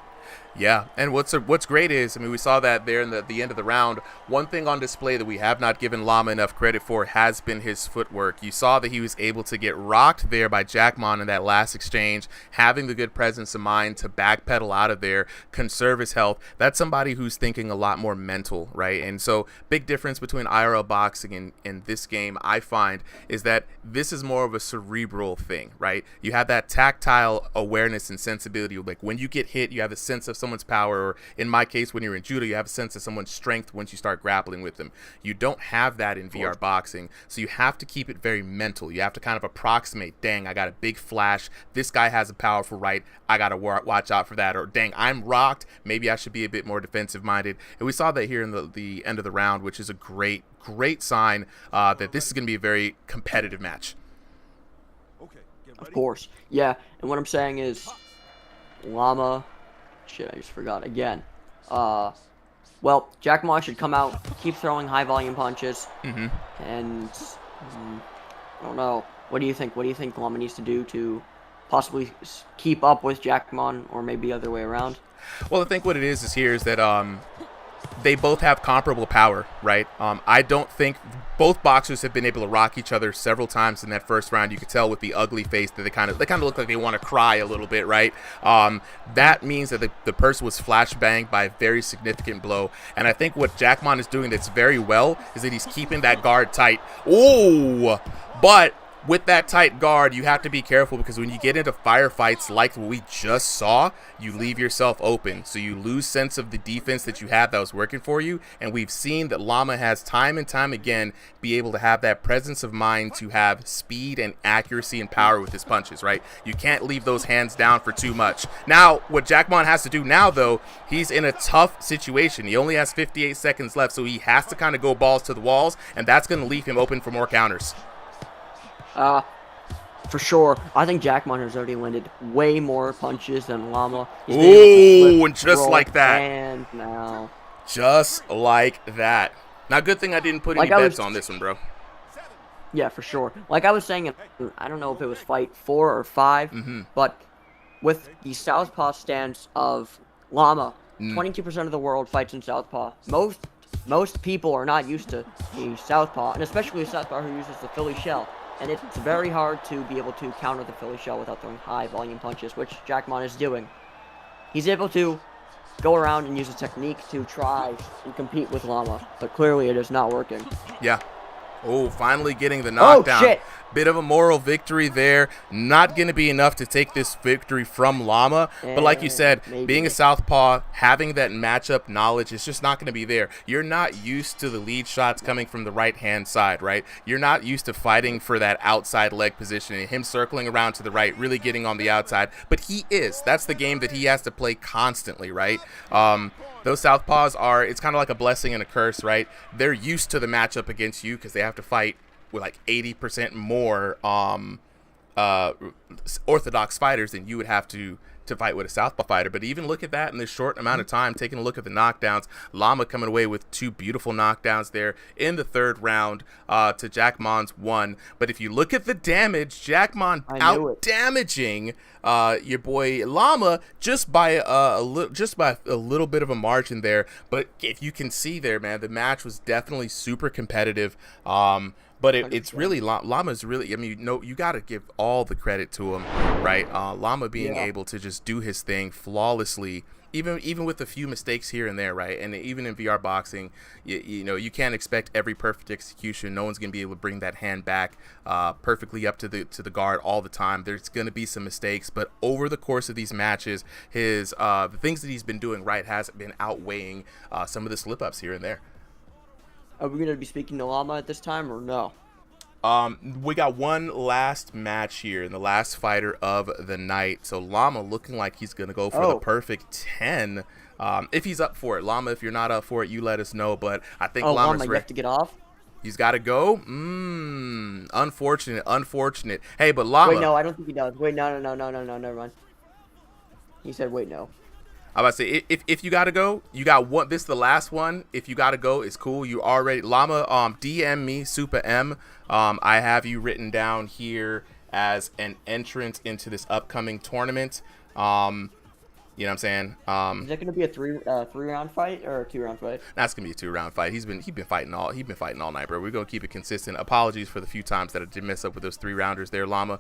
Yeah, and what's great is, I mean, we saw that there in the end of the round. One thing on display that we have not given Llama enough credit for has been his footwork. You saw that he was able to get rocked there by Jackmon in that last exchange, having the good presence of mind to backpedal out of there, conserve his health. That's somebody who's thinking a lot more mental, right? And so big difference between IRL boxing and this game, I find, is that this is more of a cerebral thing, right? You have that tactile awareness and sensibility. Like when you get hit, you have a sense of someone's power, or in my case, when you're in judo, you have a sense of someone's strength once you start grappling with them. You don't have that in VR boxing, so you have to keep it very mental. You have to kind of approximate, dang, I got a big flash, this guy has a powerful right, I gotta watch out for that, or dang, I'm rocked, maybe I should be a bit more defensive minded. And we saw that here in the end of the round, which is a great sign that this is going to be a very competitive match. Of course, yeah, and what I'm saying is Llama, shit, I just forgot again. Well, Jackmon should come out, keep throwing high volume punches, and I don't know. What do you think? What do you think Llama needs to do to possibly keep up with Jackmon, or maybe the other way around? Well, I think what it is here is that they both have comparable power, right? I don't think both boxers have been able to rock each other several times in that first round. You could tell with the ugly face that they kind of look like they want to cry a little bit, right? That means that the person was flash banged by a very significant blow. And I think what Jackmon is doing that's very well is that he's keeping that guard tight. Oh, but with that tight guard, you have to be careful, because when you get into firefights like what we just saw, you leave yourself open. So you lose sense of the defense that you had that was working for you. And we've seen that Llama has time and time again be able to have that presence of mind to have speed and accuracy and power with his punches, right? You can't leave those hands down for too much. Now, what Jackmon has to do now, though, he's in a tough situation. He only has 58 seconds left, so he has to kind of go balls to the walls, and that's going to leave him open for more counters. For sure. I think Jackmon has already landed way more punches than Llama. Ooh, and just like that. And now. Just like that. Now, good thing I didn't put any bets on this one, bro. Yeah, for sure. Like I was saying, I don't know if it was fight 4 or 5, but with the southpaw stance of Llama, 22% of the world fights in southpaw. Most people are not used to the southpaw, and especially a southpaw who uses the Philly shell. And it's very hard to be able to counter the Philly shell without throwing high volume punches, which Jackmon is doing. He's able to go around and use a technique to try and compete with Llama, but clearly it is not working. Yeah. Oh, finally getting the knockdown. Oh, shit. Bit of a moral victory there. Not going to be enough to take this victory from Llama. But like you said, being a southpaw, having that matchup knowledge is just not going to be there. You're not used to the lead shots coming from the right-hand side, right? You're not used to fighting for that outside leg position and him circling around to the right, really getting on the outside. But he is. That's the game that he has to play constantly, right? Those southpaws are, it's kind of like a blessing and a curse, right? They're used to the matchup against you because they have to fight with like 80% more orthodox fighters than you would have to fight with a southpaw fighter. But even look at that in this short amount of time, taking a look at the knockdowns, Llama coming away with 2 beautiful knockdowns there in the third round to Jackmon's 1. But if you look at the damage, Jackmon out damaging your boy Llama just by a little bit of a margin there. But if you can see there, man, the match was definitely super competitive. But it's really, Llama's really, I mean, you got to give all the credit to him, right? Llama being able to just do his thing flawlessly, even with a few mistakes here and there, right? And even in VR boxing, you know, you can't expect every perfect execution. No one's going to be able to bring that hand back perfectly up to the guard all the time. There's going to be some mistakes, but over the course of these matches, the things that he's been doing right has been outweighing some of the slip-ups here and there. Are we going to be speaking to Llama at this time or no? We got one last match here, and the last fighter of the night. So Llama looking like he's going to go for the perfect 10. If he's up for it. Llama, if you're not up for it, you let us know. But I think Llama's Llama, you have to get off? He's got to go? Unfortunate. Hey, but Llama... Wait, no, I don't think he does. Wait, no, never mind. He said, wait, no. I was about to say, if you gotta go, you got one. This is the last one. If you gotta go, it's cool. You already Llama. DM me, Super M. I have you written down here as an entrant into this upcoming tournament. You know what I'm saying? Is that gonna be a three round fight or a 2-round fight? That's gonna be a 2-round fight. He's been fighting all night, bro. We're gonna keep it consistent. Apologies for the few times that I did mess up with those 3-rounders there, Llama.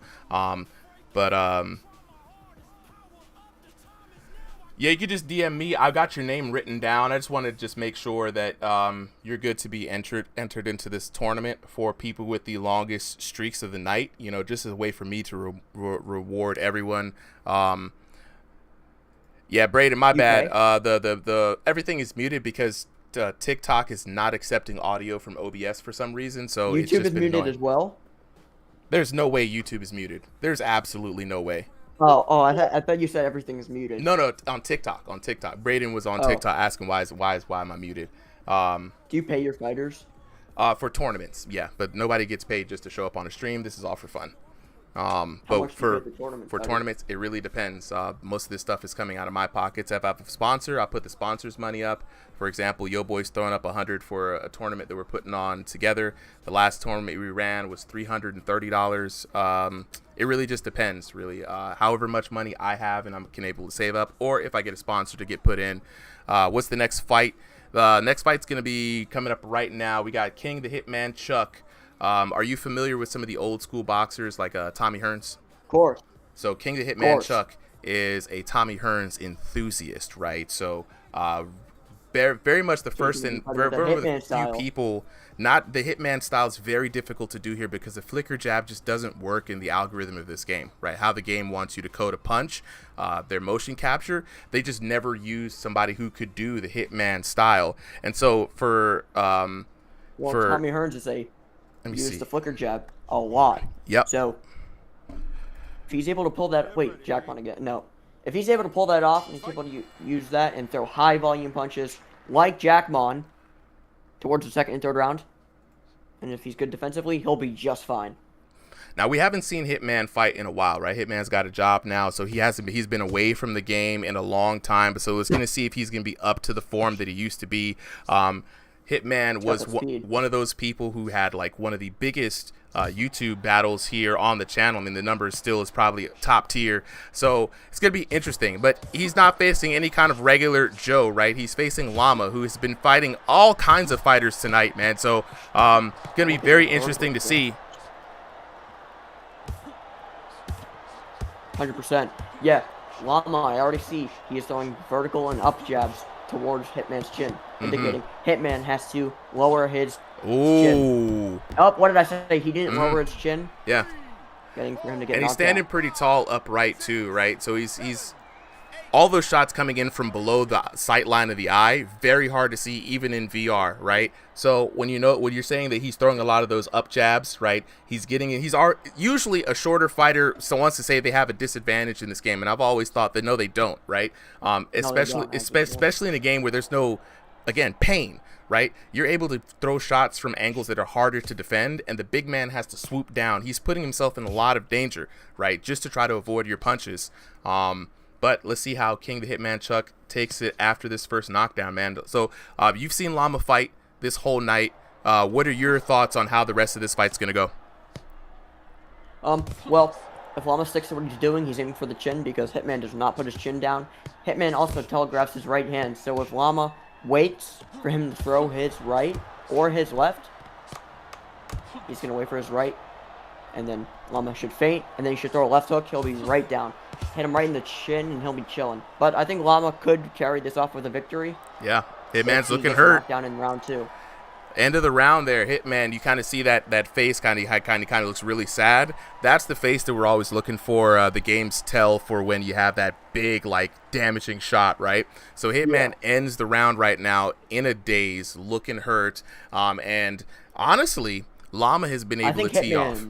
Yeah, you could just DM me. I've got your name written down. I just want to just make sure that you're good to be entered into this tournament for people with the longest streaks of the night. You know, just as a way for me to reward everyone. Yeah, Braden, my bad. The everything is muted because TikTok is not accepting audio from OBS for some reason. So YouTube it's just is muted annoying. as well. There's no way YouTube is muted. There's absolutely no way. Oh, I thought you said everything is muted. No, on TikTok. Braden was on TikTok asking why am I muted? Do you pay your fighters? For tournaments, yeah, but nobody gets paid just to show up on a stream. This is all for fun. But for tournaments, it really depends. Most of this stuff is coming out of my pockets. If I have a sponsor, I'll put the sponsor's money up. For example, Yo Boy's throwing up $100 for a tournament that we're putting on together. The last tournament we ran was $330. It really just depends, really. However much money I have and I'm able to save up, or if I get a sponsor to get put in. What's the next fight? The next fight's going to be coming up right now. We got King the Hitman Chuck. Are you familiar with some of the old school boxers like Tommy Hearns? Of course. So King the Hitman Chuck is a Tommy Hearns enthusiast, right? So very much the first and very few people. Not the Hitman style is very difficult to do here because the flicker jab just doesn't work in the algorithm of this game, right? How the game wants you to code a punch, their motion capture, they just never use somebody who could do the Hitman style. And so for Tommy Hearns is the flicker jab a lot. Yep. So if he's able to pull that, Jack won again. No, if he's able to pull that off and he's able to use that and throw high volume punches like Jackmon towards the second and third round, and if he's good defensively, he'll be just fine. Now, we haven't seen Hitman fight in a while, right? Hitman's got a job now, so he's been away from the game in a long time. But so it's going to see if he's going to be up to the form that he used to be. Hitman was one of those people who had like one of the biggest YouTube battles here on the channel. I mean, the number still is probably top tier. So it's going to be interesting. But he's not facing any kind of regular Joe, right? He's facing Llama, who has been fighting all kinds of fighters tonight, man. So going to be very interesting to see. 100%. Yeah, Llama, I already see he is throwing vertical and up jabs towards Hitman's chin, indicating Hitman has to lower his chin. Oh, what did I say? He didn't lower his chin. Yeah. Getting for him to get and he's knocked standing out. pretty tall upright too, right? So he's all those shots coming in from below the sight line of the eye, very hard to see even in VR, right? So when you're saying that he's throwing a lot of those up jabs, right? He's usually a shorter fighter, so wants to say they have a disadvantage in this game, and I've always thought that no, they don't, right? Especially in a game where there's no, again, pain, right? You're able to throw shots from angles that are harder to defend, and the big man has to swoop down. He's putting himself in a lot of danger, right? Just to try to avoid your punches. But let's see how King the Hitman Chuck takes it after this first knockdown, man. So you've seen Llama fight this whole night. What are your thoughts on how the rest of this fight's going to go? Well, if Llama sticks to what he's doing, he's aiming for the chin because Hitman does not put his chin down. Hitman also telegraphs his right hand, so if Llama waits for him to throw his right or his left, he's going to wait for his right, and then Llama should feint, and then he should throw a left hook. He'll be right down. Hit him right in the chin, and he'll be chilling. But I think Llama could carry this off with a victory. Yeah, Hitman's looking hurt. Down in round 2. End of the round there, Hitman, you kind of see that face kind of looks really sad. That's the face that we're always looking for. The games tell for when you have that big, like, damaging shot, right? So Hitman ends the round right now in a daze, looking hurt. And honestly, Llama has been able to tee off.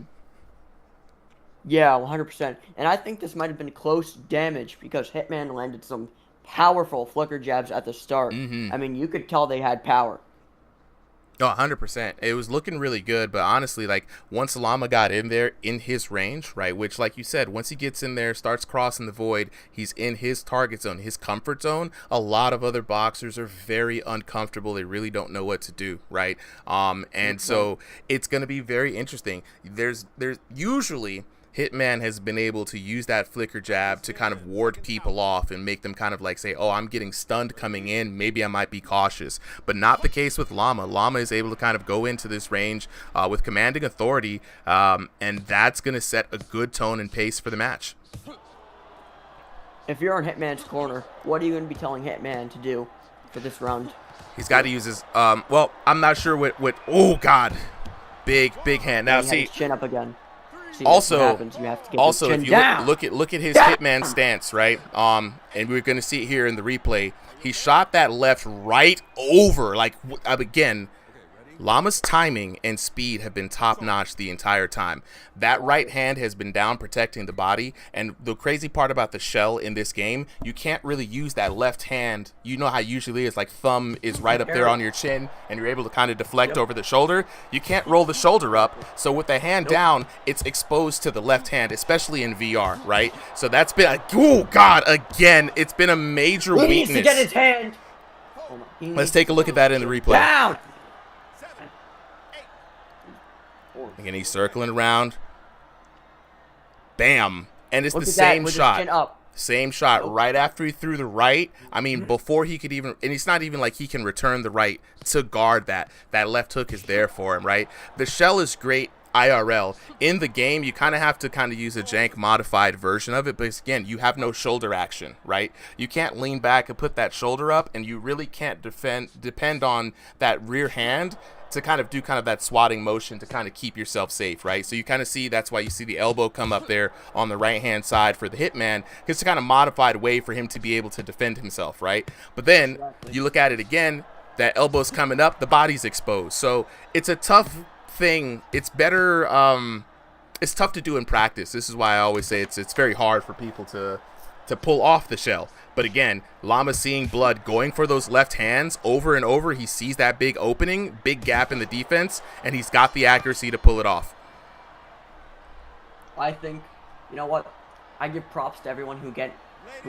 Yeah, 100%. And I think this might have been close damage because Hitman landed some powerful flicker jabs at the start. I mean, you could tell they had power. Oh, 100%. It was looking really good, but honestly, like, once Llama got in there in his range, right, which, like you said, once he gets in there, starts crossing the void, he's in his target zone, his comfort zone, a lot of other boxers are very uncomfortable. They really don't know what to do, right? And so it's going to be very interesting. There's usually Hitman has been able to use that flicker jab to kind of ward people off and make them kind of like say, oh, I'm getting stunned coming in, maybe I might be cautious. But not the case with Llama. Llama is able to kind of go into this range with commanding authority, and that's going to set a good tone and pace for the match. If you're in Hitman's corner, what are you going to be telling Hitman to do for this round? He's got to use his, well, I'm not sure what, oh, God. Big hand. Now, see. His chin up again. Also, if you look at his Hitman stance, right? And we're going to see it here in the replay. He shot that left right over, like, again, Llama's timing and speed have been top-notch the entire time. That right hand has been down protecting the body, and the crazy part about the shell in this game, you can't really use that left hand. You know how usually it's like thumb is right up there on your chin, and you're able to kind of deflect over the shoulder. You can't roll the shoulder up, so with the hand down, it's exposed to the left hand, especially in VR, right? So that's been, oh God, again, it's been a major weakness. He needs to get his hand. Let's take a look at that in the replay. Down. Again, he's circling around. Bam. And it's Look the at that, same with shot. his chin up. Same shot right after he threw the right. I mean, before he could even, and it's not even like he can return the right to guard that. That left hook is there for him, right? The shell is great IRL. In the game, you kind of have to kind of use a jank modified version of it, because again, you have no shoulder action, right? You can't lean back and put that shoulder up, and you really can't depend on that rear hand to kind of do kind of that swatting motion to kind of keep yourself safe, right? So you kind of see, that's why you see the elbow come up there on the right-hand side for the hitman, because it's a kind of modified way for him to be able to defend himself, right? But then you look at it again, that elbow's coming up, the body's exposed. So it's a tough thing. It's better, it's tough to do in practice. This is why I always say it's very hard for people to pull off the shell. But again, Llama seeing blood, going for those left hands over and over. He sees that big opening, big gap in the defense, and he's got the accuracy to pull it off. I think, you know what? I give props to everyone who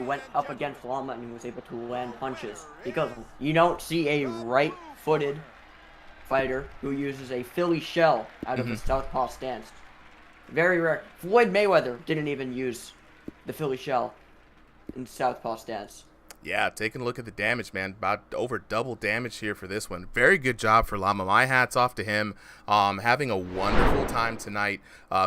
went up against Llama and who was able to land punches, because you don't see a right-footed fighter who uses a Philly shell out of a southpaw stance. Very rare. Floyd Mayweather didn't even use the Philly shell in southpaw stance. Yeah, taking a look at the damage, man. About over double damage here for this one. Very good job for Llama. My hat's off to him. Having a wonderful time tonight.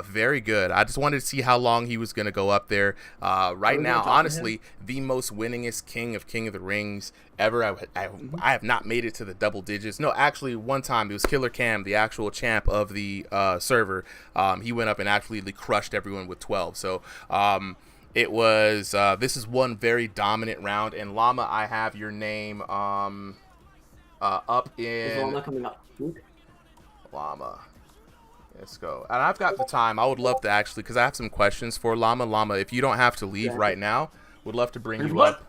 Very good. I just wanted to see how long he was going to go up there. Right now, honestly, the most winningest King of the Rings ever. I have not made it to the double digits. No, actually, one time it was Killer Cam, the actual champ of the server. He went up and actually crushed everyone with 12. So, it was, this is one very dominant round, and Llama, I have your name up in... Is Llama coming up? Llama. Let's go. And I've got the time. I would love to actually, because I have some questions for Llama. Llama, if you don't have to leave right now, would love to bring you up.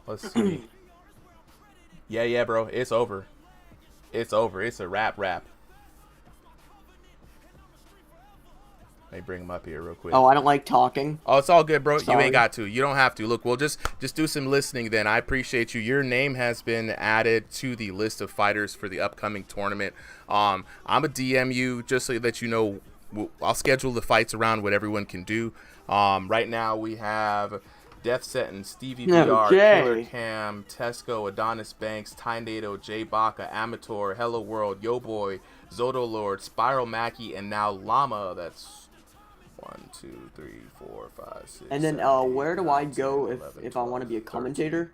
Let's see. Yeah, bro. It's over. It's over. It's a wrap. Let me bring him up here real quick. Oh, I don't like talking. Oh, it's all good, bro. Sorry. You ain't got to. You don't have to. Look, we'll just do some listening then. I appreciate you. Your name has been added to the list of fighters for the upcoming tournament. I'm a DM you just so that you know. I'll schedule the fights around what everyone can do. Right now we have Death Sentence, Stevie VR, Killer Cam, Tesco, Adonis Banks, Tornado, J Baca, Amateur, Hello World, Yo Boy, Zoto Lord, Spiral Mackie, and now Llama. That's 1, 2, 3, 4, 5, 6. And then 7, 8, where do 9, I go 10, if 11, if I want to be a 12, commentator?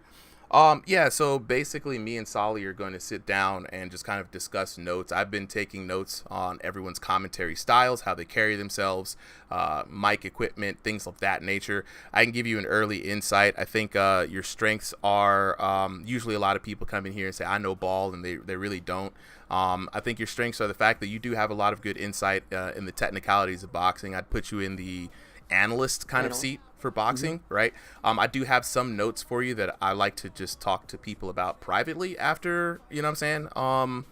13. Yeah, so basically me and Solly are going to sit down and just kind of discuss notes. I've been taking notes on everyone's commentary styles, how they carry themselves, mic equipment, things of that nature. I can give you an early insight. I think your strengths are usually a lot of people come in here and say, I know ball, and they really don't. I think your strengths are the fact that you do have a lot of good insight in the technicalities of boxing. I'd put you in the analyst kind of seat for boxing, right? I do have some notes for you that I like to just talk to people about privately after, you know what I'm saying?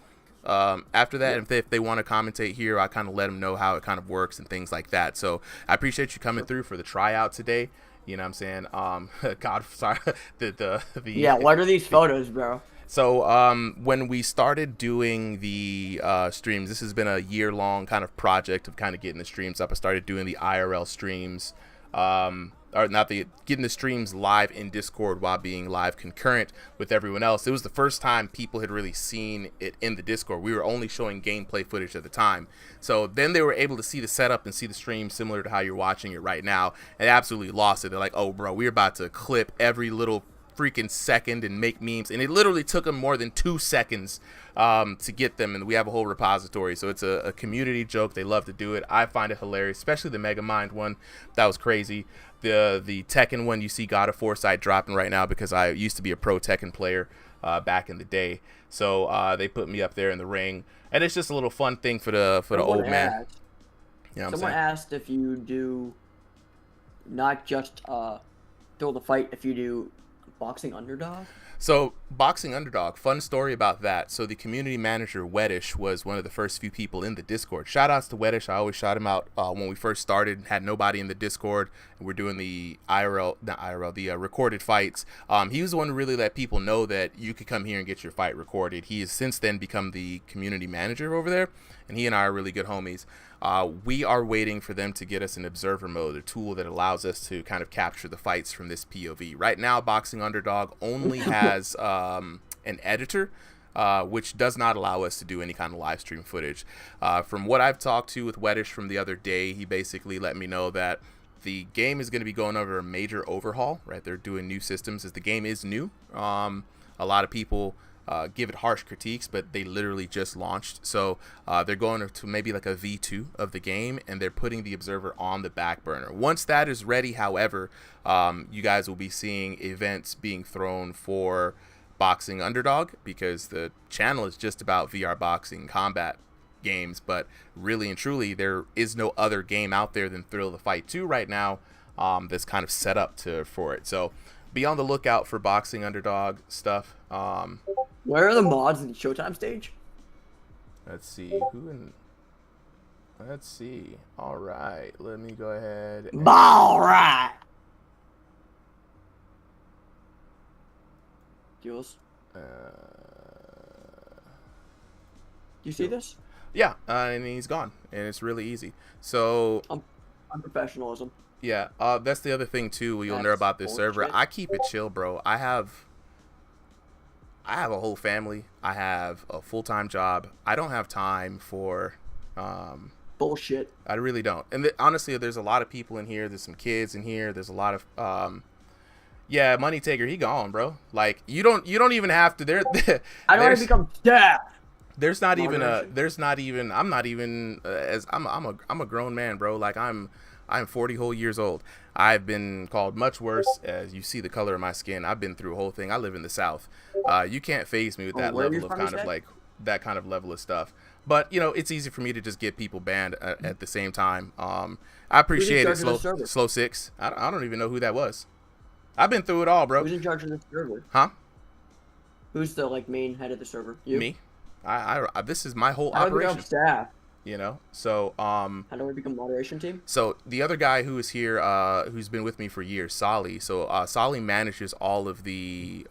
After that, if they want to commentate here, I kind of let them know how it kind of works and things like that. So I appreciate you coming through for the tryout today. You know what I'm saying? God, sorry. Yeah, what are these photos, bro? So when we started doing the streams, this has been a year-long kind of project of kind of getting the streams up. I started doing the IRL streams, getting the streams live in Discord while being live concurrent with everyone else. It was the first time people had really seen it in the Discord. We were only showing gameplay footage at the time. So then they were able to see the setup and see the stream similar to how you're watching it right now, and absolutely lost it. They're like, oh, bro, we're about to clip every little freaking second and make memes, and it literally took them more than 2 seconds to get them, and we have a whole repository. So it's a community joke. They love to do it. I find it hilarious, especially the Megamind one. That was crazy. The Tekken one, you see God of Foresight dropping right now because I used to be a pro Tekken player back in the day. So they put me up there in the ring, and it's just a little fun thing for the old man. You know what I'm saying? Someone asked if you do not just throw the fight, if you do boxing underdog. So boxing underdog, fun story about that. So the community manager Weddish was one of the first few people in the Discord. Shout outs to Weddish. I always shout him out when we first started, had nobody in the Discord, and we're doing the recorded fights. He was the one who really let people know that you could come here and get your fight recorded. He has since then become the community manager over there, and he and I are really good homies. We are waiting for them to get us an observer mode, a tool that allows us to kind of capture the fights from this POV. Right now, Boxing Underdog only has an editor, which does not allow us to do any kind of live stream footage. From what I've talked to with Weddish from the other day, he basically let me know that the game is going to be going over a major overhaul, right? They're doing new systems as the game is new. A lot of people give it harsh critiques, but they literally just launched. So they're going to maybe like a V2 of the game, and they're putting the observer on the back burner. Once that is ready, however, you guys will be seeing events being thrown for Boxing Underdog, because the channel is just about VR boxing combat games, but really and truly there is no other game out there than Thrill the Fight 2 right now that's kind of set up for it. So be on the lookout for Boxing Underdog stuff. Where are the mods in the Showtime stage? Let's see let's see. All right, let me go ahead All right. Jules, you see this? yeah, and he's gone, and it's really easy. So Unprofessionalism. yeah, that's the other thing too. You'll know That's about this server. bullshit. I keep it chill, bro. I have a whole family. I have a full-time job. I don't have time for Bullshit. I really don't. And honestly, there's a lot of people in here. There's some kids in here. There's a lot of yeah, Money Taker, he gone, bro. Like you don't even have to. I don't want to become staff. There's not even Moderation. I'm not even as I'm a grown man, bro. Like I'm 40 whole years old. I've been called much worse. As you see the color of my skin, I've been through a whole thing. I live in the South. You can't phase me with that where are you level of from, kind you of said? like that kind of level of stuff. But you know, it's easy for me to just get people banned at the same time. I appreciate it, charge of the server? slow six. I don't even know who that was. I've been through it all, bro. Who's in charge of the server? Huh? Who's the main head of the server? You? Me. I this is my whole How do we become operation. staff? You know. So How do we become moderation team? So the other guy who is here, who's been with me for years, Solly. So Solly manages all of the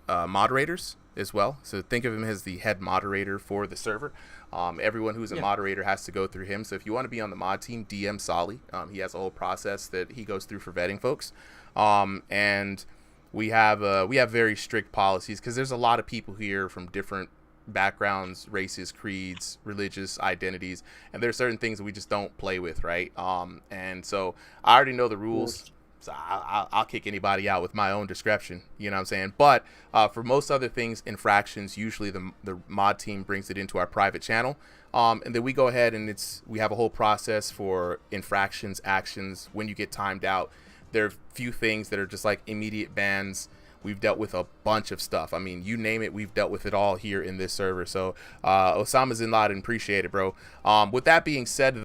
moderators as well. So think of him as the head moderator for the server. Everyone who's a moderator has to go through him. So if you want to be on the mod team, DM Solly. He has a whole process that he goes through for vetting folks. And we have very strict policies because there's a lot of people here from different backgrounds, races, creeds, religious identities, and there are certain things that we just don't play with, right? And so I already know the rules. So I'll kick anybody out with my own discretion, you know what I'm saying? But for most other things, infractions, usually the mod team brings it into our private channel, and then we go ahead and we have a whole process for infractions, actions. When you get timed out, there are few things that are just like immediate bans. We've dealt with a bunch of stuff. I mean, you name it, we've dealt with it all here in this server. So Osama Bin Laden, appreciate it, bro. With that being said,